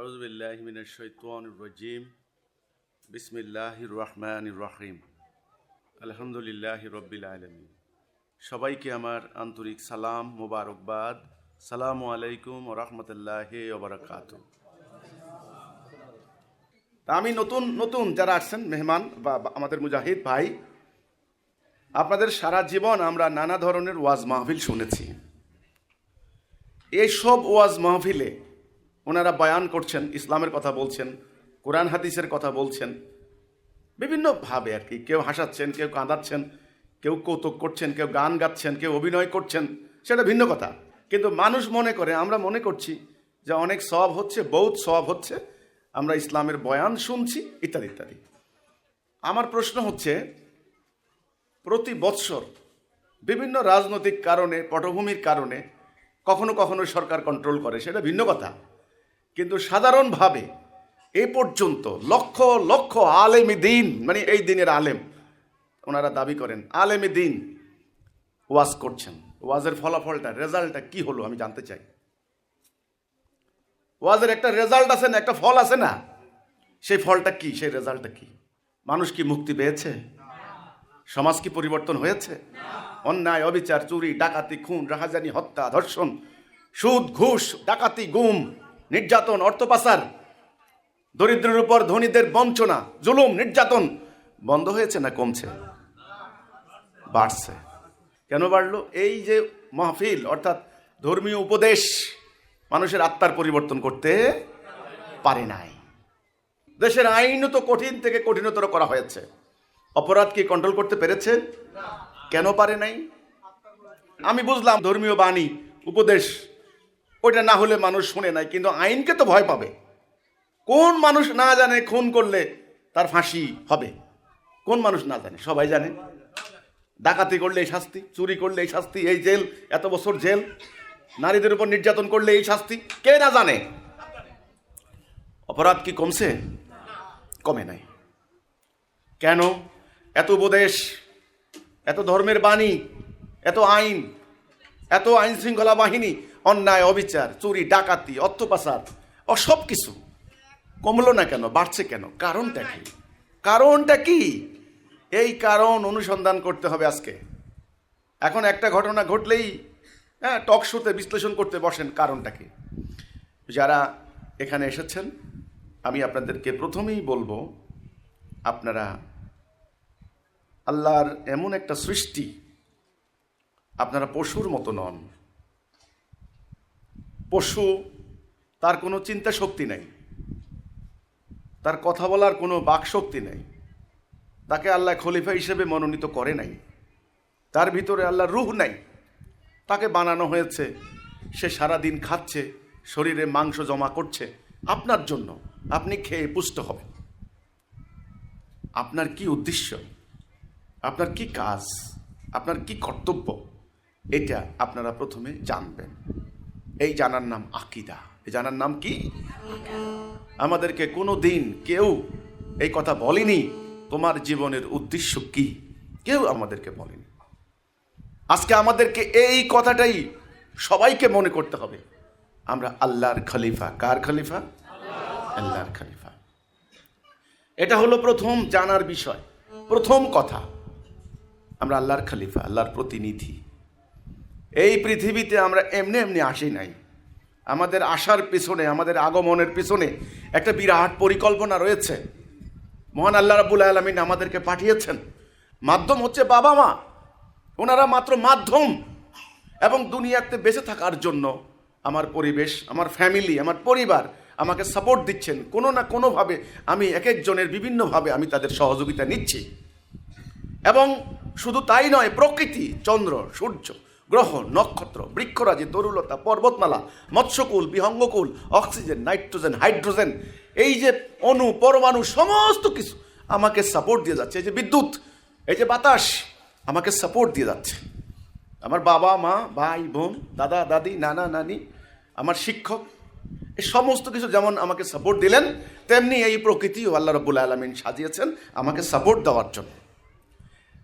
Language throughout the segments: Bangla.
আউযুবিল্লাহি মিনাশ শাইতানির রাজিম। বিসমিল্লাহির রহমানির রহিম। আলহামদুলিল্লাহি রাব্বিল আলামিন। সবাইকে আমার আন্তরিক সালাম মোবারকবাদ। সালামু আলাইকুম ওয়া রাহমাতুল্লাহি ওয়া বারাকাতুহু। আমি নতুন যারা আসছেন মেহমান বা আমাদের মুজাহিদ ভাই, আপনাদের সারা জীবন আমরা নানা ধরনের ওয়াজ মাহফিল শুনেছি। এইসব ওয়াজ মাহফিলে ওনারা বয়ান করছেন, ইসলামের কথা বলছেন, কোরআন হাদিসের কথা বলছেন বিভিন্নভাবে আর কি। কেউ হাসাচ্ছেন, কেউ কাঁদাচ্ছেন, কেউ কৌতুক করছেন, কেউ গান গাচ্ছেন, কেউ অভিনয় করছেন, সেটা ভিন্ন কথা। কিন্তু মানুষ মনে করে, আমরা মনে করছি যে অনেক সওয়াব হচ্ছে, বহুত সওয়াব হচ্ছে, আমরা ইসলামের বয়ান শুনছি ইত্যাদি ইত্যাদি। আমার প্রশ্ন হচ্ছে, প্রতি বৎসর বিভিন্ন রাজনৈতিক কারণে, পটভূমির কারণে কখনো কখনো সরকার কন্ট্রোল করে, সেটা ভিন্ন কথা। কিন্তু সাধারণভাবে এ পর্যন্ত লক্ষ লক্ষ আলেমে দিন, মানে এই দিনের আলেম, ওনারা দাবি করেন আলেমে দিন ওয়াজ করছেন। ওয়াজের ফলাফলটা, রেজাল্টটা কি হলো আমি জানতে চাই। ওয়াজের একটা রেজাল্ট আছে না, একটা ফল আছে না, সেই ফলটা কি, সেই রেজাল্টটা কি? মানুষ কি মুক্তি পেয়েছে? সমাজ কি পরিবর্তন হয়েছে? অন্যায়, অবিচার, চুরি, ডাকাতি, খুন, রাহাজানি, হত্যা, ধর্ষণ, সুদ, ঘুষ, ডাকাতি, গুম, নির্যাতন, অর্থ পাচার, দরিদ্রের উপর ধনীদের বঞ্চনা, জুলুম, নির্যাতন বন্ধ হয়েছে না কমছে? বাড়ছে। কেন বাড়লো? এই যে মাহফিল অর্থাৎ ধর্মীয় উপদেশ মানুষের আত্মার পরিবর্তন করতে পারে নাই। দেশের আইনও তো কঠিন থেকে কঠিনতর করা হয়েছে। অপরাধ কি কন্ট্রোল করতে পেরেছে? কেন পারে নাই? আমি বুঝলাম ধর্মীয় বাণী, উপদেশ, ওইটা না হলে মানুষ শুনে নাই, কিন্তু আইনকে তো ভয় পাবে। কোন মানুষ না জানে খুন করলে তার ফাঁসি হবে? কোন মানুষ না জানে? সবাই জানে। ডাকাতি করলে এই শাস্তি, চুরি করলে এই শাস্তি, এই জেল, এত বছর জেল, নারীদের উপর নির্যাতন করলে এই শাস্তি, কে না জানে? অপরাধ কি কমছে? কমে নাই। কেন? এত উপদেশ, এত ধর্মের বাণী, এত আইন, এত আইন শৃঙ্খলা বাহিনী, অন্যায়, অবিচার, চুরি, ডাকাতি, অর্থ পাচার, সব কিছু কমলো না কেন? বাড়ছে কেন? কারণটা কি? কারণটা কি? এই কারণ অনুসন্ধান করতে হবে আজকে। এখন একটা ঘটনা ঘটলেই টক শোতে বিশ্লেষণ করতে বসেন, কারণটা কি? যারা এখানে এসেছেন, আমি আপনাদেরকে প্রথমেই বলবো, আপনারা আল্লাহর এমন একটা সৃষ্টি, আপনারা পশুর মতো নন। পশু, তার কোনো চিন্তা শক্তি নেই, তার কথা বলার কোনো বাক শক্তি নেই, তাকে আল্লাহ খলিফা হিসেবে মনোনীত করে নাই, তার ভিতরে আল্লাহর রূহ নাই। তাকে বানানো হয়েছে, সে সারাদিন খাচ্ছে, শরীরে মাংস জমা করছে আপনার জন্য, আপনি খেয়ে পুষ্ট হবেন। আপনার কি উদ্দেশ্য, আপনার কি কাজ, আপনার কি কর্তব্য, এটা আপনারা প্রথমে জানবেন। এই জানার নাম আকীদা। এই জানার নাম কি? আমাদেরকে কোনো দিন কেউ এই কথা বলেনি, তোমার জীবনের উদ্দেশ্য কি, কেউ আমাদেরকে বলেনি। আজকে আমাদেরকে এই কথাটাই সবাইকে মনে করতে হবে, আমরা আল্লাহর খলিফা। কার খলিফা? আল্লাহর খলিফা। এটা হলো প্রথম জানার বিষয়, প্রথম কথা। আমরা আল্লাহর খলিফা, আল্লাহর প্রতিনিধি। এই পৃথিবীতে আমরা এমনি এমনি আসি নাই। আমাদের আসার পিছনে, আমাদের আগমনের পিছনে একটা বিরাট পরিকল্পনা রয়েছে। মহান আল্লাহ রাব্বুল আলামিন আমাদেরকে পাঠিয়েছেন। মাধ্যম হচ্ছে বাবা মা, ওনারা মাত্র মাধ্যম। এবং দুনিয়াতে বেঁচে থাকার জন্য আমার পরিবেশ, আমার ফ্যামিলি, আমার পরিবার আমাকে সাপোর্ট দিচ্ছেন। কোনো না কোনোভাবে আমি এক একজনের বিভিন্নভাবে আমি তাদের সহযোগিতা নিচ্ছি। এবং শুধু তাই নয়, প্রকৃতি, চন্দ্র, সূর্য, গ্রহ, নক্ষত্র, বৃক্ষরাজি, তরুলতা, পর্বতমালা, মৎস্যকুল, বিহঙ্গকুল, অক্সিজেন, নাইট্রোজেন, হাইড্রোজেন, এই যে অণু, পরমাণু, সমস্ত কিছু আমাকে সাপোর্ট দিয়ে যাচ্ছে। এই যে বিদ্যুৎ, এই যে বাতাস আমাকে সাপোর্ট দিয়ে যাচ্ছে। আমার বাবা মা, ভাই বোন, দাদা দাদি, নানা নানি, আমার শিক্ষক, এই সমস্ত কিছু যেমন আমাকে সাপোর্ট দিলেন, তেমনি এই প্রকৃতিও আল্লাহ রাব্বুল আলামিন সাজিয়েছেন আমাকে সাপোর্ট দেওয়ার জন্য।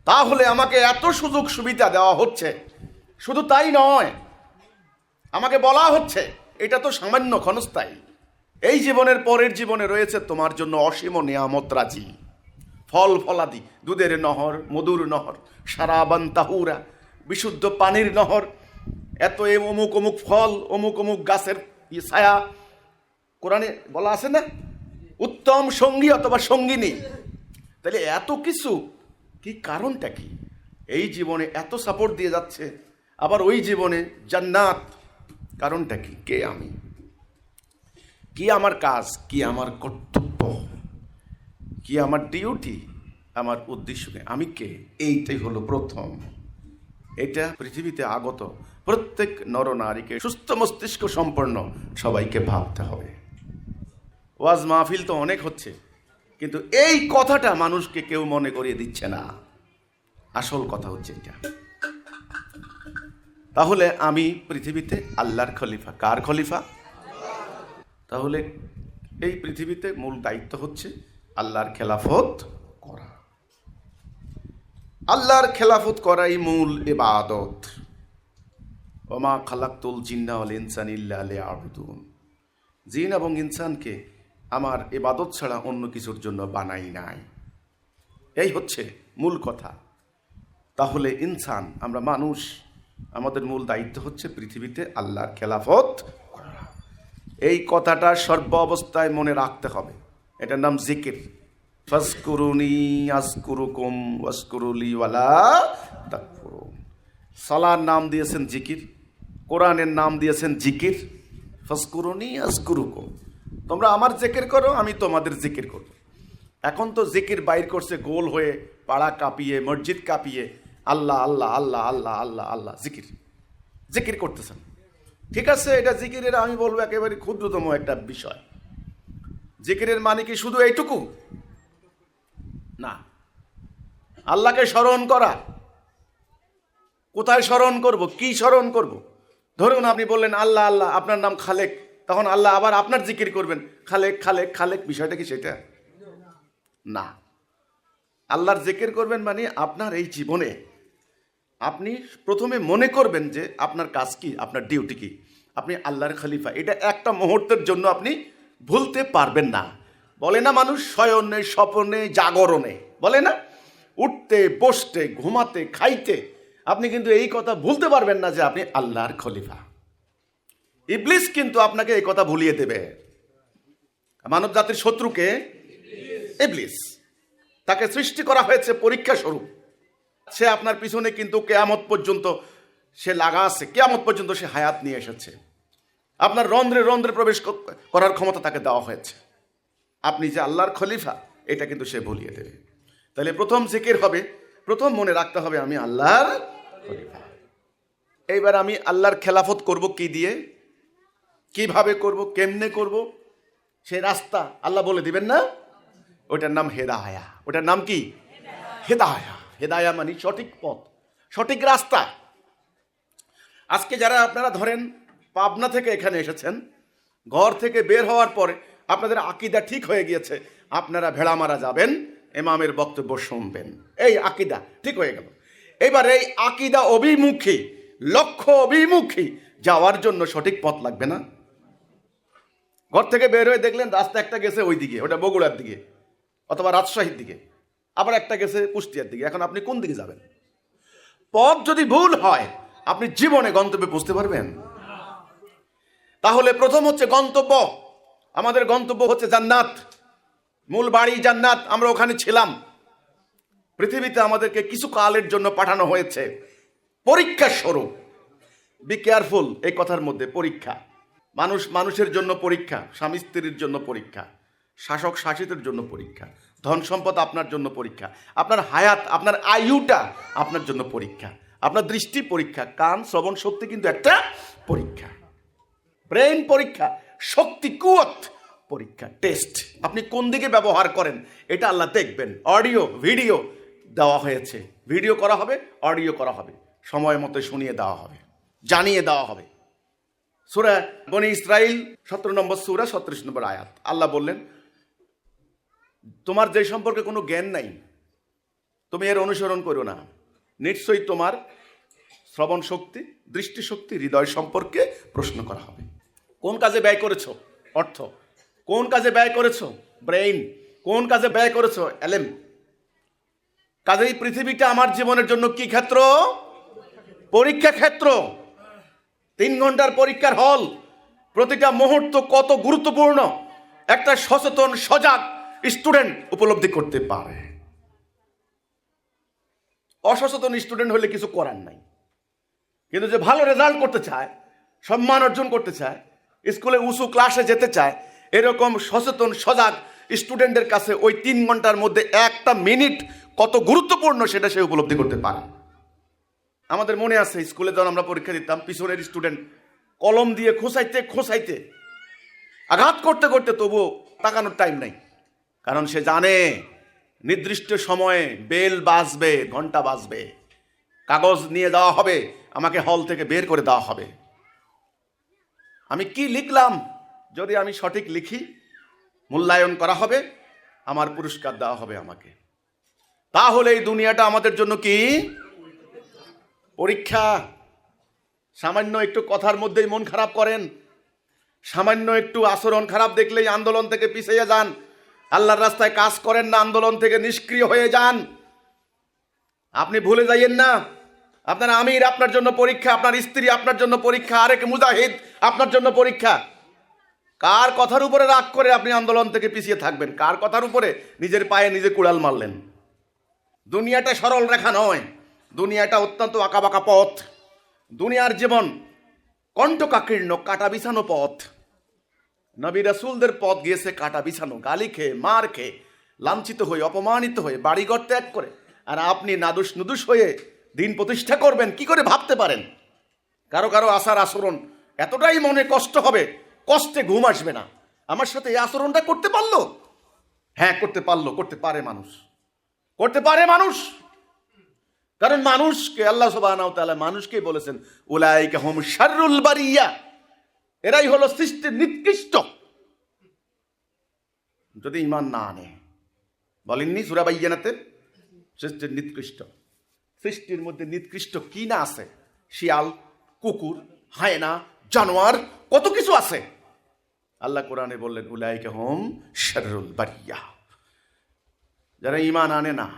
তাহলে আমাকে এত সুযোগ সুবিধা দেওয়া হচ্ছে, শুধু তাই নয়, আমাকে বলা হচ্ছে এটা তো সামান্য ক্ষণস্থায়ী, এই জীবনের পরের জীবনে রয়েছে তোমার জন্য অসীম নিয়ামত রাজি, ফল ফলাদি, দুধের নহর, মধুর নহর, সারাবান তাহুরা, বিশুদ্ধ পানির নহর, এত অমুক অমুক ফল, অমুক অমুক গাছের ছায়া, কোরআনে বলা আছে না, উত্তম সঙ্গী অথবা সঙ্গিনী। তাহলে এত কিছু কি, কারণটা কি? এই জীবনে এত সাপোর্ট দিয়ে যাচ্ছে, আবার ওই জীবনে জান্নাত, কারণটা কি? কে আমি, কি আমার কাজ, কি আমার কর্তব্য, কি আমার ডিউটি, আমার উদ্দেশ্যকে আমি কে, এইটাই হলো প্রথম। এটা পৃথিবীতে আগত প্রত্যেক নরনারীকে সুস্থ মস্তিষ্ক সম্পন্ন সবাইকে ভাবতে হবে। ওয়াজ মাহফিল তো অনেক হচ্ছে, কিন্তু এই কথাটা মানুষকে কেউ মনে করিয়ে দিচ্ছে না। আসল কথা হচ্ছে এটা। তাহলে আমি পৃথিবীতে আল্লাহর খলিফা। কার খলিফা? তাহলে এই পৃথিবীতে মূল দায়িত্ব হচ্ছে আল্লাহর খেলাফত করা। আল্লাহর খেলাফত করাই মূল ইবাদত। ওমা খালাকতুল জিন্না ওয়াল ইনসান ইল্লা লিয়াবুদুন। জিন এবং ইনসানকে আমার ইবাদত ছাড়া অন্য কিছুর জন্য বানাই নাই। এই হচ্ছে মূল কথা। তাহলে ইনসান, আমরা মানুষ, আমাদের মূল দায়িত্ব হচ্ছে পৃথিবীতে আল্লাহর খেলাফত করা। এই কথাটা সর্ব অবস্থায় মনে রাখতে হবে। এটার নাম জিকির। ফাজকুরুনি আযকুরুকুম ওয়াশকুরুলি ওয়ালা তাকফুরুন। সালার নাম দিয়েছেন জিকির, কোরআনের নাম দিয়েছেন জিকির। ফাজকুরুনি আযকুরুকুম, তোমরা আমার জিকির করো, আমি তোমাদের জিকির করব। এখন তো জিকির বাইর করছে গোল হয়ে, পাড়া কাঁপিয়ে, মসজিদ কাঁপিয়ে, আল্লাহ আল্লাহ আল্লাহ আল্লাহ আল্লাহ আল্লাহ, জিকির জিকির করতেছেন। ঠিক আছে, এটা জিকিরের আমি বলবো একেবারে ক্ষুদ্রতম একটা বিষয়। জিকিরের মানে কি শুধু এইটুকু? না, আল্লাহকে স্মরণ করা। কোথায় স্মরণ করব, কি স্মরণ করব? ধরুন আপনি বললেন আল্লাহ আল্লাহ, আপনার নাম খালেক, তখন আল্লাহ আবার আপনার জিকির করবেন, খালেক খালেক খালেক। বিষয়টা কি সেটা? না। আল্লাহর জিকির করবেন মানে আপনার এই জীবনে আপনি প্রথমে মনে করবেন যে আপনার কাজ কি, আপনার ডিউটি কি, আপনি আল্লাহর খলিফা। এটা একটা মুহূর্তের জন্য আপনি ভুলতে পারবেন না। বলে না মানুষ শয়নে স্বপনে জাগরণে, বলে না, উঠতে বসতে ঘুমাতে খাইতে, আপনি কিন্তু এই কথা ভুলতে পারবেন না যে আপনি আল্লাহর খলিফা। ইবলিস কিন্তু আপনাকে এই কথা ভুলিয়ে দেবে। মানব জাতির শত্রুকে ইবলিস, তাকে সৃষ্টি করা হয়েছে পরীক্ষা স্বরূপ। সে আপনার পিছনে কিন্তু কেয়ামত পর্যন্ত সে লাগা আছে, কেয়ামত পর্যন্ত সে হায়াত নিয়ে এসেছে। আপনার রন্ধ্রে রন্ধ্রে প্রবেশ করার ক্ষমতা তাকে দেওয়া হয়েছে। আপনি যে আল্লাহর খলিফা, এটা কিন্তু সে ভুলিয়ে দেবে। তাহলে প্রথম জিকির হবে, প্রথম মনে রাখতে হবে আমি আল্লাহর খলিফা। এইবার আমি আল্লাহর খেলাফত করব কি দিয়ে, কিভাবে করব, কেমনে করব, সেই রাস্তা আল্লাহ বলে দিবেন না? ওটার নাম হেদায়া। ওটার নাম কি? হেদায়া। হেদায়া মানে সঠিক পথ, সঠিক রাস্তা। আজকে যারা আপনারা ধরেন পাবনা থেকে এখানে এসেছেন, ঘর থেকে বের হওয়ার পরে আপনাদের আকীদা ঠিক হয়ে গিয়েছে, আপনারা ভেড়ামারা যাবেন, ইমামের বক্তব্য শুনবেন, এই আকীদা ঠিক হয়ে গেল। এবার এই আকীদা অভিমুখী, লক্ষ্য অভিমুখী যাওয়ার জন্য সঠিক পথ লাগবে না? ঘর থেকে বের হয়ে দেখলেন রাস্তা একটা গেছে ওই দিকে, ওটা বগুড়ার দিকে অথবা রাজশাহীর দিকে, আবার একটা গেছে কুষ্টিয়ার দিকে। এখন আপনি কোন দিকে যাবেন? পথ যদি ভুল হয় আপনি জীবনে গন্তব্যে পৌঁছতে পারবেন? তাহলে প্রথম হচ্ছে গন্তব্য। আমাদের গন্তব্য হচ্ছে জান্নাত, মূল বাড়ি জান্নাত। আমরা ওখানে ছিলাম। পৃথিবীতে আমাদেরকে কিছু কালের জন্য পাঠানো হয়েছে পরীক্ষা স্বরূপ। বি কেয়ারফুল, এই কথার মধ্যে পরীক্ষা। মানুষ মানুষের জন্য পরীক্ষা, স্বামী স্ত্রীর জন্য পরীক্ষা, শাসক শাসিতের জন্য পরীক্ষা, ধন সম্পদ আপনার জন্য পরীক্ষা, আপনার হায়াত, আপনার আয়ুটা আপনার জন্য পরীক্ষা, আপনার দৃষ্টি পরীক্ষা, কান শ্রবণ শক্তি কিন্তু একটা পরীক্ষা, ব্রেন পরীক্ষা, শক্তি কুয়ত পরীক্ষা, টেস্ট। আপনি কোন দিকে ব্যবহার করেন এটা আল্লাহ দেখবেন। অডিও ভিডিও দেওয়া হয়েছে, ভিডিও করা হবে, অডিও করা হবে, সময় মতো শুনিয়ে দেওয়া হবে, জানিয়ে দেওয়া হবে। সূরা বনী ইসরাইল 17 নম্বর সূরা 37 নম্বর আয়াত, আল্লাহ বললেন তোমার যে সম্পর্কে কোনো জ্ঞান নাই তুমি এর অনুসরণ করো না, নিশ্চয়ই তোমার শ্রবণ শক্তি, দৃষ্টিশক্তি, হৃদয় সম্পর্কে প্রশ্ন করা হবে। কোন কাজে ব্যয় করেছো অর্থ, কোন কাজে ব্যয় করেছো? ব্রেইন। কোন কাজে ব্যয় করেছো? এলেম। কাজেই পৃথিবীটা আমার জীবনের জন্য কি ক্ষেত্র? পরীক্ষা ক্ষেত্র। 3 ঘন্টার পরীক্ষার হল। প্রতিটা মুহূর্ত কত গুরুত্বপূর্ণ একটা সচেতন সজাগ স্টুডেন্ট উপলব্ধি করতে পারে। অসচেতন স্টুডেন্ট হলে কিছু করার নাই। কিন্তু যে ভালো রেজাল্ট করতে চায়, সম্মান অর্জন করতে চায়, স্কুলে উঁচু ক্লাসে যেতে চায়, এরকম সচেতন সজাগ স্টুডেন্টের কাছে ওই 3 ঘন্টার মধ্যে একটা মিনিট কত গুরুত্বপূর্ণ সেটা সে উপলব্ধি করতে পারে। আমাদের মনে আছে স্কুলে যখন আমরা পরীক্ষা দিতাম, পিছনের স্টুডেন্ট কলম দিয়ে খোঁচাইতে আঘাত করতে করতে তবুও তাকানোর টাইম নাই। কারণ সে জানে নির্দিষ্ট সময়ে বেল বাজবে, ঘন্টা বাজবে, কাগজ নিয়ে দেওয়া হবে, আমাকে হল থেকে বের করে দেওয়া হবে। আমি কি লিখলাম, যদি আমি সঠিক লিখি মূল্যায়ন করা হবে, আমার পুরস্কার দেওয়া হবে আমাকে। তাহলে এই দুনিয়াটা আমাদের জন্য কি পরীক্ষা? সামান্য একটু কথার মধ্যেই মন খারাপ করেন, সামান্য একটু আচরণ খারাপ দেখলেই আন্দোলন থেকে পিছিয়ে যান, আল্লাহর রাস্তায় কাজ করেন না, আন্দোলন থেকে নিষ্ক্রিয় হয়ে যান। আপনি ভুলে যাইয়েন না, আপনার আমির আপনার জন্য পরীক্ষা, আপনার স্ত্রী আপনার জন্য পরীক্ষা, আরেক মুজাহিদ আপনার জন্য পরীক্ষা। কার কথার উপরে রাগ করে আপনি আন্দোলন থেকে পিছিয়ে থাকবেন? কার কথার উপরে নিজের পায়ে নিজে কুড়াল মারলেন? দুনিয়াটা সরল রেখা নয়, দুনিয়াটা অত্যন্ত আঁকাবাঁকা পথ। দুনিয়ার জীবন কণ্টকাকীর্ণ, কাটা বিছানো পথ। নবী রাসূলদের পথ গিয়েছে কাটা বিছানো, গালি খেয়ে, মার খেয়ে, লাঞ্ছিত হয়ে, অপমানিত হয়ে, বাড়িঘর ত্যাগ করে। আর আপনি নাদুস নুদুস হয়ে দিন প্রতিষ্ঠা করবেন, কি করে ভাবতে পারেন? কারো কারো আচার আচরণ এতটাই মনে কষ্ট হবে, কষ্টে ঘুম আসবে না। আমার সাথে এই আচরণটা করতে পারলো? হ্যাঁ করতে পারলো, করতে পারে মানুষ, করতে পারে মানুষ। কারণ মানুষকে আল্লাহ সুবহানাহু ওয়া তাআলা মানুষকে বলেছেন উলাইকা হুম শাররুল বারিয়া, এরাই হলো সৃষ্টির নিকৃষ্ট। যদি ঈমান না আনে, বলেননি সূরা বাইয়িনাতে সৃষ্টির নিকৃষ্ট। সৃষ্টির মধ্যে নিকৃষ্ট কি না আছে? শিয়াল, কুকুর, হায়না, জানোয়ার, কত কিছু আছে। আল্লাহ কোরআনে বললেন উলাইকা হুম শাররুল বারিয়া, যারা ঈমান আনে না,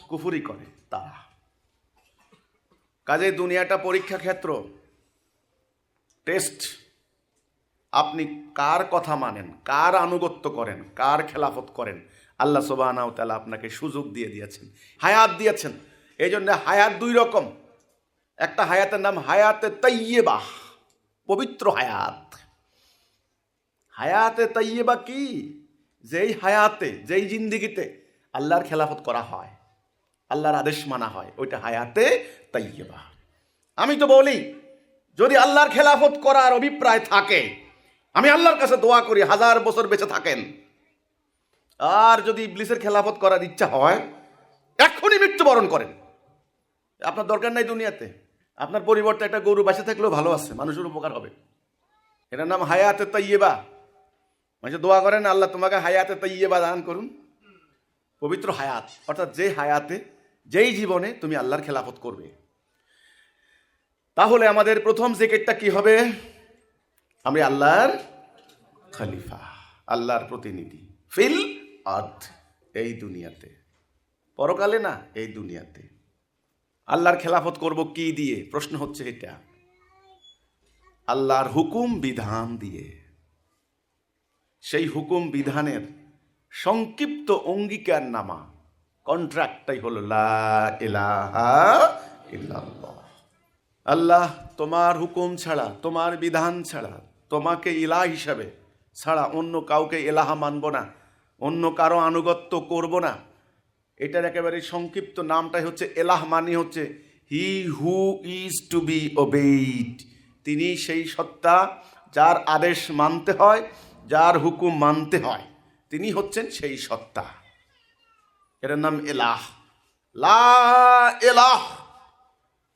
কুফরি করে তারা। কাজে দুনিয়াটা পরীক্ষা ক্ষেত্র, টেস্ট। আপনি কার কথা মানেন, কার আনুগত্য করেন, কার খেলাফত করেন? আল্লাহ সুবহানাহু ওয়া তাআলা আপনাকে সুযোগ দিয়ে দিয়েছেন, হায়াত দিয়েছেন। এই জন্য হায়াত 2 রকম। একটা হায়াতের নাম হায়াতে তাইয়্যিবা, পবিত্র হায়াত। হায়াতে তাইয়্যিবা কি? যেই হায়াতে, যেই জিন্দিগিতে আল্লাহর খেলাফত করা হয়, আল্লাহর আদেশ মানা হয়, ওইটা হায়াতে তাইয়্যিবা। আমি তো বলি, যদি আল্লাহর খেলাফত করার অভিপ্রায় থাকে, আমি আল্লাহর কাছে দোয়া করি 1000 বছর বেঁচে থাকেন। আর যদি ইবলিসের খেলাফত করার ইচ্ছা হয়, এখনই মৃত্যুবরণ করেন। আপনার দরকার নাই দুনিয়াতে। আপনার পরিবর্তে একটা গরু বেঁচে থাকলেও ভালো আছে, মানুষের উপকার হবে। এটার নাম হায়াতে তাইয়্যিবা। মানে দোয়া করেন আল্লাহ তোমাকে হায়াতে তাইয়্যিবা দান করুন, পবিত্র হায়াত। অর্থাৎ যে হায়াতে, যেই জীবনে তুমি আল্লাহর খেলাফত করবে। তাহলে আমাদের প্রথম জেকেটটা কি হবে? আমরা আল্লাহর খলিফা, আল্লাহর প্রতিনিধি, ফিল আরদ, এই দুনিয়াতে। পরকালে না, এই দুনিয়াতে। আল্লাহর খেলাফত করব কি দিয়ে? প্রশ্ন হচ্ছে এটা। আল্লাহর হুকুম বিধান দিয়ে। সেই হুকুম বিধানের সংক্ষিপ্ত অঙ্গীকার নামা, কন্ট্রাক্টটাই হলো লা ইলাহা ইল্লাল্লাহ। আল্লাহ, তোমার হুকুম ছাড়া, তোমার বিধান ছাড়া, তোমাকে ইলাহ হিসাবে ছাড়া অন্য কাউকে ইলাহা মানব না, অন্য কারো আনুগত্য করব না। এটার একেবারে সংক্ষিপ্ত নামটাই হচ্ছে এলাহ, মানে হচ্ছে হি হু ইজ টু বি ওবেইড। তিনি সেই সত্তা যার আদেশ মানতে হয়, যার হুকুম মানতে হয়, তিনি হচ্ছেন সেই সত্তা। এটার নাম এলাহ। লা ইলাহ,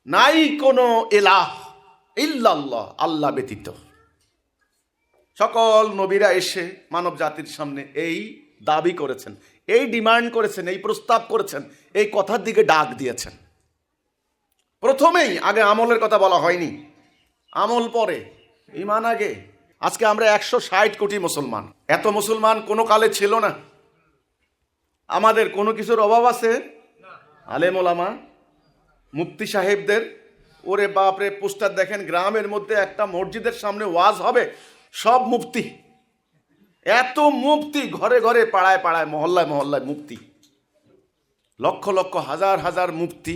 নাই কোনো এলাহ ইল্লাল্লাহ, আল্লাহ ব্যতীত। সকল নবীরা এসে মানব জাতির সামনে এই দাবি করেছেন, এই ডিমান্ড করেছেন, এই প্রস্তাব করেছেন, এই কথার দিকে ডাক দিয়েছেন। প্রথমেই, আগে আমলের কথা বলা হয়নি, আমল পরে, ঈমান আগে। আজকে আমরা 160 কোটি মুসলমান। এত মুসলমান কোনো কালে ছিল না। আমাদের কোনো কিছুর অভাব আছে? আলেম ওলামা, মুফতি সাহেবদের, ওরে বাপরে, পোস্টার দেখেন, গ্রামের মধ্যে একটা মসজিদের সামনে ওয়াজ হবে, সব মুফতি। এত মুফতি, ঘরে ঘরে, পাড়ায় পাড়ায়, মহল্লায় মহল্লায় মুফতি। লক্ষ লক্ষ, হাজার হাজার মুফতি,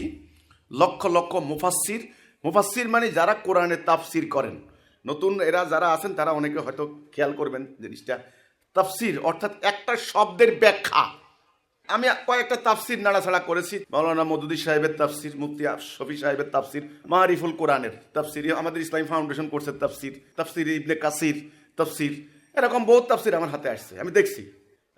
লক্ষ লক্ষ মুফাসসির। মুফাসসির মানে যারা কোরআনের তাফসির করেন। নতুন এরা যারা আছেন তারা অনেকে হয়তো খেয়াল করবেন জিনিসটা। তাফসির অর্থাৎ একটা শব্দের ব্যাখ্যা। আমি কয়েকটা তাফসির নাড়াছাড়া করেছি। মাওলানা মওদুদী সাহেবের তাফসির, মুফতি শফি সাহেবের তাফসির, মারিফুল কোরআনের তাফসির, আমাদের ইসলামী ফাউন্ডেশন কোর্সের তাফসির, তাফসির ইবনে কাসির তাফসির, এরকম বহুত তাফসির আমার হাতে আসছে, আমি দেখছি।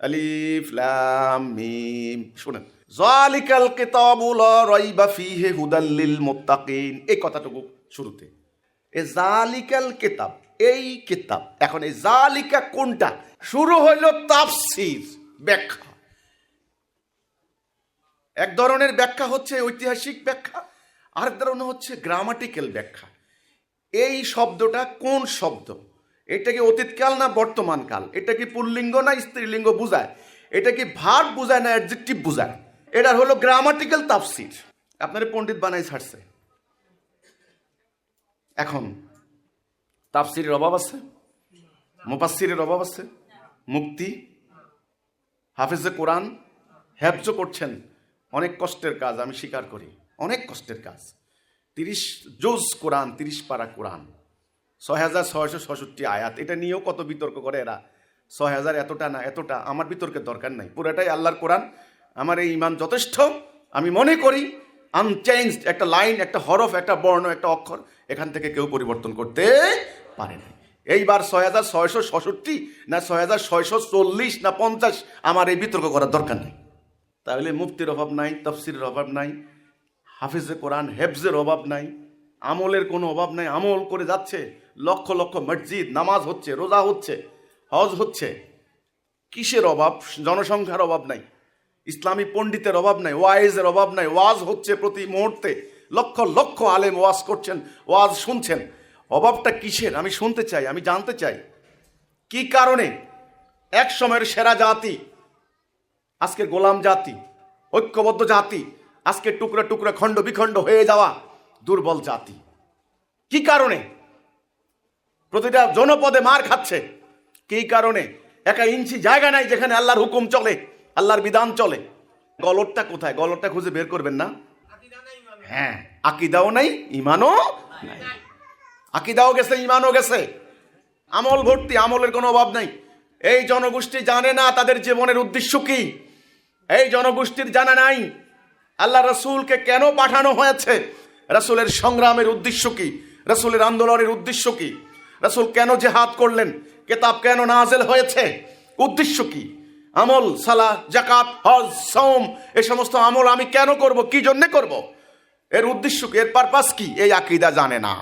আলিফ লাম মিম। শুনেন, যালিকাল কিতাবু লা রাইবা ফীহি হুদাল লিল মুত্তাকিন, এই কথাটুকু শুরুতে। এই জালিকাল কিতাব, এই কিতাব। এখন এই জালিকা কোনটা? শুরু হইল তাফসির, ব্যাখ্যা। এক ধরনের ব্যাখ্যা হচ্ছে ঐতিহাসিক ব্যাখ্যা, আরেক ধরনের হচ্ছে গ্রামাটিক্যাল ব্যাখ্যা। এই শব্দটা কোন শব্দ? এটা কি অতীতকাল না বর্তমানকাল? এটা কি পুল্লিঙ্গ না স্ত্রীলিঙ্গ বুঝায়? এটা কি ভার্ব বুঝায় না অ্যাডজেক্টিভ বুঝায়? এটা হলো গ্রামাটিক্যাল তাফসির। আপনার পণ্ডিত বানাই ছাড়ছে। এখন তাফসিরের অভাব আছে, মুফাসসিরের অভাব আছে। মুফতি হাফেজে কোরআন হেফজ করছেন, অনেক কষ্টের কাজ, আমি স্বীকার করি, অনেক কষ্টের কাজ। 30 জুজ কোরআন, 30 পারা কোরআন, 6666 আয়াত। এটা নিয়েও কত বিতর্ক করে এরা। 6000 এতটা না এতটা, আমার বিতর্কের দরকার নাই, পুরাটাই আল্লাহর কোরআন। আমার এই ঈমান যথেষ্ট। আমি মনে করি আনচেঞ্জড, একটা লাইন, একটা হরফ, একটা বর্ণ, একটা অক্ষর এখান থেকে কেউ পরিবর্তন করতে পারে না। এইবার 6666 না 6640 না 50, আমার এই বিতর্ক করার দরকার নেই। তাহলে মুফতির অভাব নাই, তাফসিরের অভাব নাই, হাফিজে কোরআন হেফজের অভাব নাই, আমলের কোনো অভাব নাই। আমল করে যাচ্ছে, লক্ষ লক্ষ মসজিদ, নামাজ হচ্ছে, রোজা হচ্ছে, হজ হচ্ছে। কিসের অভাব? জনসংখ্যার অভাব নাই, ইসলামী পণ্ডিতের অভাব নাই, ওয়াইজের অভাব নাই। ওয়াজ হচ্ছে প্রতি মুহূর্তে, লক্ষ লক্ষ আলেম ওয়াজ করছেন, ওয়াজ শুনছেন। অভাবটা কিসের? আমি শুনতে চাই, আমি জানতে চাই কি কারণে এক সময়ের সেরা জাতি আজকে গোলাম জাতি, ঐক্যবদ্ধ জাতি আজকে টুকরা টুকরা, খণ্ড বিখণ্ড হয়ে যাওয়া দুর্বল জাতি। কি কারণে? প্রতিটা জনপদে মার খাচ্ছে। কি কারণে? 1 ইঞ্চি জায়গা নাই যেখানে আল্লাহর হুকুম চলে, আল্লাহর বিধান চলে। গলতটা কোথায়? গলতটা খুঁজে বের করবেন না? হ্যাঁ, আকীদাও নাই, ঈমানও নাই। আকীদাও গেছে, ঈমানও গেছে, আমল ভর্তি, আমলের কোনো অভাব নাই। এই জনগোষ্ঠী জানে না তাদের জীবনের উদ্দেশ্য কি। এই জনগোষ্ঠীর জানা নাই আল্লাহ রাসূলকে কেন পাঠানো হয়েছে, রাসূলের সংগ্রামের উদ্দেশ্য কি, রাসূলের আন্দোলনের উদ্দেশ্য কি, রাসূল কেন জিহাদ করলেন, কিতাব কেন নাযিল হয়েছে, উদ্দেশ্য কি। আমল, সালাত, যাকাত, হজ, সওম, এই সমস্ত আমল আমি কেন করব, কি জন্য করব, এর উদ্দেশ্য কি, এর পারপাস কি, এই আকীদা জানে না।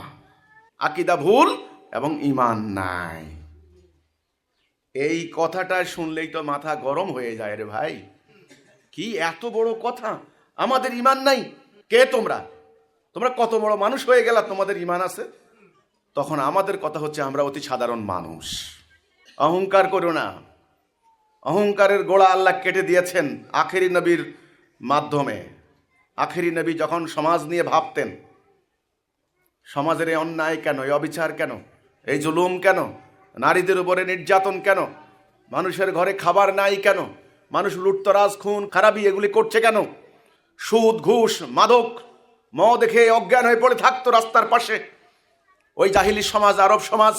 আকীদা ভুল এবং ঈমান নাই। এই কথাটা শুনলেই তো মাথা গরম হয়ে যায় রে ভাই। কি এত বড় কথা, আমাদের ঈমান নাই। কে তোমরা? তোমরা কত বড় মানুষ হয়ে গেলা, তোমাদের ঈমান আছে? তখন আমাদের কথা হচ্ছে আমরা অতি সাধারণ মানুষ। অহংকার করো না। অহংকারের গোড়া আল্লাহ কেটে দিয়েছেন আখেরি নবীর মাধ্যমে। আখেরি নবী যখন সমাজ নিয়ে ভাবতেন, সমাজের এই অন্যায় কেন, এই অবিচার কেন, এই জুলুম কেন, নারীদের উপরে নির্যাতন কেন, মানুষের ঘরে খাবার নাই কেন, মানুষ লুটতরাজ, খুন খারাপি এগুলি করছে কেন, সুদ ঘুষ মাদক মদ খেয়ে অজ্ঞান হয়ে পড়ে থাকতো রাস্তার পাশে, ওই জাহিলি সমাজ, আরব সমাজ,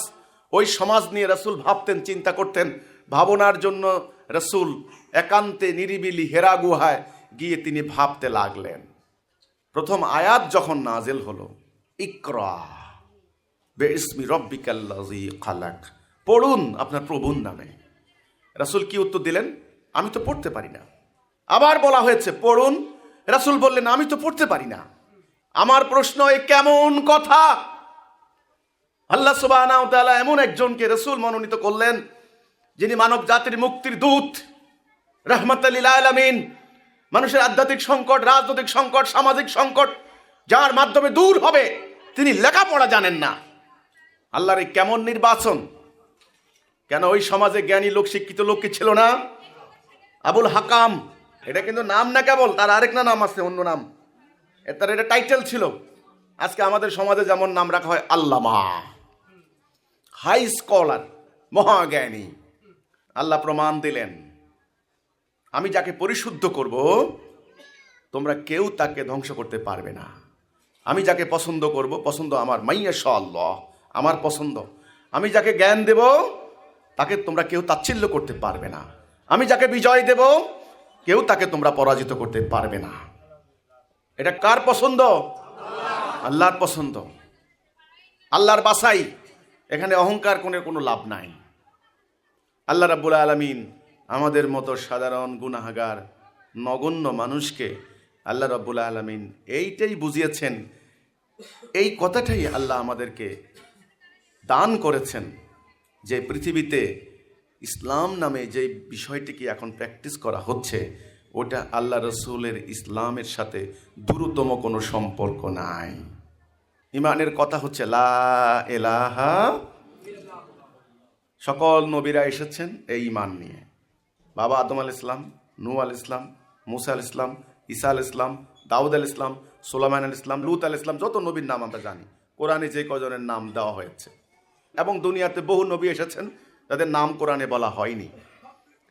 ওই সমাজ নিয়ে রাসূল ভাবতেন, চিন্তা করতেন। ভাবনার জন্য রাসূল একান্তে নিরিবিলি হেরা গুহায় গিয়ে তিনি ভাবতে লাগলেন। প্রথম আয়াত যখন নাজিল হলো, ইকরা বিইসমি রাব্বিকাল্লাযী খালাক, পড়ুন আপনার প্রভুর নামে। রাসূল কি উত্তর দিলেন? আমি তো পড়তে পারি না। আবার বলা হয়েছে পড়ুন, রাসূল বললেন আমি তো পড়তে পারি না। আমার প্রশ্ন, এ কেমন কথা? আল্লাহ সুবহানাহু ওয়া তাআলা এমন একজনকে রাসূল মনোনীত করলেন যিনি মানব জাতির মুক্তির দূত, রাহমাতাল লিল আলামিন, মানুষের আধ্যাত্মিক সংকট, রাজনৈতিক সংকট, সামাজিক সংকট যার মাধ্যমে দূর হবে। তিনি লেখাপড়া জানেন না। আল্লাহর এই কেমন নির্বাচন! কেন ওই সমাজে জ্ঞানী লোক, শিক্ষিত লোক কি ছিল না? আবুল হাকাম, এটা কিন্তু নাম না, কেবল তার আরেক নাম আছে, অন্য নাম, তার এটা টাইটেল ছিল। আজকে আমাদের সমাজে যেমন নাম রাখা হয় আল্লামা, হাই স্কলার, মহাজ্ঞানী। আল্লাহ প্রমাণ দিলেন, আমি যাকে পরিশুদ্ধ করব তোমরা কেউ তাকে ধ্বংস করতে পারবে না। আমি যাকে পছন্দ করব, পছন্দ আমার, মাইয়াশা আল্লাহ, আমার পছন্দ। আমি যাকে জ্ঞান দেব তাকে তোমরা কেউ তাচ্ছিল্য করতে পারবে না। আমি যাকে বিজয় দেব কেউ তাকে তোমরা পরাজিত করতে পারবে না। এটা কার পছন্দ? আল্লাহর পছন্দ, আল্লাহর বাছাই। এখানে অহংকার কোনো লাভ নাই। আল্লাহ রাব্বুল আলামিন আমাদের মতো সাধারণ গুনাহগার নগণ্য মানুষকে আল্লাহ রাব্বুল আলামিন এইটাই বুঝিয়েছেন, এই কথাটাই আল্লাহ আমাদেরকে দান করেছেন, যে পৃথিবীতে ইসলাম নামে যে বিষয়টিকে এখন প্র্যাকটিস করা হচ্ছে ওটা আল্লাহ রসুলের ইসলামের সাথে দূরতম কোনো সম্পর্ক নাই। ইমানের কথা হচ্ছে লা ইলাহা, সকল নবীরা এসেছেন এই ইমান নিয়ে। বাবা আদম আল ইসলাম, নূহ আল ইসলাম, মুসা আল ইসলাম, ঈসা আল ইসলাম, দাউদ আল ইসলাম, সুলাইমান আল ইসলাম, লূত আল ইসলাম, যত নবীর নাম আমরা জানি, কোরআনে যে কজনের নাম দেওয়া হয়েছে, এবং দুনিয়াতে বহু নবী এসেছেন তাদের নাম কোরআনে বলা হয়নি।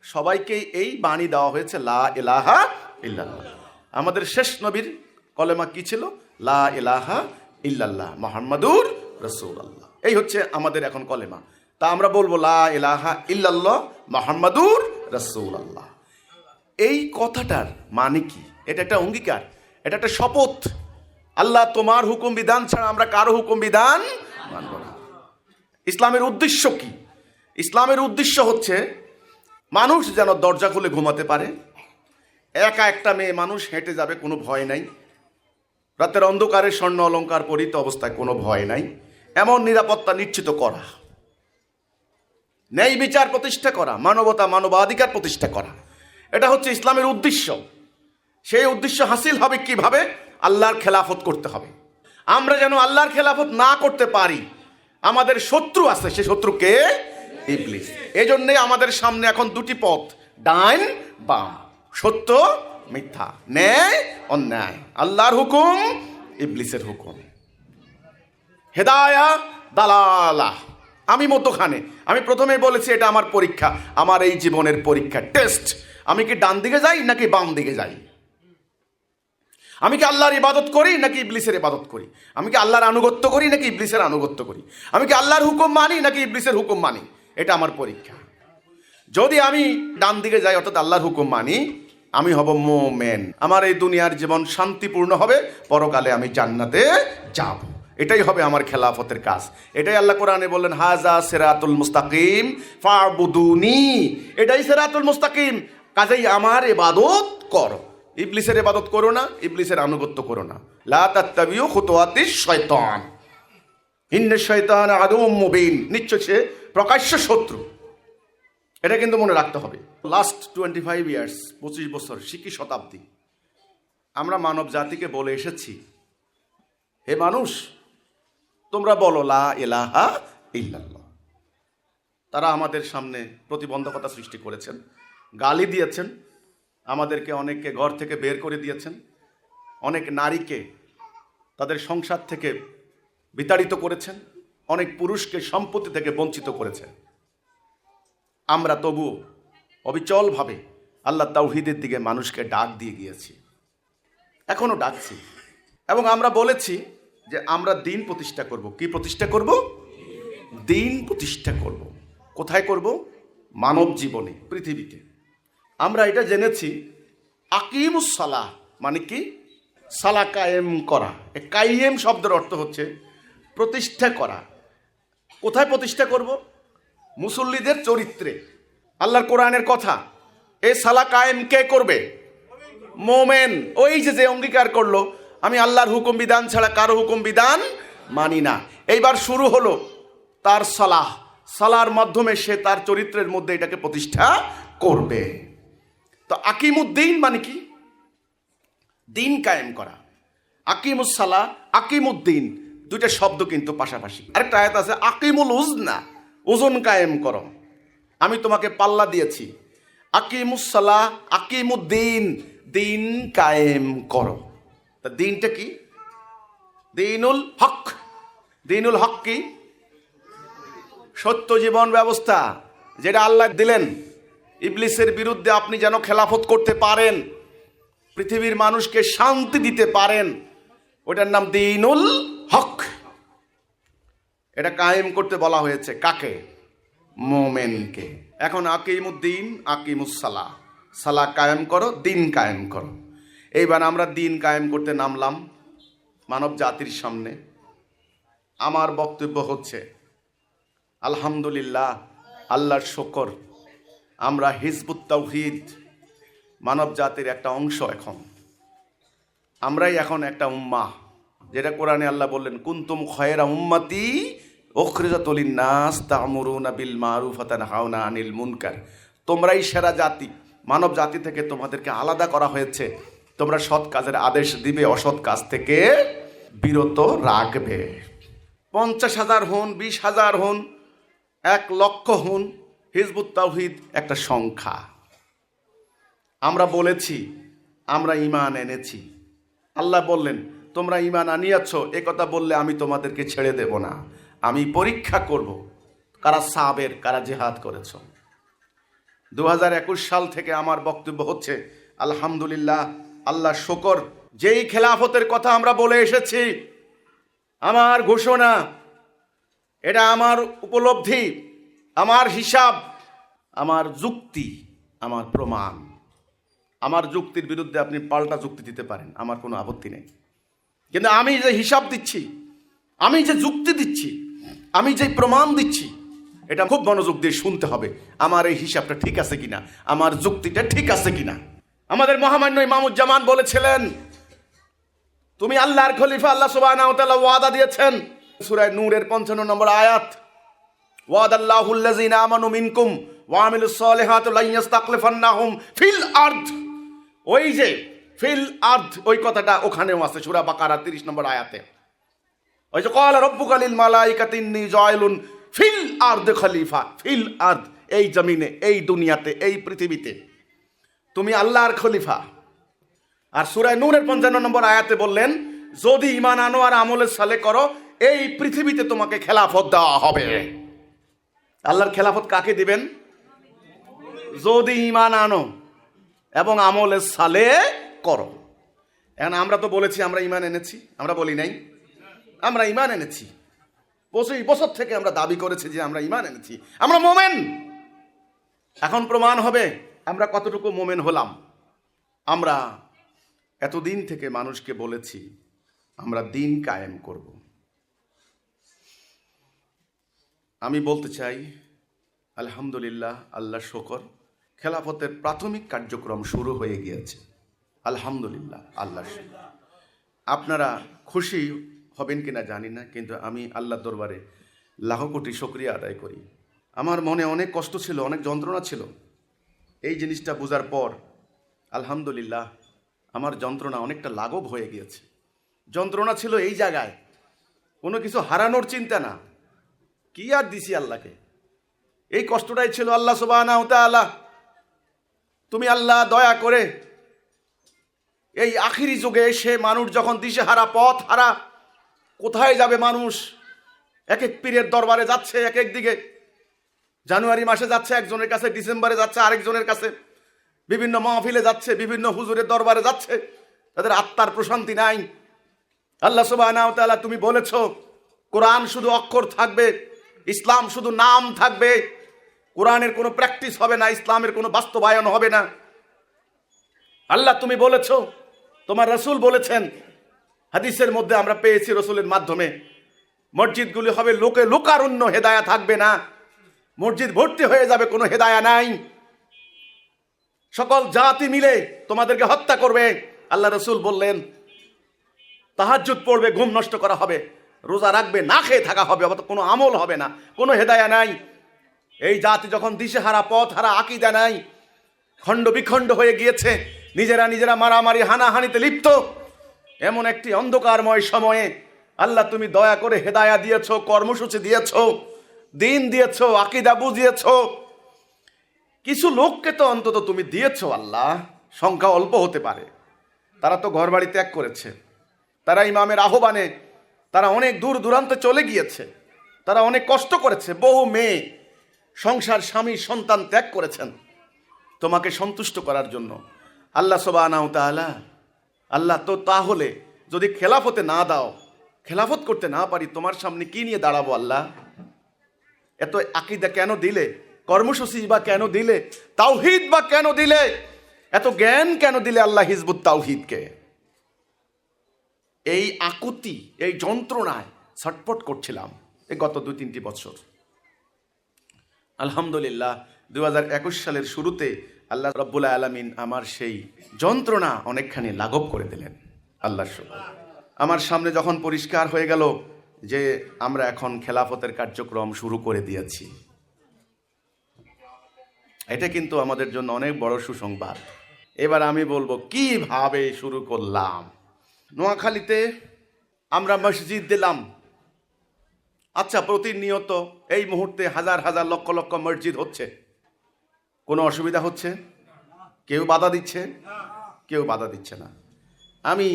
সবাইকেই এই বাণী দেওয়া হয়েছে লা ইলাহা ইল্লাল্লাহ। আমাদের শেষ নবীর কলেমা কি ছিল? লা ইলাহা ইল্লাল্লাহ মুহাম্মাদুর রাসূলুল্লাহ। এই হচ্ছে আমাদের এখন কলেমা। তা আমরা বলবো লা ইলাহা ইল্লাল্লাহ মুহাম্মাদুর রাসূলুল্লাহ। এই কথাটার মানে কি? এটা একটা অঙ্গীকার, এটা একটা শপথ। আল্লাহ তোমার হুকুম বিধান ছাড়া আমরা কারো হুকুম বিধান মানব না। ইসলামের উদ্দেশ্য কি? ইসলামের উদ্দেশ্য হচ্ছে মানুষ যেন দরজা খুলে ঘুমাতে পারে, একা একটা মেয়ে মানুষ হেঁটে যাবে, কোনো ভয় নাই, রাতের অন্ধকারে স্বর্ণ অলংকার পরিত অবস্থায় কোনো ভয় নাই, এমন নিরাপত্তা নিশ্চিত করা, ন্যায় বিচার প্রতিষ্ঠা করা, মানবতা মানবাধিকার প্রতিষ্ঠা করা, এটা হচ্ছে ইসলামের উদ্দেশ্য। সেই উদ্দেশ্য হাসিল হবে কিভাবে? আল্লাহর খেলাফত করতে হবে। আমরা যেন আল্লাহর খেলাফত না করতে পারি, আমাদের শত্রু আছে, সে শত্রুকে ইবলিস। এই জন্যে আমাদের সামনে এখন দুটি পথ, ডাইন বাম, সত্য মিথ্যা, ন্যায় অন্যায়, আল্লাহর হুকুম ইবলিসের হুকুম, হেদায়া দালালা। আমি মধ্যখানে। আমি প্রথমে বলেছি এটা আমার পরীক্ষা, আমার এই জীবনের পরীক্ষা, টেস্ট। আমি কি ডান দিকে যাই নাকি বাম দিকে যাই? আমি কি আল্লাহর ইবাদত করি নাকি ইবলিসের ইবাদত করি? আমি কি আল্লাহর আনুগত্য করি নাকি ইবলিসের আনুগত্য করি? আমি কি আল্লাহর হুকুম মানি নাকি ইবলিসের হুকুম মানি? এটা আমার পরীক্ষা। যদি আমি ডান দিকে যাই, অর্থাৎ আল্লাহর হুকুম মানি, আমি হব মুমিন, আমার এই দুনিয়ার জীবন শান্তিপূর্ণ হবে, পরকালে আমি জান্নাতে যাব। এটাই হবে আমার খেলাফতের কাজ। এটাই আল্লাহ কোরআনে বললেন, হাজা সিরাতুল মুস্তাকিম ফাবুদুনি। এটাই সিরাতুল মুস্তাকিম, কাজেই আমার ইবাদত করো। ইবলিসের ইবাদত করো না, ইবলিসের আনুগত্য করো না। লা তাত্তাবিউ খুতুওয়াতিশ শয়তান, ইন্নাশ শাইতানা আদুউম মুবিন। নিশ্চয় সে প্রকাশ্য শত্রু। এটা কিন্তু মনে রাখতে হবে। লাস্ট 25 ইয়ার্স, 25 বছর, শিকি শতাব্দী, আমরা মানব জাতিকে বলে এসেছি, হে মানুষ, তোমরা বলো লা ইলাহা ইল্লাল্লাহ। তারা আমাদের সামনে প্রতিবন্ধকতা সৃষ্টি করেছেন, গালি দিয়েছেন, আমাদেরকে অনেককে ঘর থেকে বের করে দিয়েছেন, অনেক নারীকে তাদের সংসার থেকে বিতাড়িত করেছেন, অনেক পুরুষকে সম্পত্তি থেকে বঞ্চিত করেছেন। আমরা তবু অবিচলভাবে আল্লাহ তাওহীদের দিকে মানুষকে ডাক দিয়ে গিয়েছি, এখনো ডাকছি। এবং আমরা বলেছি যে আমরা দিন প্রতিষ্ঠা করব। কি প্রতিষ্ঠা করব? দিন প্রতিষ্ঠা করব। কোথায় করব? মানব জীবনে, পৃথিবীতে। আমরা এটা জেনেছি, আকিমুস সালাহ মানে কি? সালা কায়েম করা। কায়েম শব্দের অর্থ হচ্ছে প্রতিষ্ঠা করা। কোথায় প্রতিষ্ঠা করব? মুসল্লিদের চরিত্রে। আল্লাহর কোরআনের কথা, এই সালা কায়েম কে করবে? মোমেন। ওই যে অঙ্গীকার করলো, আমি আল্লাহর হুকুম বিধান ছাড়া কারো হুকুম বিধান মানি না। এইবার শুরু হলো তার সালাহ, সালার মাধ্যমে সে তার চরিত্রের মধ্যে এটাকে প্রতিষ্ঠা করবে। তো আকিমুদ্দিন মানে কি? দিন কায়েম করা। আকিমুস সালাহ, আকিমুদ্দিন, দুইটা শব্দ কিন্তু পাশাপাশি। আরেকটা আয়াত আছে, আকিমুল উজনা, ওজন কায়েম করো। আমি তোমাকে পাল্লা দিয়েছি। আকিমুসসালাহ, আকিমুদ্দিন, দিন কায়েম করো। তা দিনটা কি? দিনুল হক। দিনুল হক কি? সত্য জীবন ব্যবস্থা, যেটা আল্লাহ দিলেন ইবলিসের বিরুদ্ধে আপনি যেন খেলাফত করতে পারেন, পৃথিবীর মানুষকে শান্তি দিতে পারেন, ওটার নাম দিনুল হক। এটা কায়েম করতে বলা হয়েছে কাকে? মোমেনকে। এখন আকিমুদ্দিন, আকিমুসসালাহ, সালাহ কায়েম করো, দিন কায়েম করো। এইবার আমরা দিন কায়েম করতে নামলাম মানব জাতির সামনে। আমার বক্তব্য হচ্ছে আলহামদুলিল্লাহ, আল্লাহর শুকর, আমরা হিজবুত তাওহীদ মানব জাতির একটা অংশ। এখন আমরাই এখন একটা উম্মাহ, যেটা কোরআনে আল্লাহ বললেন কুনতুম খায়রা উম্মাতি উখরিজাত লিন-নাস তা'মুরুনা বিল মারুফ ওয়া তানহাউনা আনিল মুনকার। তোমরাই সেরা জাতি, মানব জাতি থেকে তোমাদেরকে আলাদা করা হয়েছে। তোমরা সৎ কাজের আদেশ দিবে, অসৎ কাজ থেকে বিরত রাখবে। 50,000 হন, 20,000 হন, 1,00,000 হন, হিজবুত তাওহীদ একটা সংখ্যা। আমরা বলেছি আমরা ঈমান এনেছি। আল্লাহ বললেন তোমরা ঈমান আনিয়াছো, এ কথা বললে আমি তোমাদেরকে ছেড়ে দেব না, আমি পরীক্ষা করব কারা সাবের, কারা জিহাদ করেছ। 2021 সাল থেকে আমার বক্তব্য হচ্ছে আলহামদুলিল্লাহ, আল্লাহ শুকর, যেই খেলাফতের কথা আমরা বলে এসেছি, আমার ঘোষণা, এটা আমার উপলব্ধি, আমার হিসাব, আমার যুক্তি, আমার প্রমাণ। আমার যুক্তির বিরুদ্ধে আপনি পাল্টা যুক্তি দিতে পারেন, আমার কোনো আপত্তি নেই। কিন্তু আমি যে হিসাব দিচ্ছি, আমি যে যুক্তি দিচ্ছি, আমি যে প্রমাণ দিচ্ছি, এটা খুব মনোযোগ দিয়ে শুনতে হবে। আমার এই হিসাবটা ঠিক আছে কিনা, আমার যুক্তিটা ঠিক আছে কিনা। আমাদের মহামান্য ইমামুজ্জামান বলেছিলেন, তুমি আল্লাহর খলিফা, আল্লাহ সুবহানাহু ওয়া তাআলা ওয়াদা দিয়েছেন সূরা নূরের 55 নম্বর আয়াত, ওয়াদাল্লাহুল্লাযিনা আমানু মিনকুম ওয়া আমিলুস সলিহাতি লা ইস্তাখলিফান্নাহুম ফিল আরদ। ওই যে ফিল আরদ, ওই কথাটা ওখানেও আছে সূরা বাকারা 30 নম্বর আয়াতে। ওই যে ক্বালা রাব্বুকা লিল মালাইকাতি ইন্নী জাইলুন ফিল আরদ খলিফা। ফিল আরদ, এই জমিনে, এই দুনিয়াতে, এই পৃথিবীতে তুমি আল্লাহর খলিফা। আর সূরা নূরের 55 নম্বর আয়াতে বললেন যদি ঈমান আনো আর আমলে সালে করো, এই পৃথিবীতে তোমাকে খেলাফত দেওয়া হবে। আল্লাহর খেলাফত কাকে দিবেন? যদি ঈমান আনো এবং আমলে সালে করো। এখন আমরা তো বলেছি আমরা ঈমান এনেছি, আমরা বলি নাই? আমরা ঈমান এনেছি। 25 বছর থেকে আমরা দাবি করেছি যে আমরা ঈমান এনেছি, আমরা মোমেন। এখন প্রমাণ হবে আমরা কতটুকু মোমেন হলাম। আমরা এতদিন থেকে মানুষকে বলেছি আমরা দিন কায়েম করব। আমি বলতে চাই আলহামদুলিল্লাহ, আল্লাহ শুকর, খেলাফতের প্রাথমিক কার্যক্রম শুরু হয়ে গিয়েছে। আলহামদুলিল্লাহ, আল্লাহ। আপনারা খুশি হবেন কিনা জানি না, কিন্তু আমি আল্লাহর দরবারে লাখ কোটি শুকরিয়া আদায় করি। আমার মনে অনেক কষ্ট ছিল, অনেক যন্ত্রণা ছিল। এই জিনিসটা বোঝার পর আলহামদুলিল্লাহ আমার যন্ত্রণা অনেকটা লাঘব হয়ে গিয়েছে। যন্ত্রণা ছিল এই জায়গায়, কোনো কিছু হারানোর চিন্তা না, কি আর দিছি আল্লাহকে, এই কষ্টটাই ছিল। আল্লাহ সুবহানাহু ওয়া তাআলা, তুমি আল্লাহ দয়া করে এই আখিরি যুগে এসে মানুষ যখন দিশেহারা, পথ হারা, কোথায় যাবে মানুষ, এক এক পীরের দরবারে যাচ্ছে, এক এক দিকে জানুয়ারি মাসে যাচ্ছে একজনের কাছে, ডিসেম্বরে যাচ্ছে আরেকজনের কাছে, বিভিন্ন মাহফিলে যাচ্ছে, বিভিন্ন হুজুরের দরবারে যাচ্ছে, তাদের আত্মার প্রশান্তি নাই। আল্লাহ সুবহানাহু ওয়া তাআলা, তুমি বলেছো কোরআন শুধু অক্ষর থাকবে, ইসলাম শুধু নাম থাকবে, কোরআনের কোনো প্র্যাকটিস হবে না, ইসলামের কোনো বাস্তবায়ন হবে না। আল্লাহ তুমি বলেছো, তোমার রাসূল বলেছেন, হাদিসের মধ্যে আমরা পেয়েছি রাসূলের মাধ্যমে, মসজিদগুলি হবে লোকে লোকারণ্য, হেদায়া থাকবে না, মসজিদ ভর্তি হয়ে যাবে, কোনো হেদায়া নাই, সকল জাতি মিলে তোমাদেরকে হত্যা করবে। আল্লাহ রাসূল বললেন তাহাজ্জুদ পড়বে, ঘুম নষ্ট করা হবে, রোজা রাখবে, না খেয়ে থাকা হবে, অথবা কোনো আমল হবে না, কোনো হেদায়া নাই। এই জাতি যখন দিশেহারা, পথ হারা, আকীদা নাই, খণ্ড বিখণ্ড হয়ে গিয়েছে, নিজেরা নিজেরা মারামারি হানাহানিতে লিপ্ত, এমন একটি অন্ধকারময় সময়ে আল্লাহ তুমি দয়া করে হেদায়া দিয়েছো, কর্মসূচি দিয়েছো, দিন দিয়েছো, আকীদা বুঝিয়েছো। কিছু লোককে তো অন্তত তুমি দিয়েছো আল্লাহ, সংখ্যা অল্প হতে পারে, তারা তো ঘর বাড়ি ত্যাগ করেছে, তারা ইমামের আহ্বানে তারা অনেক দূর দূরান্তে চলে গিয়েছে, তারা অনেক কষ্ট করেছে, বহু মেয়ে সংসার স্বামী সন্তান ত্যাগ করেছেন তোমাকে সন্তুষ্ট করার জন্য। আল্লাহ সুবহানাহু ওয়া তাআলা, আল্লাহ তো তাহলে যদি খেলাফতে না দাও, খেলাফত করতে না পারি, তোমার সামনে কি নিয়ে দাঁড়াবো আল্লাহ? এত আকীদা কেন দিলে? কর্মসূচি বা কেন দিলে? তাওহীদ বা কেন দিলে? এত জ্ঞান কেন দিলে আল্লাহ হিজবুত তাওহীদকে? এই আকুতি, এই যন্ত্রণায় ছটফট করছিলাম এই গত 2-3টি বছর। আলহামদুলিল্লাহ 2021 সালের শুরুতে আল্লাহ রাব্বুল আলামিন আমার সেই যন্ত্রণা অনেকখানি লাঘব করে দিলেন। আল্লাহর শুকর। আমার সামনে যখন পরিষ্কার হয়ে গেল যে আমরা এখন খেলাফতের কার্যক্রম শুরু করে দিয়েছি, এটা কিন্তু আমাদের জন্য অনেক বড় সুসংবাদ। এবার আমি বলবো কিভাবে শুরু করলাম। নোয়াখালীতে আমরা মসজিদ দিলাম। আচ্ছা, প্রতিনিয়ত এই মুহূর্তে হাজার হাজার লক্ষ লক্ষ মসজিদ হচ্ছে, কোনো অসুবিধা হচ্ছে? কেউ বাধা দিচ্ছে? কেউ বাধা দিচ্ছে না। আমি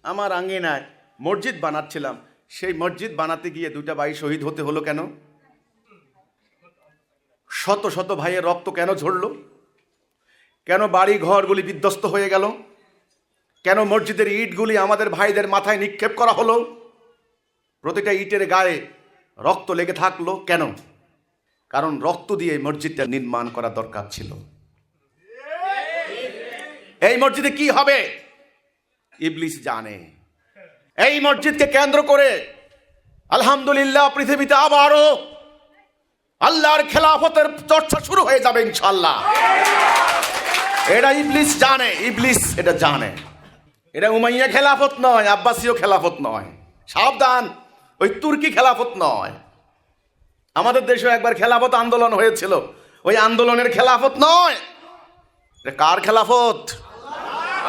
আমার আঙ্গিনায় মসজিদ বানাচ্ছিলাম, সেই মসজিদ বানাতে গিয়ে 2টা ভাই শহীদ হতে হলো কেন? শত শত ভাইয়ের রক্ত কেন ঝরল? কেন বাড়ি ঘরগুলি বিধ্বস্ত হয়ে গেল? কেন মসজিদের ইটগুলি আমাদের ভাইদের মাথায় নিক্ষেপ করা হলো? প্রতিটা ইটের গায়ে রক্ত লেগে থাকলো কেন? কারণ রক্ত দিয়ে মসজিদটা নির্মাণ করা দরকার ছিল। এই মসজিদে কি হবে ইবলিস জানে। এই মসজিদকে কেন্দ্র করে আলহামদুলিল্লাহ পৃথিবীতে আবারও আল্লাহর খেলাফতের চর্চা শুরু হয়ে যাবে ইনশাআল্লাহ। এটা ইবলিস জানে, ইবলিস এটা জানে। এটা উমাইয়া খেলাফত নয়, আব্বাসীয় খেলাফত নয়, সাবধান, ওই তুর্কি খেলাফত নয়। আমাদের দেশে একবার খেলাফত আন্দোলন হয়েছিল, ওই আন্দোলনের খেলাফত নয়। এটা কার খেলাফত?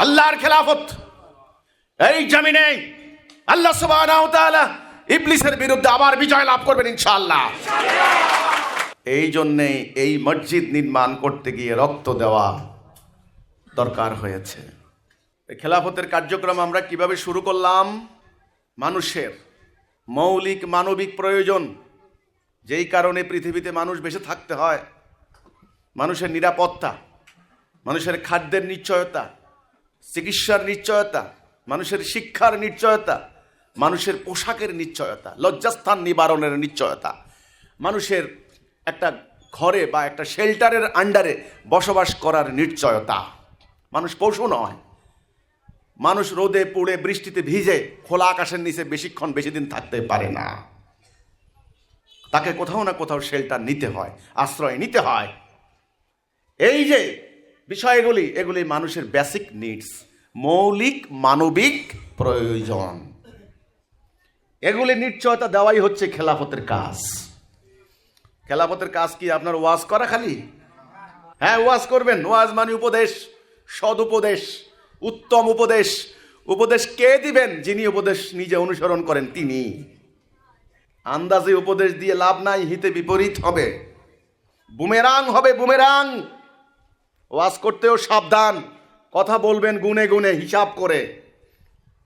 আল্লাহর খেলাফত। এই জমিনে আল্লাহ সুবহানাহু ওয়া তাআলা ইবলিসের বিরুদ্ধে আবার বিজয় লাভ করবেন ইনশাআল্লাহ। এই জন্যে এই মসজিদ নির্মাণ করতে গিয়ে রক্ত দেওয়া দরকার হয়েছে। খেলাফতের কার্যক্রম আমরা কিভাবে শুরু করলাম? মানুষের মৌলিক মানবিক প্রয়োজন, যেই কারণে পৃথিবীতে মানুষ বেঁচে থাকতে হয়, মানুষের নিরাপত্তা, মানুষের খাদ্যের নিশ্চয়তা, চিকিৎসার নিশ্চয়তা, মানুষের শিক্ষার নিশ্চয়তা, মানুষের পোশাকের নিশ্চয়তা, লজ্জাস্থান নিবারণের নিশ্চয়তা, মানুষের একটা ঘরে বা একটা শেল্টারের আন্ডারে বসবাস করার নিশ্চয়তা। মানুষ পশু নয়। মানুষ রোদে পুড়ে বৃষ্টিতে ভিজে খোলা আকাশের নিচে বেশিক্ষণ বেশি দিন থাকতে পারে না। তাকে কোথাও না কোথাও শেল্টার নিতে হয়, আশ্রয় নিতে হয়। এই যে বিষয়গুলি, এগুলি মানুষের বেসিক নিডস, মৌলিক মানবিক প্রয়োজন। এগুলি নিশ্চয়তা দেওয়াই হচ্ছে খেলাফতের কাজ। খেলাফতের কাজ কি আপনার ওয়াজ করা খালি? হ্যাঁ, ওয়াজ করবেন। ওয়াজ মানে উপদেশ, সদ উপদেশ, উত্তম উপদেশ। উপদেশ কে দিবেন? যিনি উপদেশ নিজে অনুসরণ করেন তিনি। আন্দাজে উপদেশ দিয়ে লাভ নাই, হিতে বিপরীত হবে, বুমেরাং হবে, বুমেরাং। ওয়াজ করতেও সাবধান, কথা বলবেন গুনে গুনে, হিসাব করে।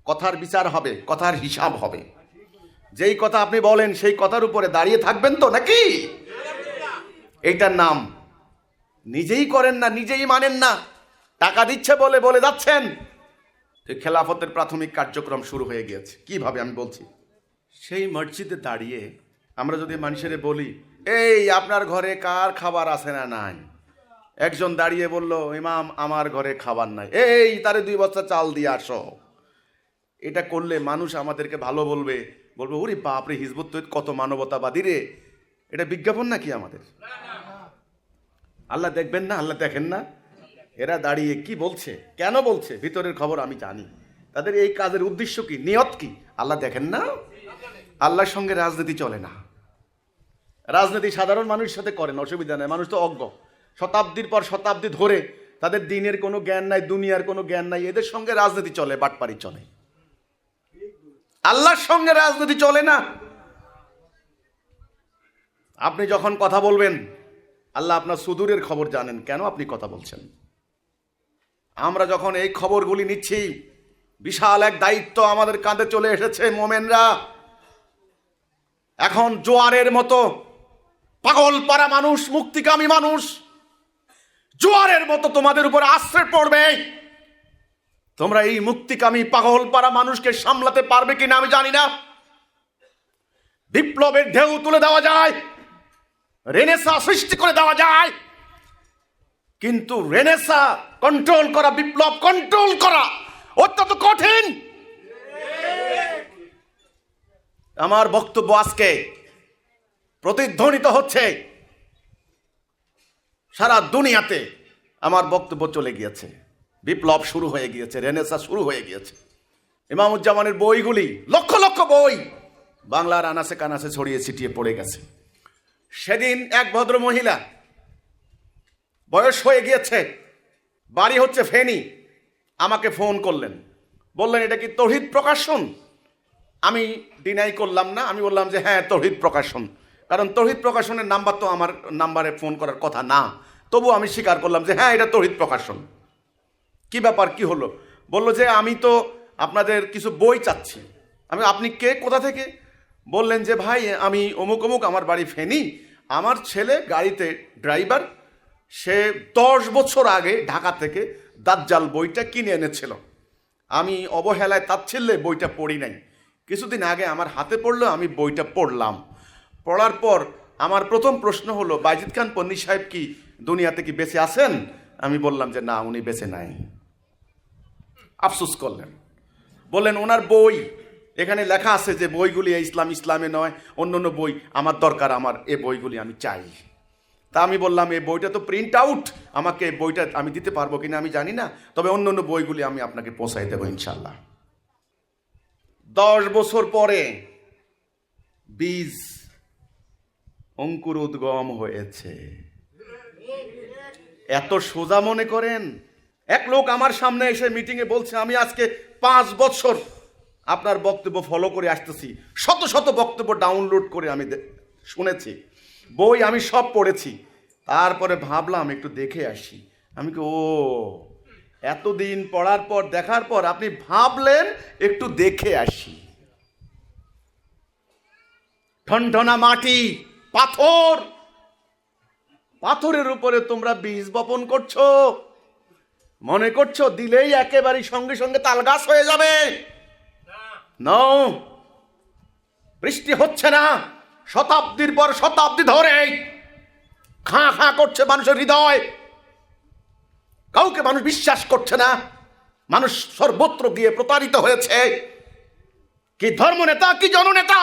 কথার বিচার হবে, কথার হিসাব হবে। যেই কথা আপনি বলেন সেই কথার উপরে দাঁড়িয়ে থাকবেন তো নাকি? এইটার নাম নিজেই করেন না, নিজেই মানেন না, টাকা দিচ্ছে বলে বলে যাচ্ছেন। খেলাফতের প্রাথমিক কার্যক্রম শুরু হয়ে গিয়েছে। কিভাবে আমি বলছি, সেই মসজিদে দাঁড়িয়ে আমরা যদি মানুষের বলি, এই আপনার ঘরে কার খাবার আছে না নাই? একজন দাঁড়িয়ে বলল, ইমাম আমার ঘরে খাবার নাই, এই তারে 2 বস্তা চাল দিয়ে আসো। এটা করলে মানুষ আমাদেরকে ভালো বলবে, বলবে ওরে বাপরে হিজবুত তৈরি কত মানবতাবাদী রে। এটা বিজ্ঞাপন নাকি আমাদের? আল্লাহ দেখবেন না? আল্লাহ দেখেন না? এরা দাঁড়িয়ে কি বলছে, কেন বলছে, ভিতরের খবর আমি জানি। তাদের এই কাজের উদ্দেশ্য কি, নিয়ত কি, আল্লাহ দেখেন না? আল্লাহর সঙ্গে রাজনীতি চলে না। রাজনীতি সাধারণ মানুষের সাথে করেন, অসুবিধা নেই, মানুষ তো অজ্ঞ। শতাব্দীর পর শতাব্দী ধরে তাদের দিনের কোনো জ্ঞান নাই, দুনিয়ার কোনো জ্ঞান নাই, এদের সঙ্গে রাজনীতি চলে, বাটপারি চলে। আল্লাহর সঙ্গে রাজনীতি চলে না। আপনি যখন কথা বলবেন, আল্লাহ আপনার সুদূরের খবর জানেন, কেন আপনি কথা বলছেন? আমরা যখন এই খবরগুলি নিচ্ছি, বিশাল এক দায়িত্ব আমাদের কাঁধে চলে এসেছে মোমেনরা। এখন জোয়ারের মতো পাগল পারা মানুষ, মুক্তিকামী মানুষ জোয়ারের মতো তোমাদের উপর আশ্রয় পড়বে। তোমরা এই মুক্তিকামী পাগল পারা মানুষকে সামলাতে পারবে কিনা আমি জানি না। বিপ্লবের ঢেউ তুলে দেওয়া যায়, রেনেসা সৃষ্টি করে দেওয়া যায়, কিন্তু রেনেসা কন্ট্রোল করা, বিপ্লব কন্ট্রোল করা অত্যন্ত কঠিন। আমার বক্তব্য আজকে প্রতিধ্বনিত হচ্ছে সারা দুনিয়াতে। আমার বক্তব্য চলে গিয়েছে, বিপ্লব শুরু হয়ে গিয়েছে, রেনেসা শুরু হয়ে গিয়েছে। ইমামুজ্জামানের বইগুলি, লক্ষ লক্ষ বই বাংলার আনাসে কানাসে ছড়িয়ে ছিটিয়ে পড়ে গেছে। সেদিন এক ভদ্র মহিলা, বয়স হয়ে গিয়েছে, বাড়ি হচ্ছে ফেনী, আমাকে ফোন করলেন, বললেন এটা কি তৌহিদ প্রকাশন? আমি ডিনাই করলাম না, আমি বললাম যে হ্যাঁ তৌহিদ প্রকাশন, কারণ তৌহিদ প্রকাশনের নাম্বার তো আমার নাম্বারে ফোন করার কথা না। তবু আমি স্বীকার করলাম যে হ্যাঁ এটা তৌহিদ প্রকাশন। কি ব্যাপার, কি হলো? বলল যে আমি তো আপনাদের কিছু বই চাচ্ছি। আপনি কে, কোথা থেকে? বললেন যে ভাই আমি অমুক অমুক, আমার বাড়ি ফেনী, আমার ছেলে গাড়িতে ড্রাইভার, সে 10 বছর আগে ঢাকা থেকে দাজ্জাল বইটা কিনে এনেছিল। আমি অবহেলায় তাচ্ছিল্যে বইটা পড়ি নাই, কিছুদিন আগে আমার হাতে পড়লো, আমি বইটা পড়লাম। পড়ার পর আমার প্রথম প্রশ্ন হলো, বাইজিদ খান পন্নী সাহেব কি দুনিয়াতে কি বেঁচে আছেন? আমি বললাম যে না, উনি বেঁচে নাই। আফসোস করলেন, বললেন ওনার বই এখানে লেখা আছে যে বইগুলি ইসলামে নয়, অন্য অন্য বই আমার দরকার, আমার এই বইগুলি আমি চাই। তা আমি বললাম এই বইটা তো প্রিন্ট আউট, আমাকে বইটা আমি দিতে পারবো কিনা আমি জানি না, তবে অন্য অন্য বইগুলি আমি আপনাকে পৌঁছাই দেবো ইনশাল্লাহ। 10 বছর পরে বীজ অঙ্কুর উদ্গম হয়েছে। এত সোজা মনে করেন? এক লোক আমার সামনে এসে মিটিংয়ে বলছে আমি আজকে 5 বছর আপনার বক্তব্য ফলো করে আসতেছি, শত শত বক্তব্য ডাউনলোড করে আমি শুনেছি, বই আমি সব পড়েছি, তারপরে ভাবলাম একটু দেখে আসি। আমি কি ও এতদিন পড়ার পর দেখার পর আপনি ভাবলেন একটু দেখে আসি? ঠনঠনা মাটি, পাথর, পাথরের উপরে তোমরা বীজ বপন করছো, মনে করছো দিলেই একেবারে সঙ্গে সঙ্গে তাল গাছ হয়ে যাবে। না, বৃষ্টি হচ্ছে না, শতাব্দীর পর শতাব্দী ধরে খাঁ খাঁ করছে মানুষের হৃদয়, কাউকে মানুষ বিশ্বাস করছে না, মানুষ সর্বত্র গিয়ে প্রতারিত হয়েছে। কি ধর্মনেতা, কি জননেতা,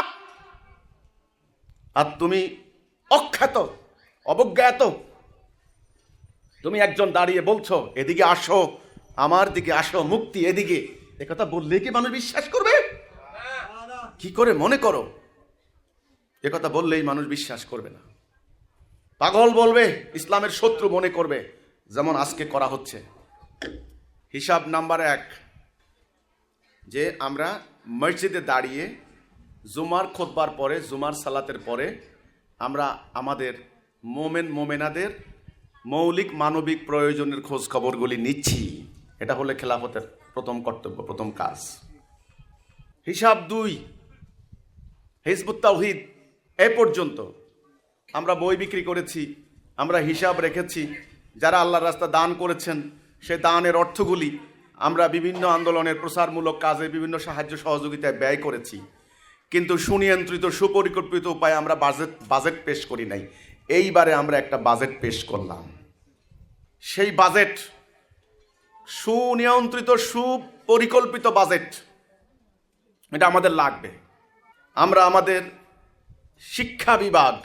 আর তুমি অখ্যাত, অবজ্ঞাত, তুমি একজন দাঁড়িয়ে বলছো এদিকে আসো, আমার দিকে আসো, মুক্তি এদিকে। একথা বললে কি মানুষ বিশ্বাস করবে? কি করে মনে করো? একথা বললেই মানুষ বিশ্বাস করবে না, পাগল বলবে, ইসলামের শত্রু মনে করবে, যেমন আজকে করা হচ্ছে। হিসাব নাম্বার 1, যে আমরা মসজিদে দাঁড়িয়ে জুমার খুতবার পরে, জুমার সালাতের পরে আমরা আমাদের মোমেনাদের মৌলিক মানবিক প্রয়োজনের খোঁজ খবরগুলি নিচ্ছি। এটা হলে খেলাফতের প্রথম কর্তব্য, প্রথম কাজ। হিসাব 2, হিজবুত তাওহীদ এ পর্যন্ত আমরা বই বিক্রি করেছি, আমরা হিসাব রেখেছি, যারা আল্লাহর রাস্তা দান করেছেন সে দানের অর্থগুলি আমরা বিভিন্ন আন্দোলনের প্রসারমূলক কাজে, বিভিন্ন সাহায্য সহযোগিতায় ব্যয় করেছি, কিন্তু সুনিয়ন্ত্রিত সুপরিকল্পিত উপায়ে আমরা বাজেট পেশ করি নাই। এইবারে আমরা একটা বাজেট পেশ করলাম। সেই বাজেট সুনিয়ন্ত্রিত সুপরিকল্পিত বাজেট, এটা আমাদের লাগবে। আমরা আমাদের শিক্ষা বিভাগ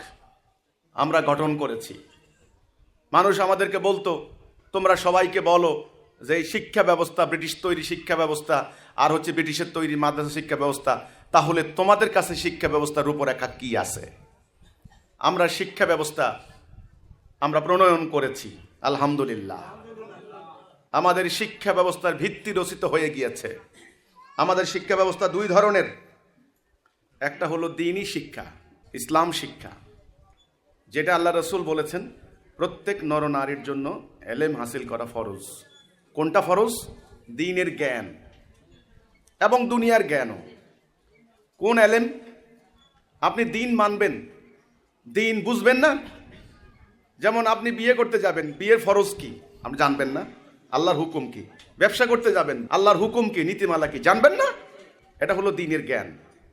আমরা গঠন করেছি। মানুষ আমাদেরকে বলতো তোমরা সবাইকে বলো যে এই শিক্ষা ব্যবস্থা ব্রিটিশ তৈরি শিক্ষা ব্যবস্থা আর হচ্ছে ব্রিটিশের তৈরি মাদ্রাসা শিক্ষা ব্যবস্থা, তাহলে তোমাদের কাছে শিক্ষা ব্যবস্থার রূপরেখা কি আছে? আমরা শিক্ষা ব্যবস্থা আমরা প্রণয়ন করেছি, আলহামদুলিল্লাহ। আমাদের শিক্ষা ব্যবস্থার ভিত্তি রচিত হয়ে গিয়েছে। আমাদের শিক্ষা ব্যবস্থা 2 ধরনের, একটা হলো দ্বীনি শিক্ষা, ইসলাম শিক্ষা, যেটা আল্লাহ রসুল বলেছেন প্রত্যেক নরনারীর জন্য এলেম হাসিল করা ফরজ। কোনটা ফরজ? দ্বীনের জ্ঞান এবং দুনিয়ার জ্ঞানও। কোন এলেম? আপনি দ্বীন মানবেন, দ্বীন বুঝবেন না। যেমন আপনি বিয়ে করতে যাবেন, বিয়ের ফরজ কি আপনি জানবেন না, আল্লাহর হুকুম কি। ব্যবসা করতে যাবেন, আল্লাহর হুকুম কি, নীতিমালা কি জানবেন না। এটা হলো দ্বীনের জ্ঞান,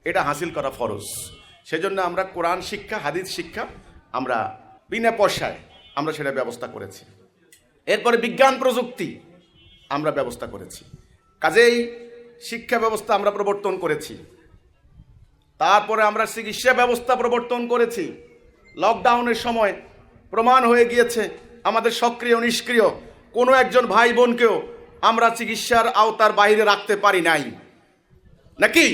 এটা হাসিল করা ফরজ। সেজন্য আমরা কোরআন শিক্ষা, হাদিস শিক্ষা আমরা বিনা পয়সায় আমরা সেটা ব্যবস্থা করেছি। এরপরে বিজ্ঞান প্রযুক্তি আমরা ব্যবস্থা করেছি, কাজেই শিক্ষা ব্যবস্থা আমরা প্রবর্তন করেছি। তারপরে আমরা চিকিৎসা ব্যবস্থা প্রবর্তন করেছি। লকডাউনের সময় প্রমাণ হয়ে গিয়েছে আমাদের সক্রিয় নিষ্ক্রিয় কোনো একজন ভাই বোনকেও আমরা চিকিৎসার আওতার বাইরে রাখতে পারি নাই, নাকি?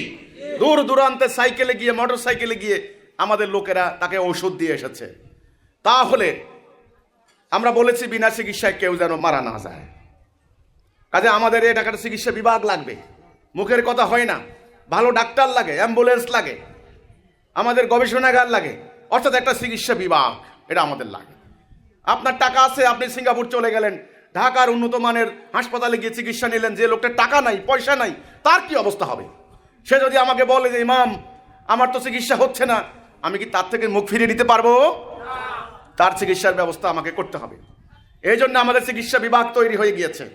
দূর দূরান্তে সাইকেলে গিয়ে, মোটর সাইকেলে গিয়ে আমাদের লোকেরা তাকে ঔষধ দিয়ে এসেছে। তাহলে আমরা বলেছি বিনা চিকিৎসায় কেউ যেন মারা না যায়। কাজে আমাদের এই ঢাকার চিকিৎসা বিভাগ লাগবে, মুখের কথা হয় না। ভালো ডাক্তার লাগে, অ্যাম্বুলেন্স লাগে, আমাদের গবেষণাগার লাগে, অর্থাৎ একটা চিকিৎসা বিভাগ এটা আমাদের লাগে। আপনার টাকা আছে, আপনি সিঙ্গাপুর চলে গেলেন, ঢাকার উন্নত মানের হাসপাতালে গিয়ে চিকিৎসা নিলেন। যে লোকটার টাকা নাই, পয়সা নাই, তার কি অবস্থা হবে? সে যদি আমাকে বলে যে ইমাম আমার তো চিকিৎসা হচ্ছে না, আমি কি তার থেকে মুখ ফিরিয়ে নিতে পারবো? তার চিকিৎসার ব্যবস্থা আমাকে করতে হবে। এই জন্য আমাদের চিকিৎসা বিভাগ তৈরি হয়ে গিয়েছে।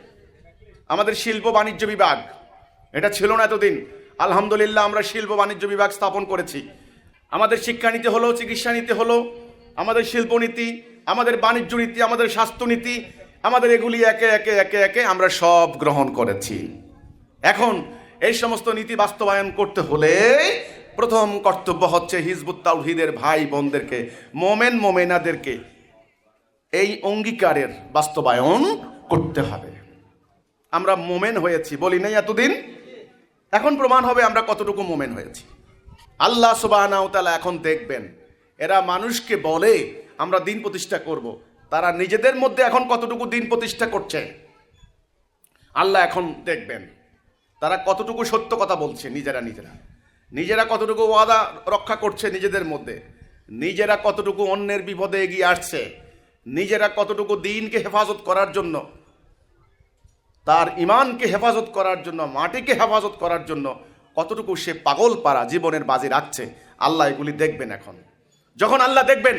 আমাদের শিল্প বাণিজ্য বিভাগ, এটা ছিল না এতদিন। আলহামদুলিল্লাহ আমরা শিল্প বাণিজ্য বিভাগ স্থাপন করেছি। আমাদের শিক্ষানীতি হলো, চিকিৎসা নীতি হলো, আমাদের শিল্পনীতি, আমাদের বাণিজ্য নীতি, আমাদের স্বাস্থ্যনীতি, আমাদের এগুলি একে একে একে একে আমরা সব গ্রহণ করেছি। এখন এই সমস্ত নীতি বাস্তবায়ন করতে হলে প্রথম কর্তব্য হচ্ছে হিজবুত তাওহীদের ভাই বোনদেরকে, মোমেন মোমেনাদেরকে এই অঙ্গীকারের বাস্তবায়ন করতে হবে। আমরা মোমেন হয়েছি বলি নাই এতদিন, এখন প্রমাণ হবে আমরা কতটুকু মোমেন হয়েছি। আল্লাহ সুবহানাহু ওয়া তাআলা এখন দেখবেন এরা মানুষকে বলে আমরা দিন প্রতিষ্ঠা করব, তারা নিজেদের মধ্যে এখন কতটুকু দিন প্রতিষ্ঠা করছে। আল্লাহ এখন দেখবেন তারা কতটুকু সত্য কথা বলছে, নিজেরা কতটুকু ওয়াদা রক্ষা করছে নিজেদের মধ্যে, নিজেরা কতটুকু অন্যের বিপদে এগিয়ে আসছে, নিজেরা কতটুকু দ্বীনকে হেফাজত করার জন্য, তার ঈমানকে হেফাজত করার জন্য, মাটিকে হেফাজত করার জন্য কতটুকু সে পাগল পারা জীবনের বাজি রাখছে। আল্লাহ এগুলি দেখবেন। এখন যখন আল্লাহ দেখবেন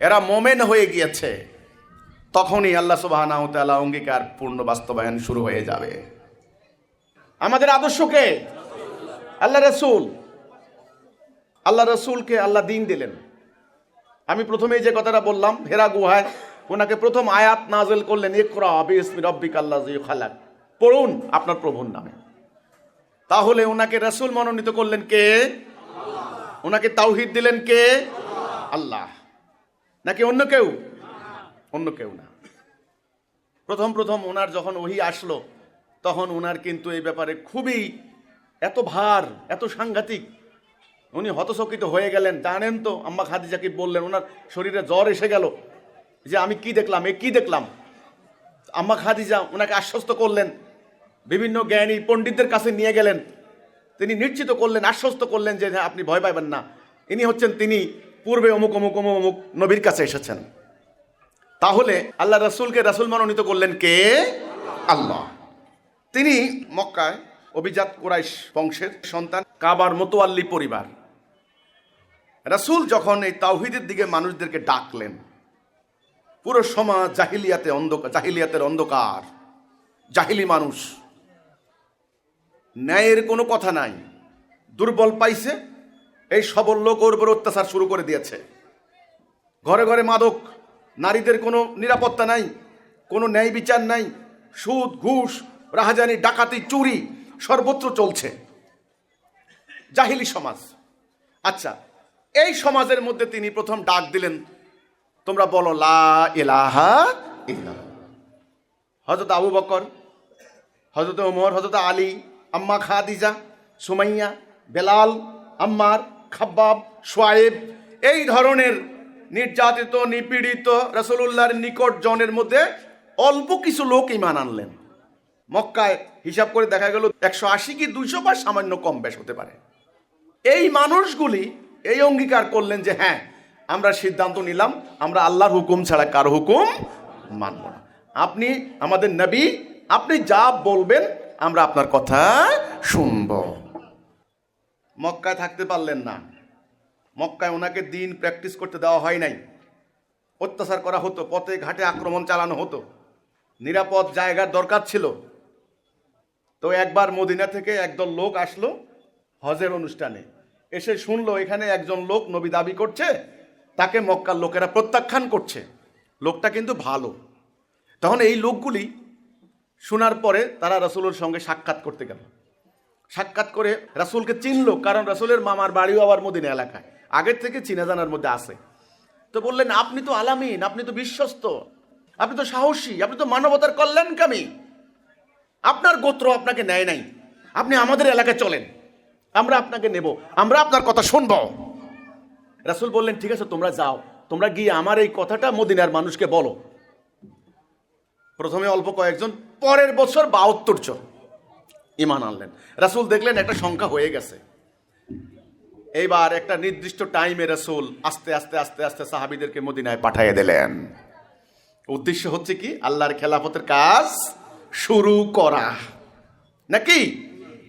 এরা মোমেন হয়ে গিয়েছে, তখনই আল্লাহ সুবহানাহু ওয়া তাআলা অঙ্গীকার পূর্ণ বাস্তবায়ন শুরু হয়ে যাবে। আমাদের আদর্শকে আল্লাহ রসুলকে আল্লাহ দ্বীন দিলেন। আমি প্রথমেই যে কথাটা বললাম, হেরা গুহায় ওনাকে প্রথম আয়াত নাযিল করলেন, ইকরা বিসমি রাব্বিকাল্লাযী খালাক, পড়ুন আপনার প্রভুর নামে। তাহলে ওনাকে রাসূল মনোনীত করলেন কে? ওনাকে তাওহীদ দিলেন কে? আল্লাহ। নাকি অন্য কেউ? অন্য কেউ না। প্রথম ওনার যখন ওহী আসলো, তখন ওনার কিন্তু এই ব্যাপারে খুবই এত ভার, এত সাংঘাতিক, উনি হতচকিত হয়ে গেলেন। জানেন তো আম্মা খাদিজাকে বললেন, ওনার শরীরে জ্বর এসে গেল, যে আমি কি দেখলাম, কি দেখলাম। আম্মা খাদিজা ওনাকে আশ্বস্ত করলেন, বিভিন্ন জ্ঞানী পণ্ডিতদের কাছে নিয়ে গেলেন, তিনি নিশ্চিত করলেন, আশ্বস্ত করলেন যে হ্যাঁ আপনি ভয় পাবেন না, ইনি হচ্ছেন তিনি পূর্বে অমুক অমুক অমুক অমুক নবীর কাছে এসেছেন। তাহলে আল্লাহ রাসূলকে রাসূল মনোনীত করলেন কে? আল্লাহ। তিনি মক্কায় অভিজাত কুরাইশ বংশের সন্তান, কাবার মোতোয়াল্লি পরিবার। রাসূল যখন এই তাওহীদের দিকে মানুষদেরকে ডাকলেন, পুরো সমাজ জাহিলিয়াতের অন্ধকার, জাহিলি মানুষ, ন্যায়ের কোনো কথা নাই, দুর্বল পাইছে, এই সবল লোক ওর উপর অত্যাচার শুরু করে দিয়েছে। ঘরে ঘরে মাদক, নারীদের কোনো নিরাপত্তা নাই, কোনো ন্যায় বিচার নাই, সুদ ঘুষ রাহাজানি ডাকাতি চুরি সর্বত্র চলছে, জাহিলি সমাজ। আচ্ছা, এই সমাজের মধ্যে তিনি প্রথম ডাক দিলেন, তোমরা বলো লা ইলাহা ইল্লাল্লাহ। হযরত আবু বকর, হযরত ওমর, হযরত আলী, আম্মা খাদিজা, সুমাইয়া, বেলাল, আম্মার, খাব্বাব, শুআয়ব, এই ধরনের নির্যাতিত নিপীড়িত রাসূলুল্লাহর নিকট জনের মধ্যে অল্প কিছু লোক ঈমান আনলেন। মক্কায় হিসাব করে দেখা গেল 180 কি 200 বা সামান্য কম বেশ হতে পারে। এই মানুষগুলি এই অঙ্গীকার করলেন যে হ্যাঁ আমরা সিদ্ধান্ত নিলাম আমরা আল্লাহর হুকুম ছাড়া কারো হুকুম মানব না। আপনি আমাদের নবী, আপনি যা বলবেন আমরা আপনার কথা শুনব। মক্কায় থাকতে পারলেন না, মক্কায় ওনাকে দিন প্র্যাকটিস করতে দেওয়া হয় নাই, অত্যাচার করা হতো, পথে ঘাটে আক্রমণ চালানো হতো, নিরাপদ জায়গার দরকার ছিল। তো একবার মদিনা থেকে একদল লোক আসলো হজের অনুষ্ঠানে, এসে শুনলো এখানে একজন লোক নবী দাবি করছে, তাকে মক্কার লোকেরা প্রত্যাখ্যান করছে, লোকটা কিন্তু ভালো। তখন এই লোকগুলি শোনার পরে তারা রাসূলের সঙ্গে সাক্ষাৎ করতে গেল। সাক্ষাৎ করে রাসূলকে চিনলো, কারণ রাসূলের মামার বাড়িও আবার মদিনা এলাকায়, আগের থেকে চিনা জানার মধ্যে আছে। তো বললেন, আপনি তো আলামিন, আপনি তো বিশ্বস্ত, আপনি তো সাহসী, আপনি তো মানবতার কল্যাণকামী, আপনার গোত্র আপনাকে নেয় নাই, আপনি আমাদের এলাকায় চলেন, আমরা আপনাকে নেব, আমরা আপনার কথা শুনবো। রাসূল বললেন, ঠিক আছে তোমরা যাও, তোমরা গিয়ে আমার এই কথাটা মদিনার মানুষকে বলো। প্রথমে অল্প কয়েকজন, পরের বছর ৭২ জন ঈমান আনলেন। রাসূল দেখলেন একটা সংখ্যা হয়ে গেছে। এইবার একটা নির্দিষ্ট টাইমে রাসূল আস্তে আস্তে আস্তে আস্তে সাহাবীদেরকে মদিনায় পাঠিয়ে দিলেন। উদ্দেশ্য হচ্ছে কি, আল্লাহর খেলাফতের কাজ শুরু করা, নাকি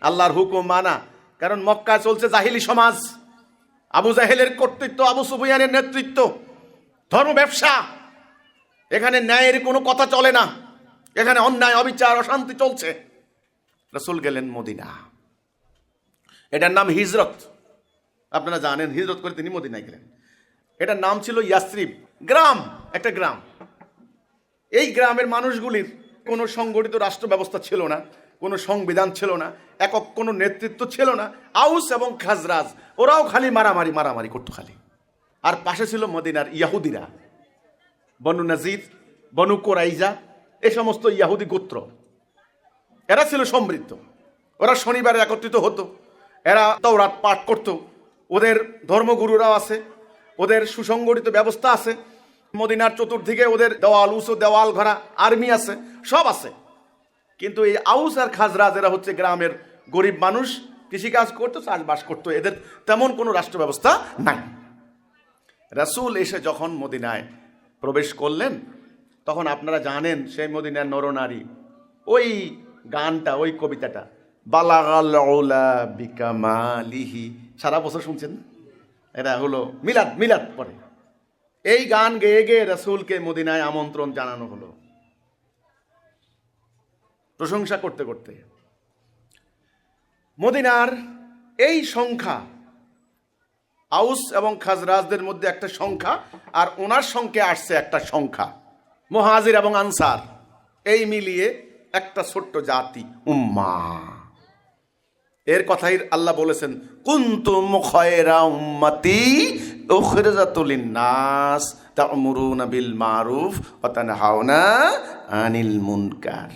আল্লাহর হুকুম মানা। কারণ মক্কায় চলছে জাহিলি সমাজ, আবু জাহেলের কর্তৃত্ব, আবু সুফিয়ানের নেতৃত্ব, ধর্ম ব্যবসা, এখানে ন্যায়ের কোনো কথা চলে না, এখানে অন্যায় অবিচার অশান্তি চলছে। রাসূল গেলেন মদিনা, এটার নাম হিজরত, আপনারা জানেন হিজরত করে তিনি মদিনায় গেলেন। এটার নাম ছিল ইয়াসরিব, গ্রাম, একটা গ্রাম। এই গ্রামের মানুষগুলির কোনো সংগঠিত রাষ্ট্র ব্যবস্থা ছিল না, কোনো সংবিধান ছিল না, একক কোনো নেতৃত্ব ছিল না। আউস এবং খাজরাজ ওরাও খালি মারামারি করতো খালি। আর পাশে ছিল মদিনার ইয়াহুদিরা, বনু নাজির, বনু কোরাইজা, এই সমস্ত ইয়াহুদি গোত্র, এরা ছিল সমৃদ্ধ। ওরা শনিবারে একত্রিত হতো, এরা তাওরাত পাঠ করত, ওদের ধর্মগুরুরাও আছে, ওদের সুসংগঠিত ব্যবস্থা আছে, মদিনার চতুর্দিকে ওদের দেওয়াল, উঁচু দেওয়াল ঘরা আর্মি আছে, সব আছে। কিন্তু এই আউস আর খাজরাজ এরা হচ্ছে গ্রামের গরিব মানুষ, কৃষিকাজ করতো, চাষবাস করতো, এদের তেমন কোনো রাষ্ট্র ব্যবস্থা নাই। রাসূল এসে যখন মদিনায় প্রবেশ করলেন, তখন আপনারা জানেন সেই মদিনার নরনারী, ওই গানটা, ওই কবিতাটা, বালাগাল উলা বিকামালিহি, সারা বছর শুনছেন, এটা হলো মিলাদ পরে এই গান গেয়ে গেয়ে রাসূলকে মদিনায় আমন্ত্রণ জানানো হলো, প্রশংসা করতে করতে। মদিনার এই সংখ্যা, আউস এবং খাজরাজদের মধ্যে একটা সংখ্যা, আর ওনার সঙ্গে আসছে একটা সংখ্যা, মুহাজির এবং আনসার, এই মিলিয়ে একটা ছোট্ট জাতি, উম্মা। এর কথাই আল্লাহ বলেছেন, কুনতুম খায়রা উম্মতি উখরিজাত লিন-নাস তা'মুরুনা বিল মারুফ ওয়া তানহাউনা আনিল মুনকার।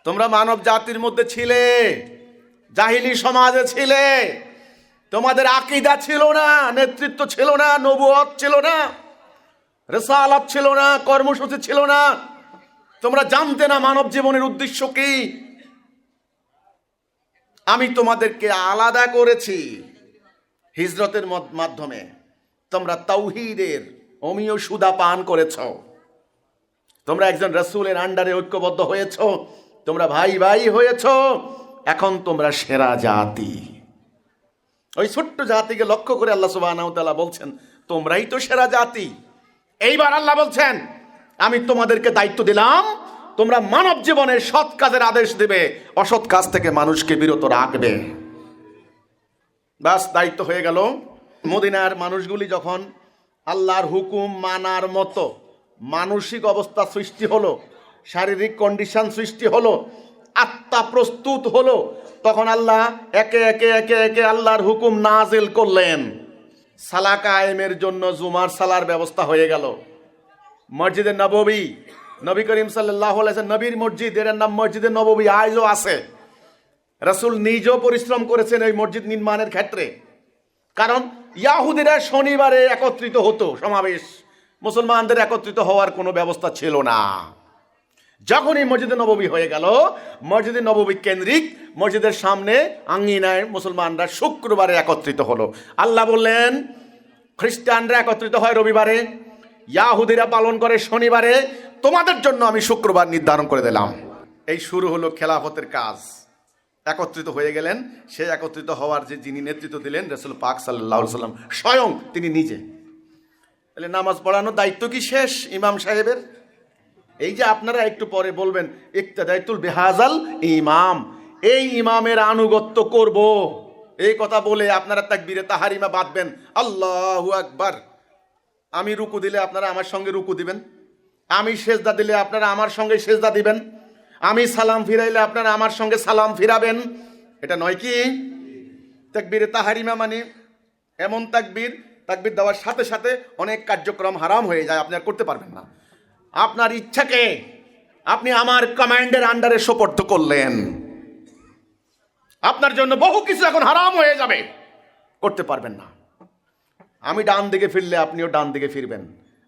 তোমরা মানব জাতির মধ্যে ছিলে, জাহিলি সমাজে ছিলে, তোমাদের আকীদা ছিল না, নেতৃত্ব ছিল না, নবুয়ত ছিল না, রিসালাত ছিল না, কর্মসূচি ছিল না, তোমরা জানতে না মানব জীবনের উদ্দেশ্য কি। আমি তোমাদেরকে আলাদা করেছি হিজরতের মাধ্যমে, তোমরা তাওহীদের অমীয় সুদা পান করেছ, তোমরা একজন রাসূলের আন্ডারে ঐক্যবদ্ধ হয়েছ, তোমরা ভাই ভাই হয়েছ, এখন তোমরা সেরা জাতি। ওই ছোট্ট জাতিকে লক্ষ্য করে আল্লাহ সুবহানাহু ওয়া তাআলা বলছেন, তোমরাই তো সেরা জাতি। এইবার আল্লাহ বলছেন, আমি তোমাদেরকে দায়িত্ব দিলাম, তোমরা মানব জীবনের সৎ কাজের আদেশ দেবে, অসৎ কাজ থেকে মানুষকে বিরত রাখবে। বাস, দায়িত্ব হয়ে গেল। মদিনার মানুষগুলি যখন আল্লাহর হুকুম মানার মতো মানসিক অবস্থা সৃষ্টি হলো, শারীরিক কন্ডিশন সৃষ্টি হলো, আত্মা প্রস্তুত হলো, তখন আল্লাহ একে একে একে একে আল্লাহর হুকুম নাজিল করলেন। সালা কায়েমের জন্য জুমার সালার ব্যবস্থা হয়ে গেল। মসজিদে নববী, নবী করিম সাল্লাল্লাহু আলাইহি ওয়াসাল্লাম নবীর মসজিদ, এর নাম মসজিদে নববী, আজও আছে। রাসূল নিজেও পরিশ্রম করেছেন এই মসজিদ নির্মাণের ক্ষেত্রে, কারণ ইয়াহুদিরা শনিবারে একত্রিত হতো, সমাবেশ, মুসলমানদের একত্রিত হওয়ার কোনো ব্যবস্থা ছিল না। যখনই মসজিদে নববী হয়ে গেল, মসজিদে নববী কেন্দ্রিক মসজিদের সামনে আঙ্গিনায় মুসলমানরা শুক্রবারে একত্রিত হলো। আল্লাহ বললেন, খ্রিস্টানরা একত্রিত হয় রবিবারে, ইয়াহুদিরা পালন করে শনিবারে, তোমাদের জন্য আমি শুক্রবার নির্ধারণ করে দিলাম। এই শুরু হলো খেলাফতের কাজ। একত্রিত হয়ে গেলেন। সে একত্রিত হওয়ার যে যিনি নেতৃত্ব দিলেন রাসূল পাক সাল্লাল্লাহু আলাইহি ওয়াসাল্লাম স্বয়ং, তিনি নিজে। তাহলে নামাজ পড়ানোর দায়িত্ব কি শেষ ইমাম সাহেবের? এই যে আপনারা একটু পরে বলবেন ইক্তাদাইতুল বিহাজাল ইমাম, এই ইমামের আনুগত্য করব, এই কথা বলে আপনারা তাকবীরে তাহারিমা বাঁধবেন, আল্লাহু আকবার। আমি রুকু দিলে আপনারা আমার সঙ্গে রুকু দিবেন, আমি সেজদা দিলে আপনারা আমার সঙ্গে সেজদা দিবেন, আমি সালাম ফিরাইলে আপনারা আমার সঙ্গে সালাম ফিরাবেন। এটা নয় কি তাকবীরে তাহারিমা? মানে এমন তাকবীর দেওয়ার সাথে সাথে অনেক কার্যক্রম হারাম হয়ে যায়, আপনি আর করতে পারবেন না। আপনার ইচ্ছাকে আপনি আমার কমান্ডের আন্ডারে সোপর্দ করলেন, আপনার জন্য বহু কিছু এখন হারাম হয়ে যাবে, করতে পারবেন না। আমি ডান দিকে ফিরলে আপনিও ডান দিকে ফিরবেন,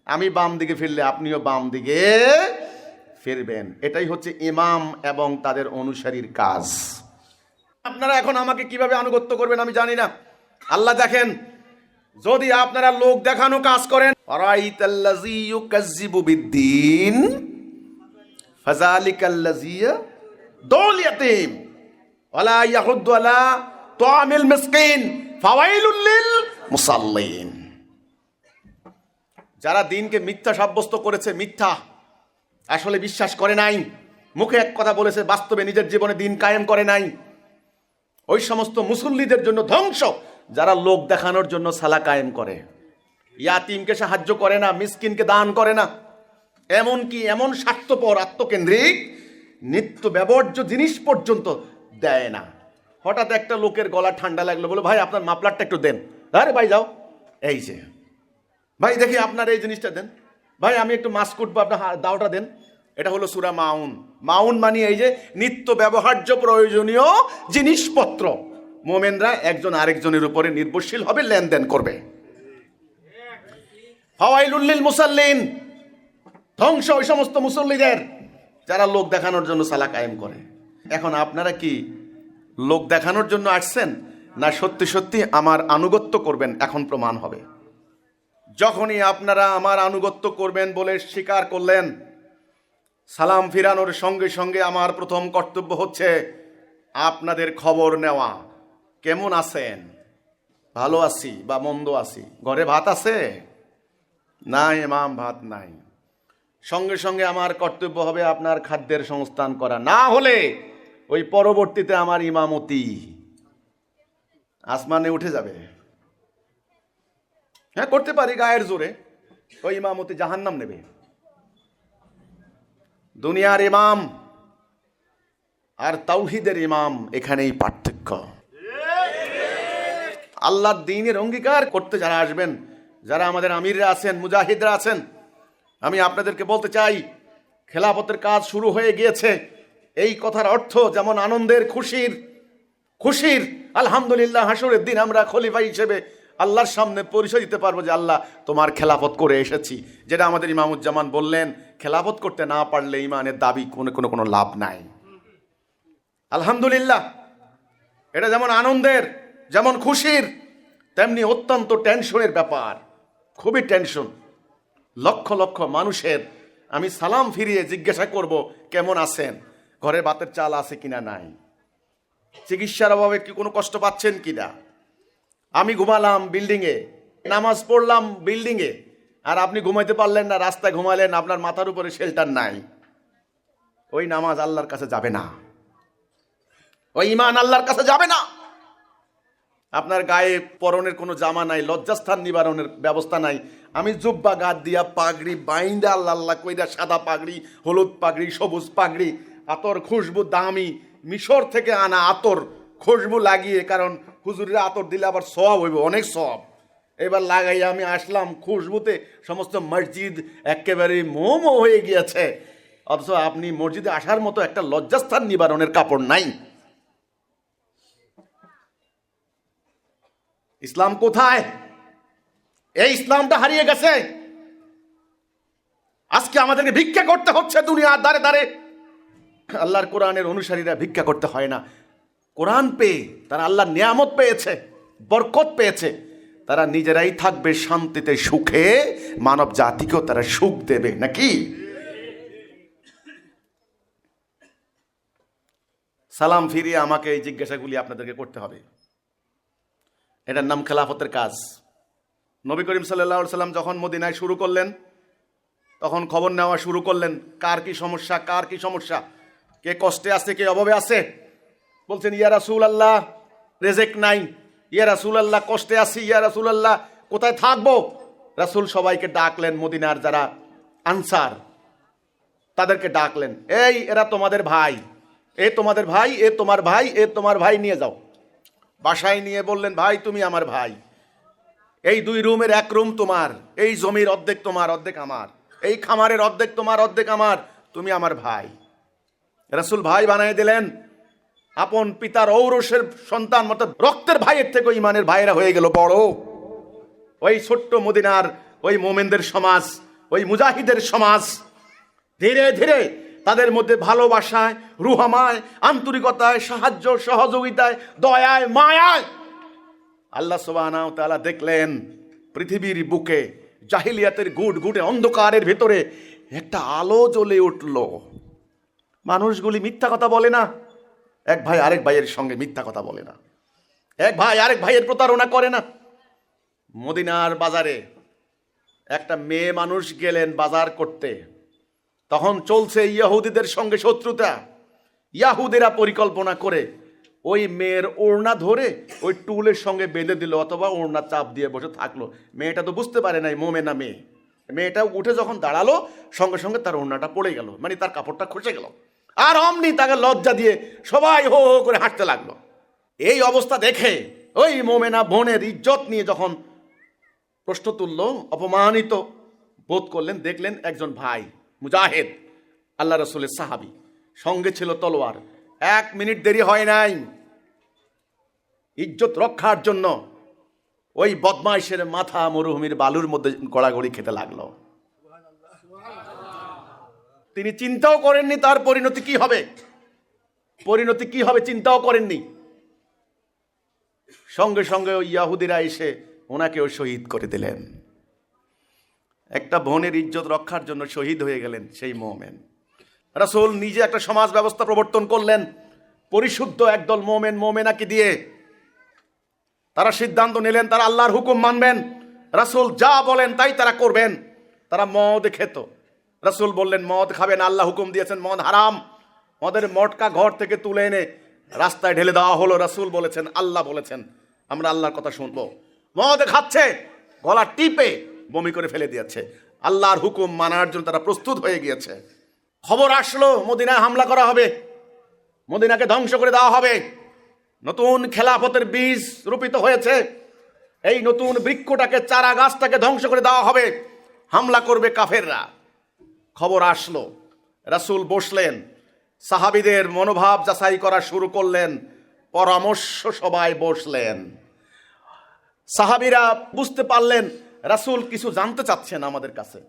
আমি বাম দিকে ফিরলে আপনিও বাম দিকে ফিরবেন। এটাই হচ্ছে ইমাম এবং তাদের অনুসারীর কাজ। আপনারা এখন আমাকে কিভাবে আনুগত্য করবেন আমি জানি না। আল্লাহ দেখেন, যদি আপনারা লোক দেখানো কাজ করেন, আরাইতাল্লাযী ইউকাজ্জিবু বিদ্দীন ফাযালিকাল্লাযী দুল ইয়াতীম ওয়ালা ইয়াহুদ্দু আলা তুআমিল মিসকিন ফাওয়াইলুল লিল মুসাল্লিন। যারা দিনকে মিথ্যা সাব্যস্ত করেছে, মিথ্যা আসলে বিশ্বাস করে নাই, মুখে এক কথা বলেছে, বাস্তবে নিজের জীবনে দিন কায়েম করে নাই, ওই সমস্ত মুসল্লিদের জন্য ধ্বংস, যারা লোক দেখানোর জন্য সালা কায়েম করে, ইয়াতিমকে সাহায্য করে না, মিসকিনকে দান করে না, এমনকি এমন স্বার্থপর আত্মকেন্দ্রিক নিত্য ব্যবহার্য জিনিস পর্যন্ত দেয় না। হঠাৎ একটা লোকের গলা ঠান্ডা লাগলো, বলে ভাই আপনার মাফলারটা একটু দেন, আরে ভাই যাও, এই যে ভাই দেখি আপনার এই জিনিসটা দেন, ভাই আমি একটু মাছ কুটবো, আপনার দাওটা দেন। এটা হলো সূরা মাউন। মাউন মানে এই যে নিত্য ব্যবহার্য প্রয়োজনীয় জিনিসপত্র। মোমেনরা একজন আরেকজনের উপরে নির্ভরশীল হবে, লেনদেন করবে। ফাওয়াইলুল লিল মুসাল্লিন, ধ্বংস ওই সমস্ত মুসল্লিদের যারা লোক দেখানোর জন্য সালা কায়েম করে। এখন আপনারা কি লোক দেখানোর জন্য আসছেন, না সত্যি সত্যি আমার আনুগত্য করবেন? এখন প্রমাণ হবে। যখনই আপনারা আমার আনুগত্য করবেন বলে স্বীকার করলেন, সালাম ফিরানোর সঙ্গে সঙ্গে আমার প্রথম কর্তব্য হচ্ছে আপনাদের খবর নেওয়া। কেমন আছেন? ভালো আছি বা মন্দ আছি। ঘরে ভাত আছে? না ইমাম, ভাত নাই। সঙ্গে সঙ্গে আমার কর্তব্য হবে আপনার খাদ্যের সংস্থান করা, না হলে ওই পরবর্তীতে আমার ইমামতি আসমানে উঠে যাবে। হ্যাঁ, করতে পারি গায়ের জোরে, ওই ইমামতি জাহান্নাম নেবে। দুনিয়ার ইমাম আর তাওহীদের ইমাম, এখানেই পার্থক্য। আল্লাহর দ্বীনের অঙ্গীকার করতে যারা আসবেন, যারা আমাদের আমিররা আছেন, মুজাহিদরা আছেন, আমি আপনাদেরকে বলতে চাই, খেলাফতের কাজ শুরু হয়ে গিয়েছে। এই কথার অর্থ যেমন আনন্দের, খুশির আলহামদুলিল্লাহ, হাসরের দিন আমরা খলিফা হিসেবে আল্লাহর সামনে পরিচয় দিতে পারবো যে আল্লাহ তোমার খেলাফত করে এসেছি। যেটা আমাদের ইমামুজ্জামান বললেন, খেলাফত করতে না পারলে ইমানের দাবি কোনো লাভ নাই। আলহামদুলিল্লাহ, এটা যেমন আনন্দের, যেমন খুশির, তেমনি অত্যন্ত টেনশনের ব্যাপার। খুবই টেনশন। লক্ষ লক্ষ মানুষের আমি সালাম ফিরিয়ে জিজ্ঞাসা করব কেমন আছেন, ঘরে ভাতের চাল আছে কিনা নাই, চিকিৎসার অভাবে কি কোনো কষ্ট পাচ্ছেন কিনা। আমি ঘুমালাম বিল্ডিংয়ে, নামাজ পড়লাম বিল্ডিংয়ে, আর আপনি ঘুমাইতে পারলেন না, রাস্তায় ঘুমালেন, আপনার মাথার উপরে শেল্টার নাই। ওই নামাজ আল্লাহর কাছে যাবে না, ওই ঈমান আল্লাহর কাছে যাবে না। আপনার গায়ে পরনের কোনো জামা নাই, লজ্জাস্থান নিবারণের ব্যবস্থা নাই, আমি জুব্বা গাদ দিয়া পাগড়ি বাইন্দা আল্লাহ কইরা, সাদা পাগড়ি, হলুদ পাগড়ি, সবুজ পাগড়ি, আতর খুশবু দামি মিশর থেকে আনা আতর খুশবু লাগিয়ে, কারণ হুজুরের আতর দিলে আবার সওয়াব হইব, অনেক সওয়াব। এবার লাগাইয়া আমি আসলাম, খুশবুতে সমস্ত মসজিদ একেবারে মোমো হয়ে গিয়েছে, অথচ আপনি মসজিদে আসার মতো একটা লজ্জাস্থান নিবারণের কাপড় নাই। ইসলাম কোথায়? এই ইসলামটা হারিয়ে গেছে। আজকে আমাদেরকে ভিক্ষা করতে হচ্ছে দুনিয়ার দাঁড়ে দাঁড়ে। আল্লাহর কোরআনের অনুসারীরা ভিক্ষা করতে হয় না। কোরআন পেয়ে তারা আল্লাহর নিয়ামত পেয়েছে, বরকত পেয়েছে, তারা নিজেরাই থাকবে শান্তিতে সুখে, মানব জাতিকেও তারা সুখ দেবে, নাকি? সালাম ফিরিয়ে আমাকে এই জিজ্ঞাসাগুলি আপনাদেরকে করতে হবে। এটার নাম খেলাফতের কাজ। নবী করিম সাল্লাল্লাহু আলাইহি সাল্লাম যখন মদিনায় শুরু করলেন, তখন খবর নেওয়া শুরু করলেন, কার কি সমস্যা, কার কি সমস্যা, কে কষ্টে আছে, কে অভাবে আছে। বলছেন, ইয়া রাসূলুল্লাহ রেজেক নাই, ইয়া রাসূলুল্লাহ কষ্টে আছি, ইয়া রাসূলুল্লাহ কোথায় থাকবো। রাসূল সবাইকে ডাকলেন, মদিনার যারা আনসার তাদেরকে ডাকলেন, এই এরা তোমাদের ভাই, এ তোমাদের ভাই, এ তোমার ভাই, এ তোমার ভাই, নিয়ে যাও। বাসায় নিয়ে বললেন, ভাই তুমি আমার ভাই, এই 2 রুমের 1 রুম তোমার, এই জমির অর্ধেক তোমার অর্ধেক আমার, এই খামারের অর্ধেক তোমার অর্ধেক আমার, তুমি আমার ভাই। রাসূল ভাই বানিয়ে দিলেন। আপন পিতার ঔরসের সন্তান, মত রক্তের ভাইয়ের থেকে ইমানের ভাইয়েরা হয়ে গেল বড়। ওই ছোট্ট মদিনার ওই মোমেনদের সমাজ, ওই মুজাহিদের সমাজ ধীরে ধীরে তাদের মধ্যে ভালোবাসায়, রুহামায়, আন্তরিকতায়, সাহায্য সহযোগিতায়, দয়ায়, মায়ায় আল্লাহ সুবহানাহু ওয়া তাআলা দেখলেন পৃথিবীর বুকে জাহিলিয়াতের গুটগুটে অন্ধকারের ভেতরে একটা আলো জ্বলে উঠল। মানুষগুলি মিথ্যা কথা বলে না, এক ভাই আরেক ভাইয়ের সঙ্গে মিথ্যা কথা বলে না, এক ভাই আরেক ভাইয়ের প্রতারণা করে না। মদিনার বাজারে একটা মেয়ে মানুষ গেলেন বাজার করতে, তখন চলছে ইহুদিদের সঙ্গে শত্রুতা। ইহুদিরা পরিকল্পনা করে ওই মেয়ের ওড়না ধরে ওই টুলের সঙ্গে বেঁধে দিল, অথবা ওড়না চাপ দিয়ে বসে থাকলো। মেয়েটা তো বুঝতে পারে নাই মোমেনা মেয়ে। মেয়েটা উঠে যখন দাঁড়ালো, সঙ্গে সঙ্গে তার ওড়নাটা পড়ে গেল, মানে তার কাপড়টা খসে গেল। আর অমনি তাকে লজ্জা দিয়ে সবাই হো হো করে হাঁটতে লাগলো। এই অবস্থা দেখে ওই মোমেনা বোনের ইজ্জত নিয়ে যখন প্রশ্ন তুলল, অপমানিত বোধ করলেন, দেখলেন একজন ভাই মুজাহিদ, আল্লাহ রাসূলের সাহাবী, সঙ্গে ছিল তলোয়ার। 1 মিনিট দেরি হয় নাই, ইজ্জত রক্ষার জন্য ওই বদমাইশের মাথা মরুভূমির বালুর মধ্যে গড়াগড়ি খেতে লাগলো। তিনি চিন্তাও করেননি তার পরিণতি কি হবে, পরিণতি কি হবে চিন্তাও করেননি। সঙ্গে সঙ্গে ওই ইহুদিরা এসে ওনাকেও শহীদ করে দিলেন। একটা বোনের ইজ্জত রক্ষার জন্য শহীদ হয়ে গেলেন সেই মোমেন। রাসূল নিজে একটা সমাজ ব্যবস্থা প্রবর্তন করলেন, পরিশুদ্ধ একদল মোমেন মোমেনাকে দিয়ে। তারা সিদ্ধান্ত নিলেন তারা আল্লাহর হুকুম মানবেন, রাসূল যা বলেন তাই তারা করবেন। তারা মদ খেত, রাসূল বললেন মদ খাবেন, আল্লাহ হুকুম দিয়েছেন মদ হারাম। মদের মটকা ঘর থেকে তুলে এনে রাস্তায় ঢেলে দেওয়া হলো। রাসূল বলেছেন, আল্লাহ বলেছেন, আমরা আল্লাহর কথা শুনবো। মদ খাচ্ছে, গলা টিপে বমি করে ফেলে দিয়েছে। আল্লাহর হুকুম মানার জন্য তারা প্রস্তুত হয়ে গিয়েছে। খবর আসলো মদিনায় হামলা করা হবে, মদিনাকে ধ্বংস করে দেওয়া হবে। নতুন খেলাফতের বীজ রোপিত হয়েছে, এই নতুন বৃক্ষটাকে, চারা গাছটাকে ধ্বংস করে দেওয়া হবে, হামলা করবে কাফেররা। খবর আসলো, রাসূল বসলেন, সাহাবীদের মনোভাব যাচাই করা শুরু করলেন, পরামর্শ সবাই বসলেন। সাহাবীরা বুঝতে পারলেন রাসূল কিছু জানতে চাচ্ছেন আমাদের কাছে।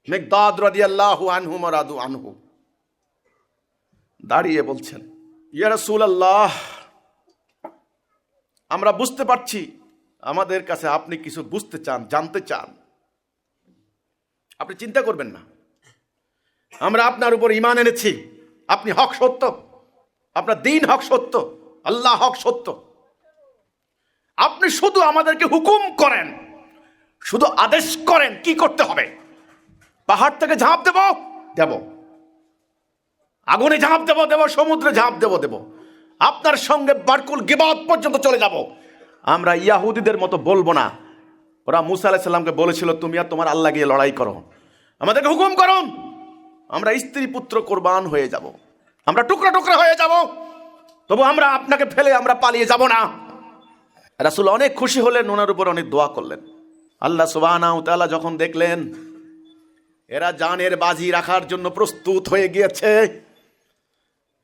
মিকদাদ রাদিয়াল্লাহু আনহু মারাদু আনহু দাঁড়িয়ে বলছেন, ইয়া রাসূলুল্লাহ, আমরা বুঝতে পারছি আমাদের কাছে আপনি কিছু বুঝতে চান, জানতে চান। আপনি চিন্তা করবেন না, আমরা আপনার উপর ঈমান এনেছি। আপনি হক সত্য, আপনার দ্বীন হক সত্য, আল্লাহ হক সত্য। আপনি শুধু আমাদেরকে হুকুম করেন, শুধু আদেশ করেন কি করতে হবে। পাহাড় থেকে ঝাঁপ দেব, দেব, আগুনে ঝাঁপ দেব, দেব, সমুদ্রে ঝাঁপ দেব, দেব, আপনার সঙ্গে বারকুল গিবাত পর্যন্ত চলে যাব। আমরা ইহুদিদের মতো বলবো না। ওরা মুসা আলাইহিস সালামকে বলেছিল, তুমি আর তোমার আল্লাহ গিয়ে লড়াই করো, আমাদেরকে হুকুম করুন, আমরা স্ত্রী পুত্র কোরবান হয়ে যাব, আমরা টুকরা টুকরা হয়ে যাব, তবু আমরা আপনাকে ফেলে আমরা পালিয়ে যাব না। রাসূল অনেক খুশি হলেন, ওনার উপর অনেক দোয়া করলেন। আল্লাহ সুবহানাহু ওয়া তাআলা যখন দেখলেন এরা জানের বাজি রাখার জন্য প্রস্তুত হয়ে গিয়েছে,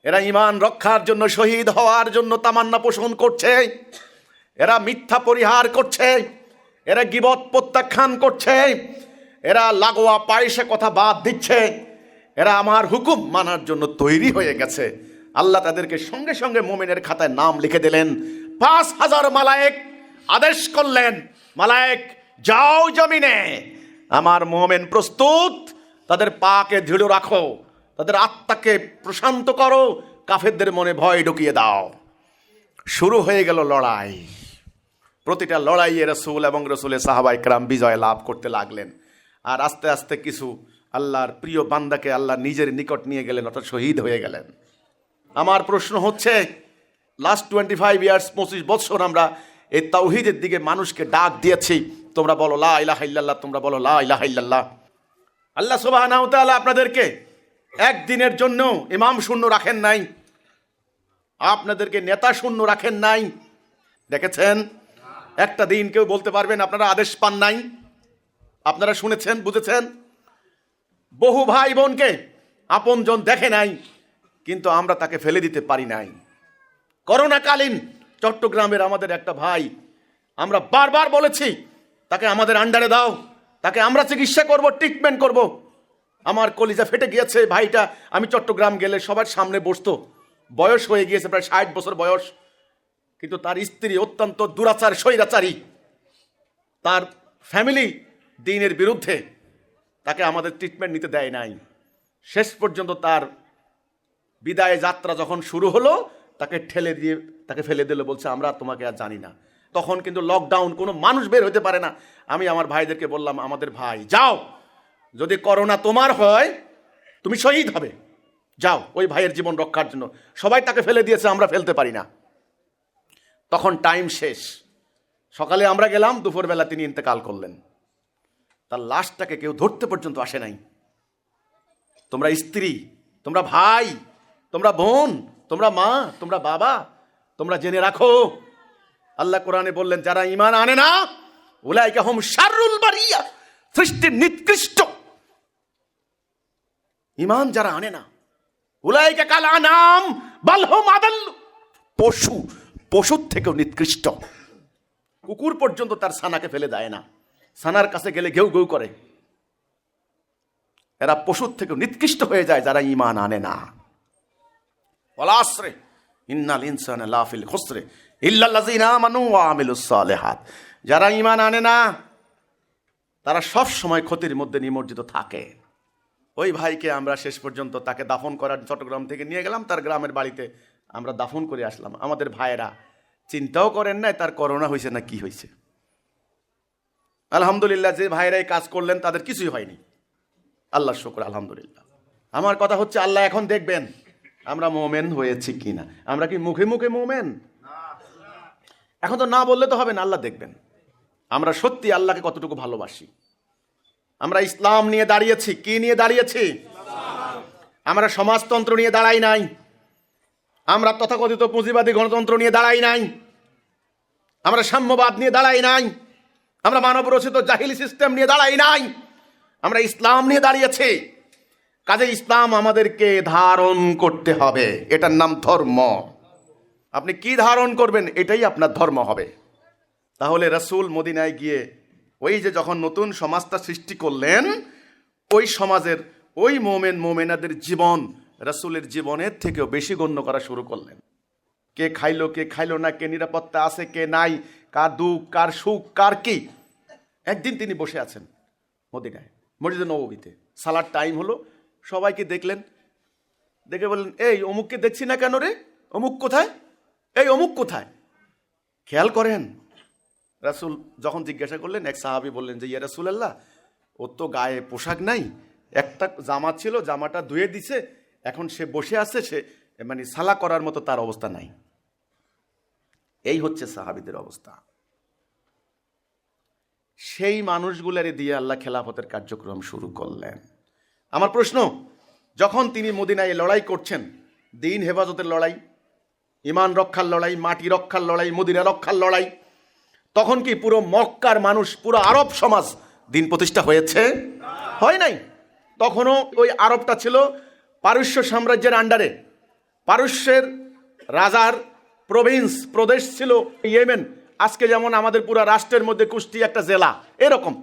এরা ঈমান রক্ষার জন্য, শহীদ হওয়ার জন্য তামান্না পোষণ করছে, এরা মিথ্যা পরিহার করছে, এরা গীবত প্রত্যাখ্যান করছে, এরা লাগোয়া পায়েসে কথা বাদ দিচ্ছে, এরা আমার হুকুম মানার জন্য তৈরি হয়ে গেছে। আল্লাহ তাদেরকে সঙ্গে সঙ্গে মুমিনের খাতায় নাম লিখে দিলেন। 5000 মালায়েক আদেশ করলেন, মালায়েক যাও জমিনে, আমার মুমিন প্রস্তুত, তাদের পাকে দৃঢ় রাখো, তাদের আত্মাকে প্রশান্ত করো, কাফেরদের মনে ভয় ঢুকিয়ে দাও। শুরু হয়ে গেল লড়াই। প্রতিটা লড়াইয়ে রাসূল এবং রাসূলের সাহাবায়ে কেরাম বিজয় লাভ করতে লাগলেন। আর আস্তে আস্তে কিছু আল্লাহর প্রিয় বান্দাকে আল্লাহ নিজের নিকট নিয়ে গেলেন, অর্থাৎ শহীদ হয়ে গেলেন। আমার প্রশ্ন হচ্ছে, লাস্ট 25 ইয়ার্স, 25 বছর আমরা এই তাওহীদের দিকে মানুষকে ডাক দিয়েছি, তোমরা বলো লা ইলাহা ইল্লাল্লাহ, তোমরা বলো লা ইলাহা ইল্লাল্লাহ। আল্লাহ সুবহানাহু ওয়া তাআলা আপনাদেরকে একদিনের জন্য ইমাম শূন্য রাখেন নাই, আপনাদেরকে নেতা শূন্য রাখেন নাই। দেখেছেন, একটা দিন কেউ বলতে পারবেন আপনারা আদেশ পান নাই? আপনারা শুনেছেন, বুঝেছেন? বহু ভাই বোনকে আপনজন দেখে নাই, কিন্তু আমরা তাকে ফেলে দিতে পারি নাই। করোনাকালীন চট্টগ্রামের আমাদের একটা ভাই, আমরা বারবার বলেছি তাকে আমাদের আন্ডারে দাও, তাকে আমরা চিকিৎসা করব, ট্রিটমেন্ট করব। আমার কলিজা ফেটে গিয়েছে ভাইটা। আমি চট্টগ্রাম গেলে সবার সামনে বসতো, বয়স হয়ে গিয়েছে, প্রায় 60 বছর বয়স, কিন্তু তার স্ত্রী অত্যন্ত দুরাচার, স্বৈরাচারী, তার ফ্যামিলি দ্বীনের বিরুদ্ধে, তাকে আমাদের ট্রিটমেন্ট নিতে দেয় নাই। শেষ পর্যন্ত তার বিদায় যাত্রা যখন শুরু হলো, তাকে ঠেলে দিয়ে তাকে ফেলে দিল, বলছে আমরা তোমাকে আর জানি না। তখন কিন্তু লকডাউন, কোনো মানুষ বের হতে পারে না। আমি আমার ভাইদেরকে বললাম, আমাদের ভাই যাও, যদি করোনা তোমার হয় তুমি শহীদ হবে, যাও ওই ভাইয়ের জীবন রক্ষার জন্য। সবাই তাকে ফেলে দিয়েছে, আমরা ফেলতে পারি না। তখন টাইম শেষ। সকালে আমরা গেলাম, দুপুরবেলা তিনি ইন্তেকাল করলেন। তার লাশটাকে কেউ ধরতে পর্যন্ত আসে নাই। তোমরা স্ত্রী, তোমরা ভাই, তোমরা বোন, তোমরা মা, তোমরা বাবা, তোমরা জেনে রাখো, আল্লাহ কোরআনে বললেন, যারা ঈমান আনে না উলাইকা হুম শাররুল বারিয়া, সৃষ্টির নিকৃষ্ট। ঈমান যারা আনে না, উলাইকা কাল আনাম বাল হুম আদাল, পশু, পশুর থেকেও নিকৃষ্ট। কুকুর পর্যন্ত তার ছানাকে ফেলে দেয় না, ছানার কাছে গেলে ঘেউ ঘেউ করে। এরা পশুর থেকেও নিকৃষ্ট হয়ে যায় যারা ঈমান আনে না। ওয়াল আসরে ইন্নাল ইনসানা লাফিল খুসরে ইল্লাল্লাযিনা আমানু ওয়া আমিলুস সালিহাত। যারা ঈমান আনে না তারা সব সময় ক্ষতির মধ্যে নিমজ্জিত থাকে। ওই ভাইকে আমরা শেষ পর্যন্ত তাকে দাফন করার চট্টগ্রাম থেকে নিয়ে গেলাম, তার গ্রামের বাড়িতে আমরা দাফন করে আসলাম। আমাদের ভাইয়েরা চিন্তাও করেন নাই তার করোনা হয়েছে না কি হয়েছে। আলহামদুলিল্লাহ, যে ভাইয়েরাই কাজ করলেন তাদের কিছুই হয়নি, আল্লাহর শুকর, আলহামদুলিল্লাহ। আমার কথা হচ্ছে, আল্লাহ এখন দেখবেন আমরা মোমেন হয়েছি কিনা। আমরা কি মুখে মুখে মোমেন? এখন তো না বললে তো হবে না, আল্লাহ দেখবেন আমরা সত্যি আল্লাহকে কতটুকু ভালোবাসি। আমরা ইসলাম নিয়ে দাঁড়িয়েছি। কি নিয়ে দাঁড়িয়েছি? আমরা সমাজতন্ত্র নিয়ে দাঁড়াই নাই, আমরা তথাকথিত পুঁজিবাদী গণতন্ত্র নিয়ে দাঁড়াই নাই, আমরা সাম্যবাদ নিয়ে দাঁড়াই নাই, আমরা মানব রচিত জাহিলি সিস্টেম নিয়ে দাঁড়াই নাই, আমরা ইসলাম নিয়ে দাঁড়িয়েছি। কাজে ইসলাম আমাদেরকে ধারণ করতে হবে, এটার নাম ধর্ম। আপনি কি ধারণ করবেন এটাই আপনার ধর্ম হবে। তাহলে রাসূল মদিনায় গিয়ে ওই যে যখন নতুন সমাজটা সৃষ্টি করলেন, ওই সমাজের ওই মোমেন মোমেনাদের জীবন রাসূলের জীবনের থেকেও বেশি গণ্য করা শুরু করলেন। কে খাইলো, কে খাইলো না, কে নিরাপত্তা আছে, কে নাই, কার দুঃখ, কার সুখ, কার কি। একদিন তিনি বসে আছেন মদিনায়, মসজিদে নববীতে, সালার টাইম হলো, সবাইকে দেখলেন, দেখে বললেন, এই অমুককে দেখছি না কেন রে, অমুক কোথায়, এই অমুক কোথায়? খেয়াল করেন, রাসূল যখন জিজ্ঞাসা করলেন, এক সাহাবী বললেন যে, ইয়া রাসূলুল্লাহ, ওর তো গায়ে পোশাক নাই, একটা জামা ছিল, জামাটা ধুয়ে দিছে, এখন সে বসে আছে, সে মানে সালা করার মতো তার অবস্থা নাই। এই হচ্ছে সাহাবীদের অবস্থা। সেই মানুষগুলারে দিয়ে আল্লাহ খেলাফতের কার্যক্রম শুরু করলেন। আমার প্রশ্ন, যখন তিনি মদিনায় লড়াই করছেন, দিন হেফাজতের লড়াই, ঈমান রক্ষার লড়াই, মাটি রক্ষার লড়াই, মদিনা রক্ষার লড়াই, তখন কি পুরো মক্কার মানুষ, পুরো আরব সমাজ দিন প্রতিষ্ঠা হয়েছে? হয় নাই। তখনও ওই আরবটা ছিল পারস্য সাম্রাজ্যের আন্ডারে। পারস্যের রাজার প্রদেশ ছিল ইয়েমেন। আজকে যেমন আমাদের পুরো রাষ্ট্রের মধ্যে কুষ্টিয়া একটা জেলা, এরকম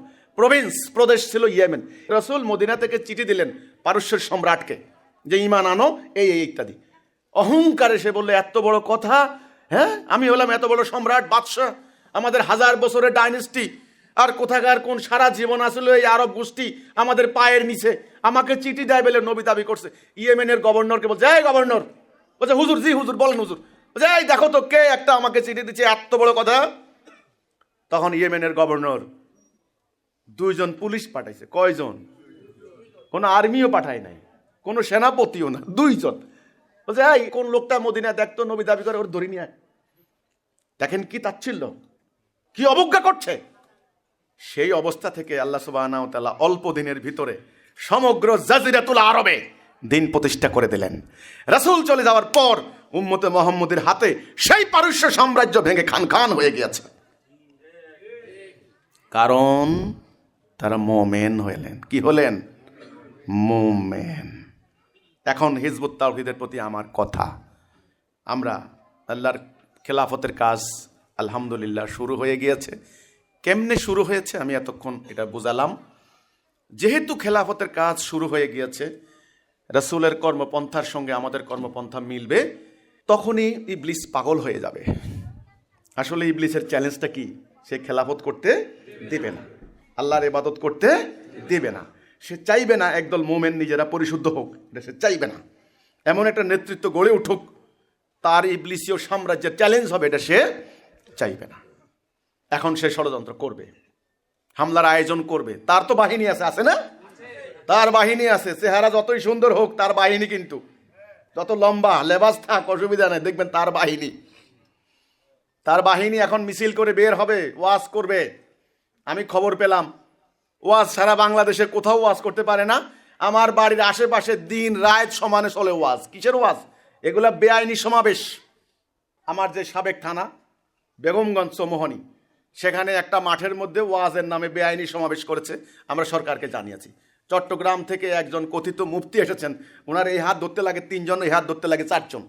প্রদেশ ছিল ইয়েমেন। রাসূল মদিনা থেকে চিঠি দিলেন পারস্যের সম্রাটকে যে ঈমান আনো, এই ইত্যাদি। অহংকারে সে বললে, এত বড় কথা, হ্যাঁ, আমি হলাম এত বড় সম্রাট, বাদশাহ, আমাদের হাজার বছরের ডাইনেস্টি, আর কোথাকার কোন সারা জীবন আসলে এই আরব গোষ্ঠী আমাদের পায়ের নিচে। আমাকে চিঠি দেয় বলে নবী দাবি করছে। ইয়েমেনের গভর্নরকে বলছে, এই গভর্নর, বলছে হুজুর, জি হুজুর বলেন হুজুর। বলছে এই দেখো তো কে একটা আমাকে চিঠি দিচ্ছে, এত বড় কথা। তখন ইয়েমেনের গভর্নর 2 জন পুলিশ পাঠাইছে। কয়জন? কোনো আর্মিও পাঠায় নাই, কোনো সেনাপতিও না, 2 জন। বলছে এই কোন লোকটা মদিনা দেখতো নবী দাবি করে, ওর ধরে নিয়ে আয়। দেখেন কি তাচ্ছিল্য, কি অবজ্ঞা করছে। সেই অবস্থা থেকে আল্লাহ সুবহানাহু ওয়া তাআলা অল্প দিনের ভিতরে সমগ্র জাজিরাতুল আরবে দিন প্রতিষ্ঠা করে দিলেন। রাসূল চলে যাওয়ার পর উম্মতে মুহাম্মদের হাতে সেই পারস্য সাম্রাজ্য ভেঙে খান খান হয়ে গিয়েছে, কারণ তারা মুমিন হলেন। কি হলেন? মুমিন। এখন হিজবুত তাওহীদের প্রতি আমার কথা, আমরা আল্লাহর খেলাফতের কাজ আলহামদুলিল্লাহ শুরু হয়ে গিয়েছে। কেমনে শুরু হয়েছে আমি এতক্ষণ এটা বুঝালাম। যেহেতু খেলাফতের কাজ শুরু হয়ে গিয়েছে, রাসূলের কর্মপন্থার সঙ্গে আমাদের কর্মপন্থা মিলবে, তখনই ইবলিস পাগল হয়ে যাবে। আসলে ইবলিসের চ্যালেঞ্জটা কি? সে খেলাফত করতে দেবে না, আল্লাহর ইবাদত করতে দেবে না। সে চাইবে না একদল মুমিন নিজেরা পরিশুদ্ধ হোক, এটা সে চাইবে না। এমন একটা নেতৃত্ব গড়ে উঠুক, তার ইবলিসীয় সাম্রাজ্যের চ্যালেঞ্জ হবে, এটা সে চাইবে না। এখন সে ষড়যন্ত্র করবে, হামলার আয়োজন করবে। তার তো বাহিনী আছে, আছে না? তার বাহিনী আছে। চেহারা যতই সুন্দর হোক, তার বাহিনী কিন্তু, যত লম্বা লেবাস থাক অসুবিধা নেই, দেখবেন তার বাহিনী। তার বাহিনী এখন মিছিল করে বের হবে, ওয়াজ করবে। আমি খবর পেলাম ওয়াজ সারা বাংলাদেশে কোথাও ওয়াজ করতে পারে না। আমার বাড়ির আশেপাশে দিন রাত সমানে চলে ওয়াজ। কিসের ওয়াজ? এগুলা বেআইনি সমাবেশ। আমার যে সাবেক থানা বেগমগঞ্জ চৌমোহনী, সেখানে একটা মাঠের মধ্যে ওয়াজের নামে বেআইনি সমাবেশ করেছে, আমরা সরকারকে জানিয়েছি। চট্টগ্রাম থেকে একজন কথিত মুফতি এসেছেন, ওনার এই হাত ধরতে লাগে 3 জন, এই হাত ধরতে লাগে 4 জন।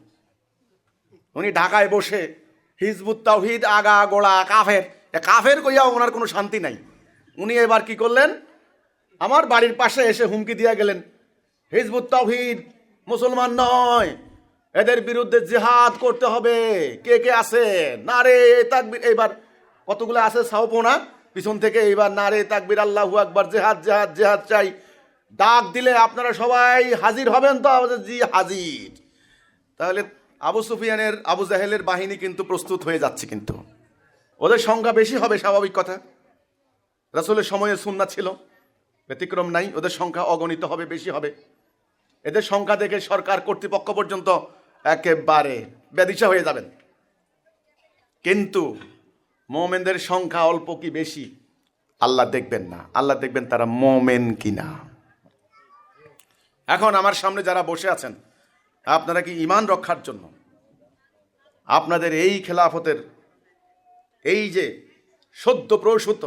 উনি ঢাকায় বসে হিজবুত তাওহীদ আগা গোড়া কাফের, কাফের কইয়াও ওনার কোনো শান্তি নাই। উনি এবার কি করলেন, আমার বাড়ির পাশে এসে হুমকি দিয়ে গেলেন, হিজবুত তাওহীদ মুসলমান নয়, এদের বিরুদ্ধে জিহাদ করতে হবে। কে কে আছে? নারে তাকবীর। এইবার কতগুলো আছে সাউপোনা পিছন থেকে, এইবার নারে তাকবীর, আল্লাহু আকবার, জিহাদ জিহাদ জিহাদ চাই। ডাক দিলে আপনারা সবাই হাজির হবেন তো? জি হাজির। তাহলে আবু সুফিয়ানের, আবু জাহেলের বাহিনী কিন্তু প্রস্তুত হয়ে যাচ্ছে, কিন্তু ওদের সংখ্যা বেশি হবে, স্বাভাবিক কথা। রাসূলের সময়ে সুন্নাত ছিল, ব্যতিক্রম নাই। ওদের সংখ্যা অগণিত হবে, বেশি হবে। এদের সংখ্যা দেখে সরকার কর্তৃপক্ষ পর্যন্ত একেবারে বেদিশা হয়ে যাবেন। কিন্তু মুমিনদের সংখ্যা অল্প কি বেশি আল্লাহ দেখবেন না, আল্লাহ দেখবেন তারা মুমিন কিনা। এখন আমার সামনে যারা বসে আছেন, আপনারা কি ঈমান রক্ষার জন্য, আপনাদের এই খেলাফতের এই যে সদ্য প্রসূত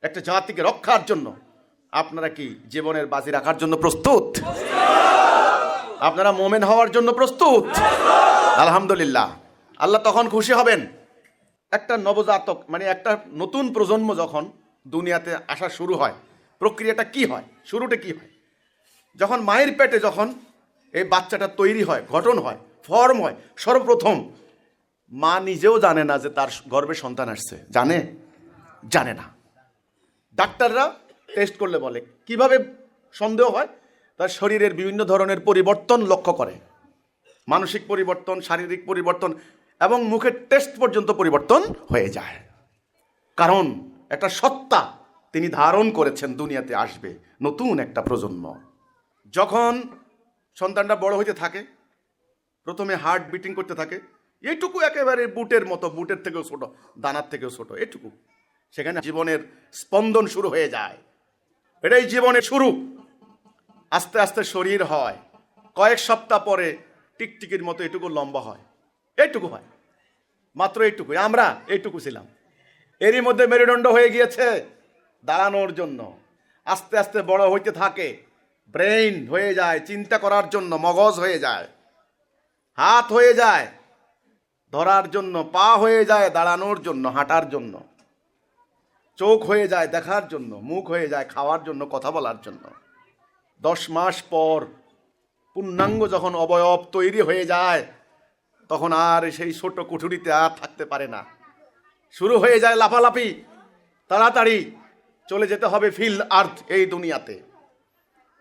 একটা জাতিকে রক্ষার জন্য, আপনারা কি জীবনের বাজি রাখার জন্য প্রস্তুত? আপনারা মুমিন হওয়ার জন্য প্রস্তুত? আলহামদুলিল্লাহ। আল্লাহ তখন খুশি হবেন, একটা নবজাতক মানে একটা নতুন প্রজন্ম যখন দুনিয়াতে আসা শুরু হয়, প্রক্রিয়াটা কি হয়, শুরুটা কি হয়? যখন মায়ের পেটে যখন এই বাচ্চাটা তৈরি হয়, গঠন হয়, ফর্ম হয়, সর্বপ্রথম মা নিজেও জানে না যে তার গর্ভে সন্তান আসছে। জানে? জানে না। ডাক্তাররা টেস্ট করলে বলে, কিভাবে সন্দেহ হয়? তার শরীরের বিভিন্ন ধরনের পরিবর্তন লক্ষ্য করে, মানসিক পরিবর্তন, শারীরিক পরিবর্তন, এবং মুখের টেস্ট পর্যন্ত পরিবর্তন হয়ে যায়। কারণ একটা সত্তা তিনি ধারণ করেছেন, দুনিয়াতে আসবে নতুন একটা প্রজন্ম। যখন সন্তানটা বড় হইতে থাকে, প্রথমে হার্ট বিটিং করতে থাকে, এইটুকু একেবারে বুটের মতো, বুটের থেকেও ছোট, দানার থেকেও ছোট, এটুকু। সেখানে জীবনের স্পন্দন শুরু হয়ে যায়। এটাই জীবনের শুরু। আস্তে আস্তে শরীর হয়, কয়েক সপ্তাহ পরে টিকটিকির মতো এটুকু লম্বা হয়, এইটুকু হয়, মাত্র এইটুকু। আমরা এইটুকু ছিলাম, এরই মধ্যে মেরুদণ্ড হয়ে গিয়েছে দাঁড়ানোর জন্য। আস্তে আস্তে বড় হইতে থাকে, ব্রেইন হয়ে যায় চিন্তা করার জন্য, মগজ হয়ে যায়, হাত হয়ে যায় ধরার জন্য, পা হয়ে যায় দাঁড়ানোর জন্য, হাঁটার জন্য, চোখ হয়ে যায় দেখার জন্য, মুখ হয়ে যায় খাওয়ার জন্য, কথা বলার জন্য। 10 মাস পর পূর্ণাঙ্গ যখন অবয়ব তৈরি হয়ে যায়, তখন আর সেই ছোট কুঠুরিতে আর থাকতে পারে না। শুরু হয়ে যায় লাফালাফি, তাড়াতাড়ি চলে যেতে হবে ফিল আর্থ, এই দুনিয়াতে।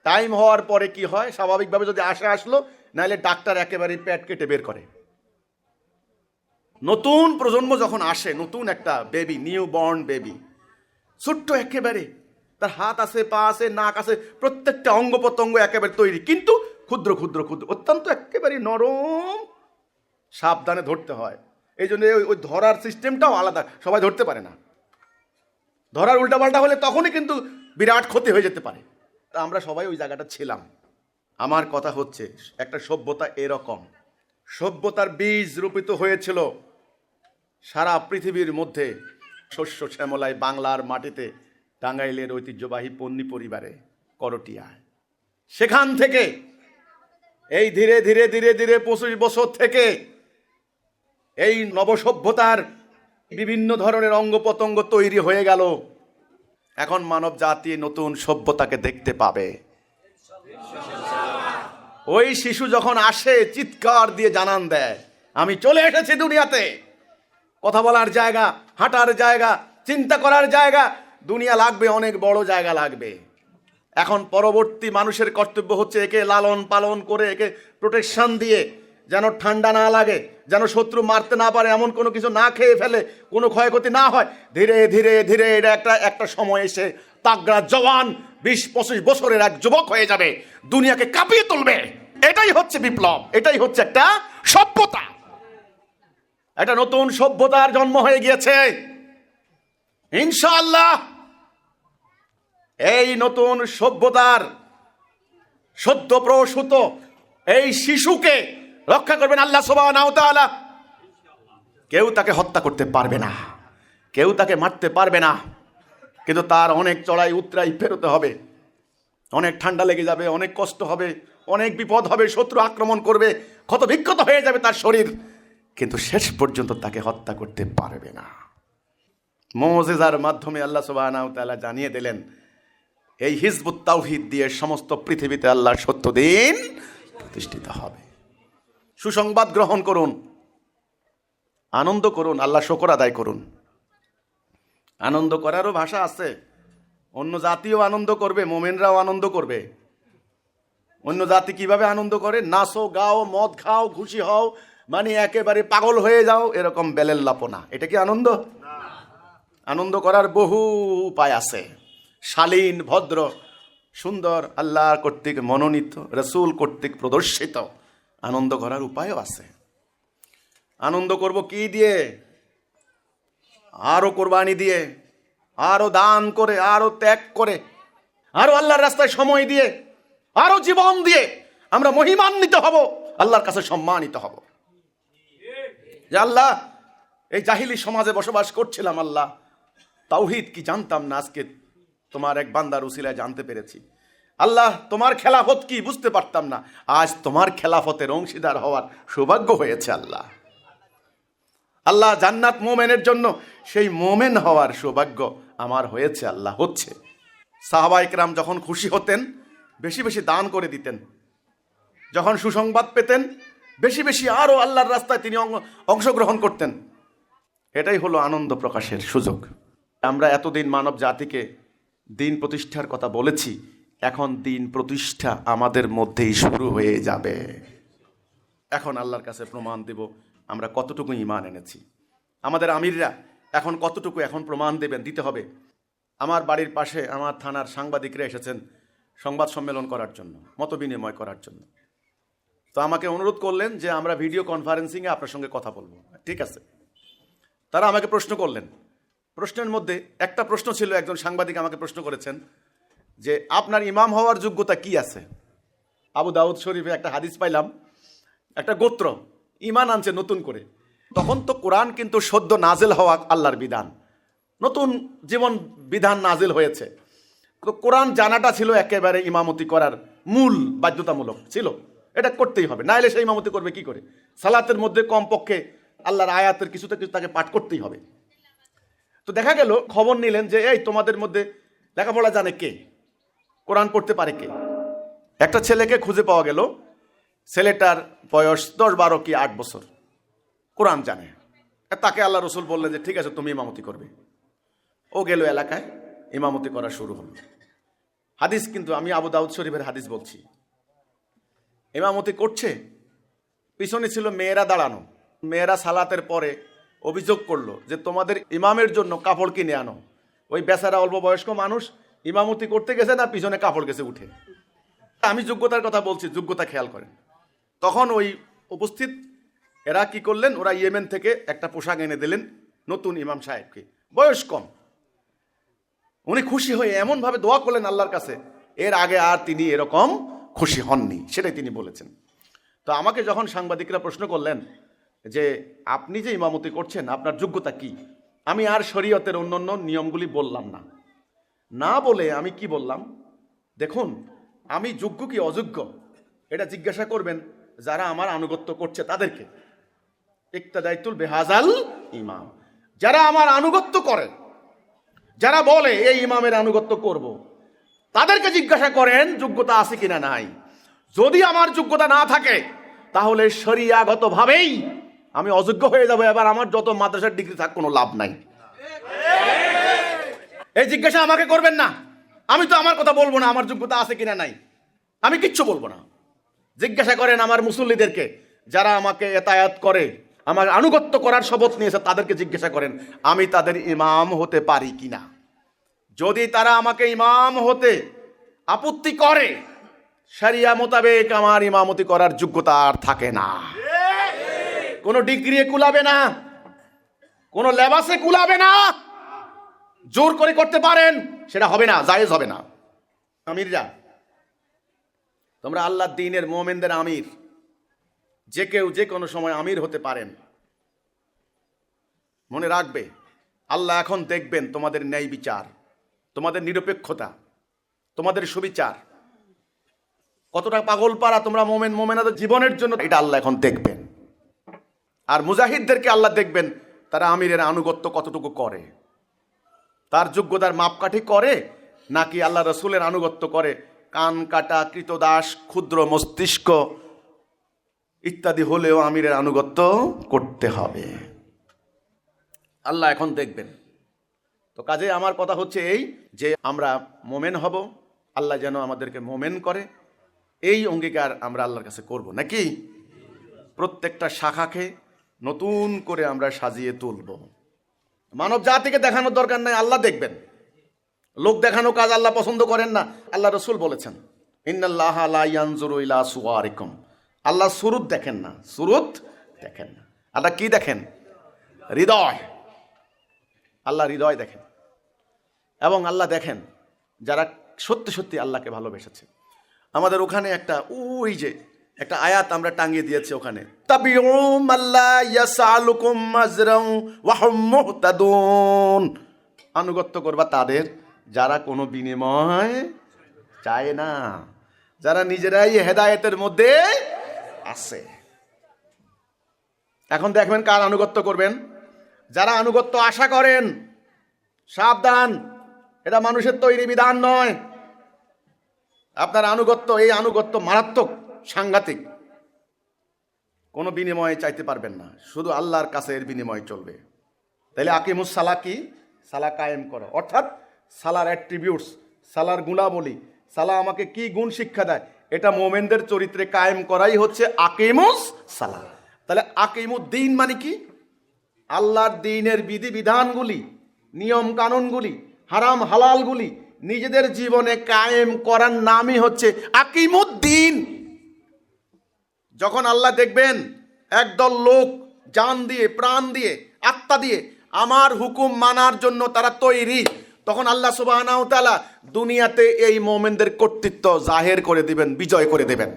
টাইম হওয়ার পরে কি হয়, স্বাভাবিকভাবে যদি আসলো, নাহলে ডাক্তার একেবারে পেট কেটে বের করে। নতুন প্রজন্ম যখন আসে, নতুন একটা বেবি, নিউ বর্ন বেবি, ছোট্ট একেবারে, তার হাত আছে, পা আছে, নাক আছে, প্রত্যেকটা অঙ্গ প্রত্যঙ্গ একেবারে তৈরি, কিন্তু ক্ষুদ্র ক্ষুদ্র ক্ষুদ্র, অত্যন্ত একেবারে নরম, সাবধানে ধরতে হয়। এই জন্য ওই ধরার সিস্টেমটাও আলাদা, সবাই ধরতে পারে না। ধরার উল্টাপাল্টা হলে তখনই কিন্তু বিরাট ক্ষতি হয়ে যেতে পারে। আমরা সবাই ওই জায়গাটা ছিলাম। আমার কথা হচ্ছে, একটা সভ্যতা এরকম, সভ্যতার বীজ রোপিত হয়েছিল সারা পৃথিবীর মধ্যে, শস্য শ্যামলায় বাংলার মাটিতে, টাঙ্গাইলের ঐতিহ্যবাহী পন্নী পরিবারে, করটিয়ায়। সেখান থেকে এই ধীরে ধীরে ধীরে ধীরে 25 বছর থেকে এই নবসভ্যতার বিভিন্ন ধরনের অঙ্গ প্রত্যঙ্গ তৈরি হয়ে গেল। এখন মানব জাতি নতুন সভ্যতাকে দেখতে পাবে। ওই শিশু যখন আসে, চিৎকার দিয়ে জানান দেয়, আমি চলে এসেছি দুনিয়াতে। কথা বলার জায়গা, হাঁটার জায়গা, চিন্তা করার জায়গা, দুনিয়া লাগবে, অনেক বড় জায়গা লাগবে। এখন পরবর্তী মানুষের কর্তব্য হচ্ছে একে লালন পালন করে, একে প্রোটেকশন দিয়ে, যেন ঠান্ডা না লাগে, যেন শত্রু মারতে না পারে, এমন কোনো কিছু না খেয়ে ফেলে, কোনো ক্ষয়ক্ষতি না হয়। ধীরে ধীরে ধীরে এটা একটা সময় এসে তাগড়া জওয়ান 20-25 বছরের এক যুবক হয়ে যাবে, দুনিয়াকে কাঁপিয়ে তুলবে। এটাই হচ্ছে বিপ্লব, এটাই হচ্ছে একটা সভ্যতা। একটা নতুন সভ্যতার জন্ম হয়ে গিয়েছে ইনশাআল্লাহ। এই নতুন সভ্যতার সদ্য প্রসূত এই শিশুকে রক্ষা করবেন আল্লাহ সুবহানাহু ওয়া তাআলা। কেউ তাকে হত্যা করতে পারবে না, কেউ তাকে মারতে পারবে না, কিন্তু তার অনেক চড়াই উতরাই পেরোতে হবে। অনেক ঠান্ডা লেগে যাবে, অনেক কষ্ট হবে, অনেক বিপদ হবে, শত্রু আক্রমণ করবে, ক্ষত বিক্ষত হয়ে যাবে তার শরীর, কিন্তু শেষ পর্যন্ত তাকে হত্যা করতে পারবে না। মুজিজার মাধ্যমে আল্লাহ সুবহানাহু ওয়া তাআলা জানিয়ে দিলেন, এই হিজবুত তাওহীদ দিয়ে সমস্ত পৃথিবীতে আল্লাহর সত্য দিন প্রতিষ্ঠিত হবে। সুসংবাদ গ্রহণ করুন, আনন্দ করুন, আল্লাহ শুকর আদায় করুন। আনন্দ করারও ভাষা আছে। অন্য জাতিও আনন্দ করবে, মোমেনরাও আনন্দ করবে। অন্য জাতি কিভাবে আনন্দ করে? নাচো, গাও, মদ খাও, খুশি হও, মানে একেবারে পাগল হয়ে যাও, এরকম বেলের লাপনা। এটা কি আনন্দ? আনন্দ করার বহু উপায় আছে। শালীন, ভদ্র, সুন্দর, আল্লাহ কর্তৃক মনোনীত, রসুল কর্তৃক প্রদর্শিত আনন্দ করার উপায়ও আছে। আনন্দ করব কি দিয়ে? আরো কোরবানি দিয়ে, আরো দান করে, আরো ত্যাগ করে, আরো আল্লাহর রাস্তায় সময় দিয়ে, আরো জীবন দিয়ে আমরা মহিমান্বিত হব, আল্লাহর কাছে সম্মানিত হব। যে আল্লাহ, এই জাহিলি সমাজে বসবাস করছিলাম, আল্লাহ তাওহীদ কি জানতাম না, আজকে তোমার এক বান্দার উসিলায় জানতে পেরেছি। আল্লাহ, তোমার খেলাফত কি বুঝতে পারতাম না, আজ তোমার খেলাফতের অংশীদার হওয়ার সৌভাগ্য হয়েছে। আল্লাহ আল্লাহ জান্নাত মোমেনের জন্য সেই মোমেন হওয়ার সৌভাগ্য আমার হয়েছে, আল্লাহ হচ্ছে। সাহাবায়ে কেরাম যখন খুশি হতেন, বেশি বেশি দান করে দিতেন। যখন সুসংবাদ পেতেন, বেশি বেশি আরো আল্লাহর রাস্তায় তিনি অংশগ্রহণ করতেন। এটাই হলো আনন্দ প্রকাশের সুযোগ। আমরা এতদিন মানব জাতিকে দিন প্রতিষ্ঠার কথা বলেছি, এখন দিন প্রতিষ্ঠা আমাদের মধ্যেই শুরু হয়ে যাবে। এখন আল্লাহর কাছে প্রমাণ দেব আমরা কতটুকু ঈমান এনেছি। আমাদের আমিররা এখন কতটুকু এখন প্রমাণ দিতে হবে। আমার বাড়ির পাশে আমার থানার সাংবাদিকরা এসেছেন সংবাদ সম্মেলন করার জন্য, মত বিনিময় করার জন্য। তো আমাকে অনুরোধ করলেন যে আমরা ভিডিও কনফারেন্সিংয়ে আপনার সঙ্গে কথা বলবো। ঠিক আছে। তারা আমাকে প্রশ্ন করলেন। প্রশ্নের মধ্যে একটা প্রশ্ন ছিল, একজন সাংবাদিক আমাকে প্রশ্ন করেছেন যে আপনার ইমাম হওয়ার যোগ্যতা কি আছে? আবু দাউদ শরীফে একটা হাদিস পাইলাম, একটা গোত্র ইমান আনছে নতুন করে। তখন তো কোরআন কিন্তু সদ্য নাজেল হওয়া আল্লাহর বিধান, নতুন জীবন বিধান নাজেল হয়েছে। তো কোরআন জানাটা ছিল একেবারে ইমামতি করার মূল বাধ্যতামূলক ছিল, এটা করতেই হবে, না এলে সে ইমামতি করবে কি করে? সালাতের মধ্যে কমপক্ষে আল্লাহর আয়াতের কিছুতে কিছু তাকে পাঠ করতেই হবে। তো দেখা গেল, খবর নিলেন যে এই তোমাদের মধ্যে লেখাপড়া জানে কে, কোরআন পড়তে পারে কে? একটা ছেলেকে খুঁজে পাওয়া গেল, ছেলেটার বয়স 10, 12 কি 8 বছর, কোরআন জানে, তাকে আল্লাহ রসুল বললেন যে ঠিক আছে তুমি ইমামতি করবে। ও গেল এলাকায়, ইমামতি করা শুরু হলো। হাদিস কিন্তু আমি আবু দাউদ শরীফের হাদিস বলছি। ইমামতি করছে, পিছনে ছিল মেয়েরা দাঁড়ানো। মেয়েরা সালাতের পরে অভিযোগ করলো যে তোমাদের ইমামের জন্য কাপড় কিনে আনো। ওই বেচারা অল্প বয়স্ক মানুষ ইমামতি করতে গেছে না, পিছনে কাপড় গেছে উঠে। আমি যোগ্যতার কথা বলছি, যোগ্যতা খেয়াল করেন। তখন ওই উপস্থিত এরা কি করলেন, ওরা ইয়েমেন থেকে একটা পোশাক এনে দিলেন নতুন ইমাম সাহেবকে, বয়স কম। উনি খুশি হয়ে এমনভাবে দোয়া করলেন আল্লাহর কাছে, এর আগে আর তিনি এরকম খুশি হননি, সেটাই তিনি বলেছেন। তো আমাকে যখন সাংবাদিকরা প্রশ্ন করলেন যে আপনি যে ইমামতি করছেন আপনার যোগ্যতা কি, আমি আর শরীয়তের অন্যান্য নিয়মগুলি বললাম না। না বলে আমি কি বললাম, দেখুন আমি যোগ্য কি অযোগ্য এটা জিজ্ঞাসা করবেন যারা আমার আনুগত্য করছে তাদেরকে। ইক্তাদাইতুল বিহাজাল ইমাম, যারা আমার আনুগত্য করে, যারা বলে এই ইমামের আনুগত্য করব, তাদেরকে জিজ্ঞাসা করেন যোগ্যতা আছে কিনা নাই। যদি আমার যোগ্যতা না থাকে তাহলে শরিয়াগতভাবেই আমি অযোগ্য হয়ে যাব। এবার আমার যত মাদ্রাসার ডিগ্রি থাক কোনো লাভ নাই। এই জিজ্ঞাসা আমাকে করবেন না, আমি তো আমার কথা বলবো না, আমার যোগ্যতা আছে কিনা নাই আমি কিচ্ছু বলবো না। জিজ্ঞাসা করেন আমার মুসল্লিদেরকে, যারা আমাকে এতায়াত করে, আমার আনুগত্য করার শপথ নিয়েছে, তাদেরকে জিজ্ঞাসা করেন আমি তাদের ইমাম হতে পারি কিনা। যদি তারা আমাকে ইমাম হতে আপত্তি করে, শরিয়া মোতাবেক আমার ইমামতি করার যোগ্যতা আর থাকে না। কোনো ডিগ্রি কুলাবে না, কোনো লেবাসে কুলাবে না। জোর করে করতে পারেন, সেটা হবে না, জায়েজ হবে না। আমিররা, তোমরা আল্লাহর দ্বীনের মুমিনদের আমির, যে কেউ যে কোনো সময় আমির হতে পারেন। মনে রাখবে আল্লাহ এখন দেখবেন তোমাদের ন্যায় বিচার, তোমাদের নিরপেক্ষতা, তোমাদের সুবিচার, কতটা পাগল পারা তোমরা মোমেন মোমেনাদের জীবনের জন্য, এটা আল্লাহ এখন দেখবেন। আর মুজাহিদদেরকে আল্লাহ দেখবেন তারা আমিরের আনুগত্য কতটুকু করে, তার যোগ্যতার মাপকাঠি করে নাকি আল্লাহ রসুলের আনুগত্য করে। কান কাটা, কৃতদাস, ক্ষুদ্র মস্তিষ্ক ইত্যাদি হলেও আমিরের আনুগত্য করতে হবে, আল্লাহ এখন দেখবেন। তো কাজে আমার কথা হচ্ছে এই যে আমরা মোমেন হব, আল্লাহ যেন আমাদেরকে মোমেন করে, এই অঙ্গীকার আমরা আল্লাহর কাছে করব নাকি। প্রত্যেকটা শাখাকে নতুন করে আমরা সাজিয়ে তুলব। মানব জাতিকে দেখানোর দরকার নাই, আল্লাহ দেখবেন। লোক দেখানো কাজ আল্লাহ পছন্দ করেন না। আল্লাহ রসুল বলেছেন ইন্নাল্লাহা লা ইয়ানজুরু ইলা সুওয়ারিকুম, আল্লাহ সুরুত দেখেন না, সুরুত দেখেন না। আল্লাহ কি দেখেন? হৃদয়। আল্লাহ হৃদয় দেখেন। এবং আল্লাহ দেখেন যারা সত্যি সত্যি আল্লাহকে ভালোবেসেছে। আমাদের ওখানে একটা ওই যে একটা আয়াত আমরা টাঙিয়ে দিয়েছি ওখানে, তাবিউ মাল্লা ইয়াসালুকুম মাজরাউ ওয়া হুম মুহতাদুন, আনুগত্য করবা তাদের যারা কোনো বিনিময় চায় না, যারা নিজেরাই হেদায়েতের মধ্যে আছে। এখন দেখবেন কার আনুগত্য করবেন। যারা আনুগত্য আশা করেন, সাবধান, এটা মানুষের তৈরি বিধান নয়। আপনার আনুগত্য, এই আনুগত্য মারাত্মক, সাংঘাতিক। কোনো বিনিময়ে চাইতে পারবেন না, শুধু আল্লাহর কাছে এর বিনিময় চলবে। তাহলে আকিমুস সালা কি? সালা কায়েম করো, অর্থাৎ সালার অ্যাট্রিবিউটস, সালার গুণাবলী, সালা আমাকে কি গুণ শিক্ষা দেয়, এটা মোমেনদের চরিত্রে কায়েম করাই হচ্ছে আকিমুস সালা। তাহলে আকিমুদ্দিন মানে কি? আল্লাহর দ্বীনের বিধি বিধানগুলি, নিয়ম কানুনগুলি, হারাম হালালগুলি নিজেদের জীবনে কায়েম করার নামই হচ্ছে আকিমুদ্দিন। যখন আল্লাহ দেখবেন একদল লোক জান দিয়ে, প্রাণ দিয়ে, আত্মা দিয়ে আমার হুকুম মানার জন্য তারা তৈরি, তখন আল্লাহ সুবহানাহু ওয়া তাআলা দুনিয়াতে এই মুমিনদের কর্তৃত্ব জাহের করে দিবেন, বিজয় করে দিবেন।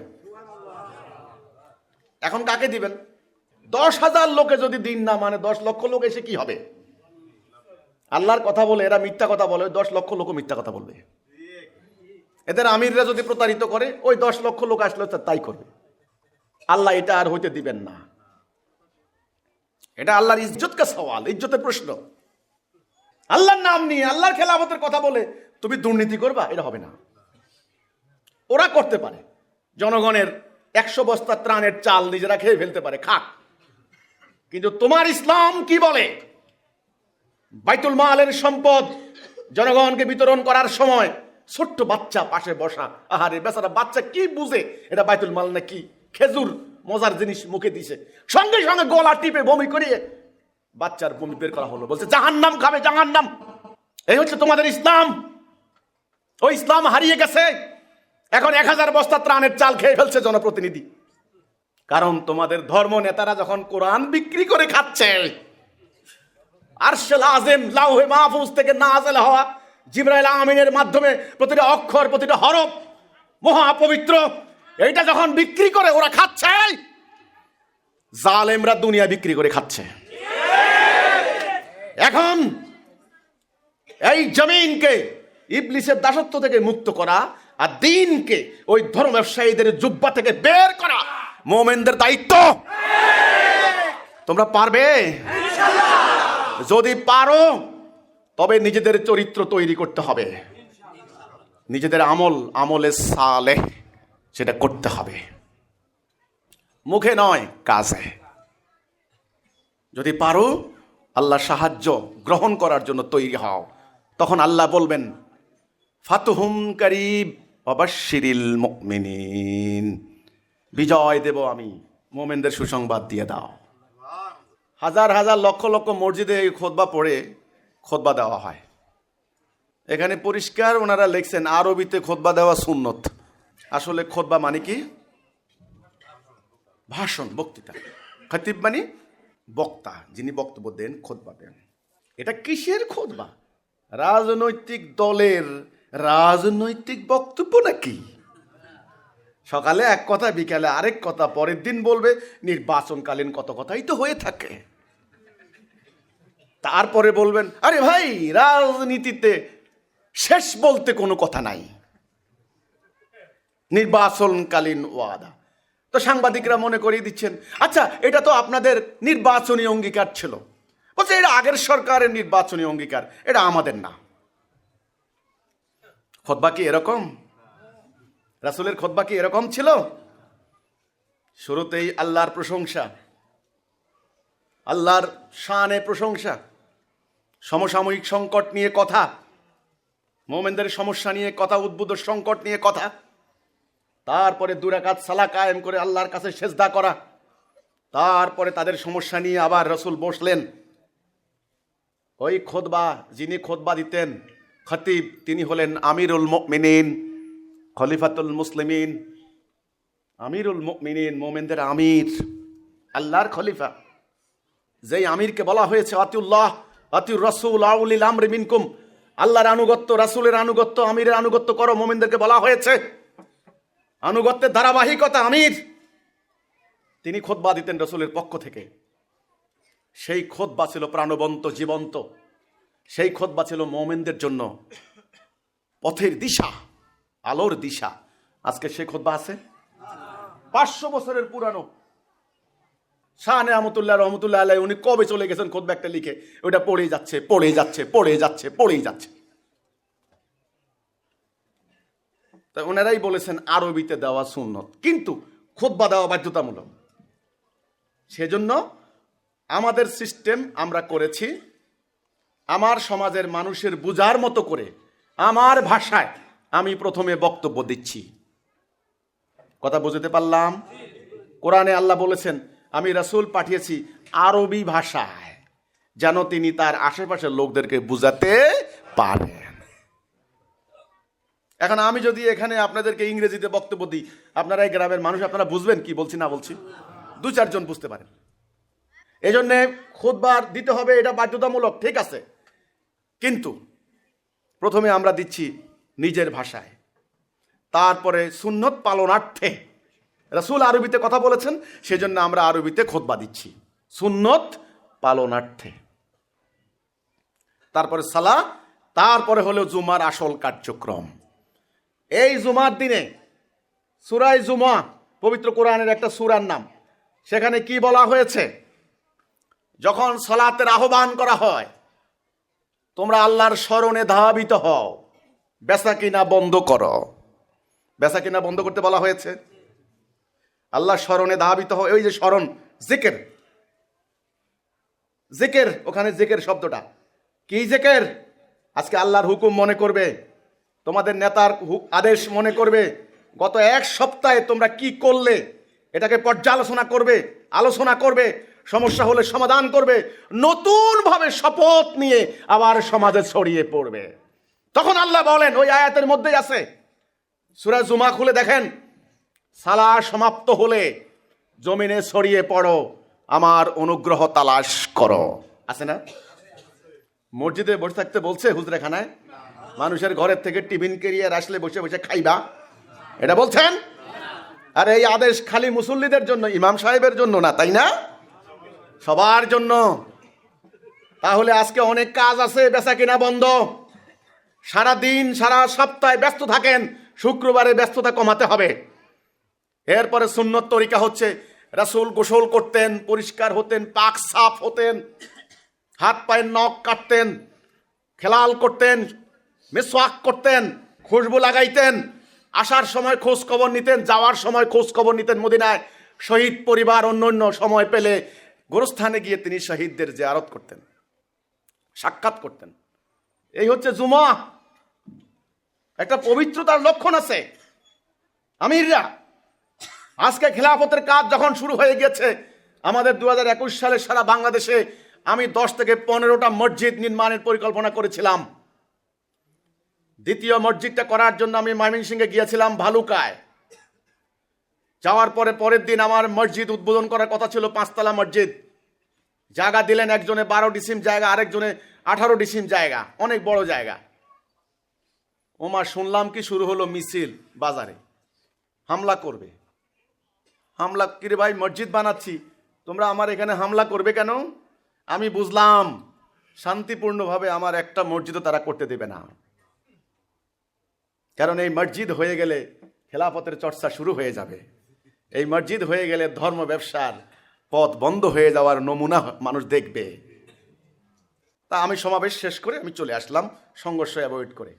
এখন কাকে দিবেন? 10,000 লোকে যদি দিন না মানে 10 লক্ষ লোক এসে কি হবে? আল্লাহর কথা বলে এরা মিথ্যা কথা বলে, 10 লক্ষ লোক মিথ্যা কথা বলবে। এদের আমিররা যদি প্রতারিত করে, ওই 10 লক্ষ লোক আসলে তাই করবে। আল্লাহ এটা আর হইতে দিবেন না। এটা আল্লাহর ইজ্জতকে সওয়াল, ইজ্জতের প্রশ্ন। আল্লাহর নাম নিয়ে, আল্লাহর খেলাফতের কথা বলে তুমি দুর্নীতি করবা, এটা হবে না। ওরা করতে পারে, জনগণের 100 বস্তা ত্রাণের চাল নিজেরা খেয়ে ফেলতে পারে, খাক। কিন্তু তোমার ইসলাম কি বলে? বাইতুল মালের সম্পদ জনগণকে বিতরণ করার সময় ছোট্ট বাচ্চা পাশে বসা, আহারে বেচারা বাচ্চা কি বুঝে এটা বাইতুল মাল নাকি খেজুর মজার জিনিস মুখে দিছে, সঙ্গে সঙ্গে গলা টিপে বমি করিয়ে বাচ্চার বমি বের করা হলো, বলছে জাহান্নাম খাবে, জাহান্নাম। এই হচ্ছে তোমাদের ইসলাম। ওই ইসলাম হারিয়ে গেছে। এখন 1000 বস্তা ত্রাণের চাল খেয়ে ফেলছে জনপ্রতিনিধি। কারণ তোমাদের ধর্ম নেতারা যখন কোরআন বিক্রি করে খাচ্ছে, আরশেল আযম লাউহে মাহফুজ থেকে নাযিল হওয়া জিবরাইল আমিনের মাধ্যমে প্রতিটা অক্ষর প্রতিটা হরফ মহাপবিত্র, এইটা যখন বিক্রি করে ওরা খাচ্ছে, জালেমরা দুনিয়া বিক্রি করে খাচ্ছে। এখন এই জমিনকে ইবলিসের দাসত্ব থেকে মুক্ত করা আর দ্বীনকে ওই ধর্ম ব্যবসায়ীদের জুব্বা থেকে বের করা মুমিনদের দায়িত্ব। তোমরা পারবে? যদি পারো তবে নিজেদের চরিত্র তৈরি করতে হবে, নিজেদের আমলে সালেহ সেটা করতে হবে, মুখে নয় কাজে। যদি পারো আল্লাহ সাহায্য গ্রহণ করার জন্য তৈরি হও, তখন আল্লাহ বলবেন ফাতুহুম কারীব ওয়াবাশশিরিল মুমিনিন, বিজয় দেব আমি, মুমিনদের সুসংবাদ দিয়ে দাও। হাজার হাজার লক্ষ লক্ষ মসজিদে এই খুতবা পড়ে খুতবা দেওয়া হয়। এখানে পরিষ্কার ওনারা লিখছেন আরবিতে খুতবা দেওয়া সুন্নত। আসলে খুতবা মানে কি? ভাষণ, বক্তৃতা। খতিব মানে বক্তা, যিনি বক্তব্য দেন, খুতবা দেন। এটা কিসের খুতবা? রাজনৈতিক দলের রাজনৈতিক বক্তব্য নাকি? সকালে এক কথা, বিকালে আরেক কথা, পরের দিন বলবে নির্বাচনকালীন কত কথাই তো হয়ে থাকে। তারপরে বলবেন আরে ভাই রাজনীতিতে শেষ বলতে কোনো কথা নাই, নির্বাচনকালীন ওয়াদা। তো সাংবাদিকরা মনে করিয়ে দিচ্ছেন আচ্ছা এটা তো আপনাদের নির্বাচনী অঙ্গীকার ছিল। বলছে এটা আগের সরকারের নির্বাচনী অঙ্গীকার, এটা আমাদের না। খুতবা কি এরকম? রাসূলের খুতবা কি এরকম ছিল? শুরুতেই আল্লাহর প্রশংসা, আল্লাহর শানে প্রশংসা, সমসাময়িক সংকট নিয়ে কথা, মুমিনদের সমস্যা নিয়ে কথা, উদ্ভূত সংকট নিয়ে কথা, তারপরে 2 রাকাত সালাত কায়েম করে আল্লাহর কাছে সেজদা করা, তারপরে তাদের সমস্যা নিয়ে আবার রাসূল বসলেন। ওই খুতবা যিনি খুতবা দিতেন খতিব, তিনি হলেন আমিরুল মুমিনিন, খলিফাতুল মুসলিমিন, আমিরুল মুমিনিন, মুমিনদের আমির, আল্লাহর খলিফা। যেই আমিরকে বলা হয়েছে আতিউল্লাহ আতিউর রাসূল আউলিল আমরি মিনকুম, আল্লাহর আনুগত্য, রাসূলের আনুগত্য, আমিরের আনুগত্য করো, মুমিনদেরকে বলা হয়েছে। আনুগত্যের ধারাবাহিকতা আমির, তিনি খুতবা দিতেন রাসূলের পক্ষ থেকে। সেই খুতবা ছিল প্রাণবন্ত, জীবন্ত। সেই খুতবা ছিল মুমিনদের জন্য পথের দিশা, আলোর দিশা। আজকে সেই খুতবা আছে? 500 বছরের পুরানো। শাহ নেয়ামতুল্লাহ রহমতুল্লাহ আলাইহি উনি কবে চলে গেছেন খুতবা একটা লিখে, ওটা পড়েই যাচ্ছে, পড়েই যাচ্ছে, পড়েই যাচ্ছে, পড়েই যাচ্ছে। তাই ওনারাই বলেছেন আরবিতে দেওয়া সুন্নত, কিন্তু খুতবা দেওয়া বাধ্যতামূলক। সেজন্য আমাদের সিস্টেম আমরা করেছি আমার সমাজের মানুষের বুঝার মতো করে, আমার ভাষায় আমি প্রথমে বক্তব্য দিচ্ছি। কথা বুঝতে পারলাম? কোরআনে আল্লাহ বলেছেন আমি রাসূল পাঠিয়েছি আরবি ভাষায়, যেন তিনি তার আশেপাশের লোকদেরকে বুঝাতে পারেন। এখন আমি যদি এখানে আপনাদেরকে ইংরেজিতে বক্তব্য দিই, আপনারা এই গ্রামের মানুষ আপনারা বুঝবেন কি বলছি না বলছি? 2-4 জন বুঝতে পারেন। এই জন্যে খুতবা দিতে হবে, এটা বাধ্যতামূলক, ঠিক আছে। কিন্তু প্রথমে আমরা দিচ্ছি নিজের ভাষায়, তারপরে সুন্নত পালনার্থে। রাসূল আরবিতে কথা বলেছেন, সেজন্য আমরা আরবিতে খুতবা দিচ্ছি সুন্নত পালনার্থে। তারপরে সালাহ, তারপরে হলো জুমার আসল কার্যক্রম। এই জুমার দিনে সূরা জুমা পবিত্র কোরআনের একটা সূরার নাম, সেখানে কি বলা হয়েছে? যখন সালাতের আহ্বান করা হয় তোমরা আল্লাহর স্মরণে ধাবিত হও, বেচাকিনা বন্ধ করো। বেচাকিনা বন্ধ করতে বলা হয়েছে। আল্লাহর স্মরণে ধাবিত হও, ওই যে স্মরণ, জিকির, জিকির, ওখানে জিকির শব্দটা কি? জিকির। আজকে আল্লাহর হুকুম মনে করবে, তোমাদের নেতার আদেশ মনে করবে, গত এক সপ্তাহে তোমরা কি করলে এটাকে পর্যালোচনা করবে, আলোচনা করবে, সমস্যা হলে সমাধান করবে, নতুন ভাবে শপথ নিয়ে আবার সমাজে ছড়িয়ে পড়বে। তখন আল্লাহ বলেন, ওই আয়াতের মধ্যেই আছে, সূরা জুমা খুলে দেখেন, সালাহ সমাপ্ত হলে জমিনে ছড়িয়ে পড়ো, আমার অনুগ্রহ তালাশ করো। আছে না? মসজিদে বসে থাকতে বলছে হুজরাখানায়? মানুষের ঘরের থেকে টিফিন কেরিয়ার আসলে বসে বসে খাইবা, এটা বলছেন? আর এই আদেশ খালি মুসল্লিদের জন্য, ইমাম সাহেবের জন্য না, তাই না? সবার জন্য। তাহলে আজকে অনেক কাজ আছে, বেচা কিনা বন্ধ, সারা দিন সারা সপ্তাহে ব্যস্ত থাকেন, শুক্রবারে ব্যস্ততা কমাতে হবে। এরপরে সুন্নত তরিকা হচ্ছে, রাসূল গোসল করতেন, পরিষ্কার হতেন, পাক সাফ হতেন, হাত পায়ের নখ কাটতেন, খেলাল করতেন, মেসওয়াক করতেন, খুশবু লাগাইতেন, আসার সময় খোঁজ খবর নিতেন, যাওয়ার সময় খোঁজ খবর নিতেন মদিনায়। শহীদ পরিবার অন্য সময় পেলে গোরস্থানে গিয়ে তিনি শহীদদের জিয়ারত করতেন, সাক্ষাৎ করতেন। এই হচ্ছে জুমা। একটা পবিত্রতার লক্ষণ আছে। আমিররা আজকে খেলাফতের কাজ যখন শুরু হয়ে গেছে, আমাদের 2021 সালে সারা বাংলাদেশে আমি 10 থেকে 15টা মসজিদ নির্মাণের পরিকল্পনা করেছিলাম। দ্বিতীয় মসজিদটা করার জন্য আমি ময়মনসিংহে গিয়েছিলাম, ভালুকায়। যাওয়ার পরে পরের দিন আমার মসজিদ উদ্বোধন করার কথা ছিল, 5তলা মসজিদ। জায়গা দিলেন, একজনে 12 ডিসিম জায়গা, আরেকজনে 18 ডিসিম জায়গা, অনেক বড় জায়গা। ওমা শুনলাম কি শুরু হলো মিছিল, বাজারে হামলা করবে। হামলা কিরে ভাই, মসজিদ বানাচ্ছি, তোমরা আমার এখানে হামলা করবে কেন? আমি বুঝলাম শান্তিপূর্ণভাবে আমার একটা মসজিদও তারা করতে দেবে না, কারণ এই মসজিদ হয়ে গেলে খেলাফতের চর্চা শুরু হয়ে যাবে। এই মসজিদ হয়ে গেলে ধর্ম ব্যবসার পথ বন্ধ হয়ে যাওয়ার নমুনা মানুষ দেখবে। তা আমি সমাবেশ শেষ করে আমি চলে আসলাম, সংঘর্ষ অ্যাভয়েড করে।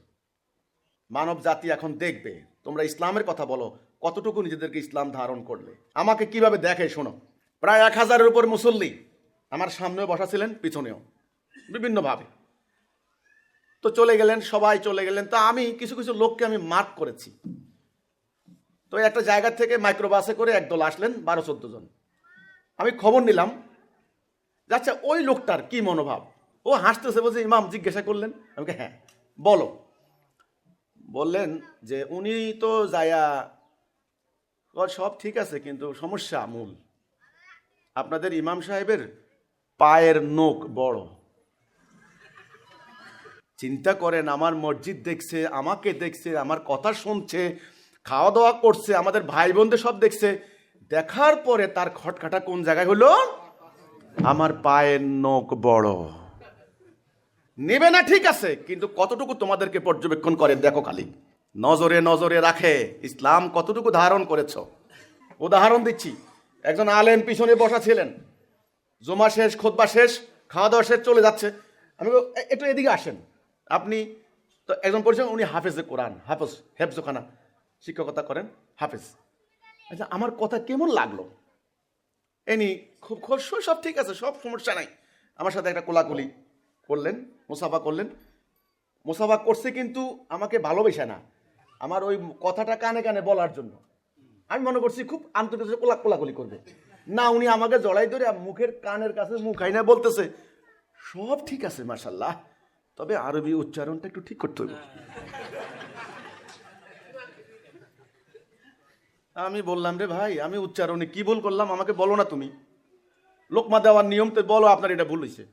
মানব জাতি এখন দেখবে তোমরা ইসলামের কথা বলো, কতটুকু নিজেদেরকে ইসলাম ধারণ করলে। আমাকে কিভাবে দেখে শোনো। প্রায় 1000-এর উপর মুসল্লি আমার সামনেও বসা ছিলেন, পিছনেও বিভিন্নভাবে। তো চলে গেলেন, সবাই চলে গেলেন। তা আমি কিছু কিছু লোককে আমি মার্ক করেছি। তো একটা জায়গা থেকে মাইক্রোবাসে করে একদল আসলেন, 12-14 জন। আমি খবর নিলাম, আচ্ছা ওই লোকটার কি মনোভাব। ও হাসতেছে, বলছে ইমাম জিজ্ঞাসা করলেন। আমাকে হ্যাঁ বলো। বললেন যে উনি তো যায়া সব ঠিক আছে, কিন্তু সমস্যা মূল আপনাদের ইমাম সাহেবের পায়ের নখ বড়। চিন্তা করেন, আমার মসজিদ দেখছে, আমাকে দেখছে, আমার কথা শুনছে, খাওয়া দাওয়া করছে, আমাদের ভাই বোনদের সব দেখছে, দেখার পরে তার খটখাটা কোন জায়গায় হলো? আমার পায়ের নখ বড়। নেবে না ঠিক আছে, কিন্তু কতটুকু তোমাদেরকে পর্যবেক্ষণ করে দেখো, খালি নজরে নজরে রাখে ইসলাম কতটুকু ধারণ করেছ। উদাহরণ দিচ্ছি, একজন আলেম পিছনে বসা ছিলেন, জুমা শেষ, খুতবা শেষ, খাওয়া দাওয়া শেষ, চলে যাচ্ছে। আমি একটু এদিকে আসেন আপনি। তো একজন পরিচয়, উনি হাফেজে কোরআন, হাফেজ, হেফজখানা শিক্ষকতা করেন, হাফেজ। আচ্ছা আমার কথা কেমন লাগলো? এনি খুব সব ঠিক আছে, সব সমস্যা নাই। আমার সাথে একটা কোলাকুলি করলেন, মুসাফা করলেন। মুসাফা করছে কিন্তু আমাকে ভালোবেসে না, আমার ওই কথাটা কানে কানে বলার জন্য। আমি মনে করছি খুব আন্তর্জাতিক কোলাকুলি করবে না, উনি আমাকে জড়াই ধরে মুখের কানের কাছে মুখ আইনা বলতেছে সব ঠিক আছে মাশাআল্লাহ, তবে আরবি উচ্চারণটা একটু ঠিক করতে হবে। আমি বললাম, রে ভাই আমি উচ্চারণে কি ভুল করলাম, আমাকে বলো না তুমি। লোকমা দেওয়ার নিয়ম তো বলো আপনার এটা ভুল হয়েছে।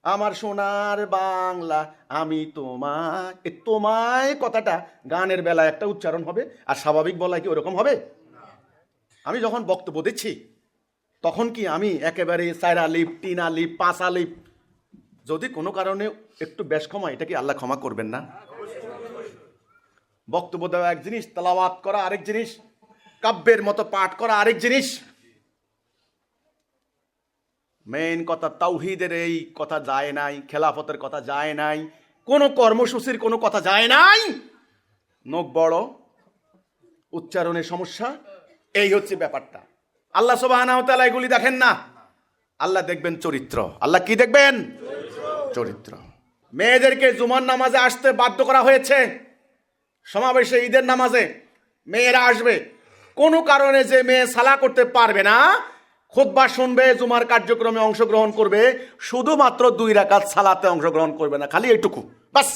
আমার সোনার বাংলা আমি তোমায়, তোমায় কথাটা গানের বেলায় একটা উচ্চারণ হবে, আর স্বাভাবিক বলায় কি ওরকম হবে? আমি যখন বক্তব্য দিচ্ছি তখন কি আমি একেবারে 4 আলিফ 3 আলিফ 5 আলিফ, যদি কোনো কারণে একটু বেশ ক্ষমা, এটা কি আল্লাহ ক্ষমা করবেন না? বক্তব্য দেওয়া এক জিনিস, তেলাওয়াত করা আরেক জিনিস, কাব্যের মতো পাঠ করা আরেক জিনিস। মেইন কথা তাওহীদের এই কথা যায় নাই, খেলাফতের কথা যায় নাই, কোনো কর্মসূচির কোনো কথা যায় নাই। নখ বড়, উচ্চারণের সমস্যা, এই হচ্ছে ব্যাপারটা। আল্লাহ সুবহানাহু ওয়া তাআলা এগুলি দেখেন না। আল্লাহ দেখবেন চরিত্র। আল্লাহ কি দেখবেন? চরিত্র। মেয়েদেরকে জুমার নামাজে আসতে বাধ্য করা হয়েছে। সমাবেশে, ঈদের নামাজে মেয়েরা আসবে। কোনো কারণে যে মেয়ে সালা করতে পারবে না, খুতবা শুনবে, জুমার কার্যক্রমে অংশগ্রহণ করবে, শুধুমাত্র 2 রাকাত সালাতে অংশগ্রহণ করবে না, খালি এইটুকু বাস।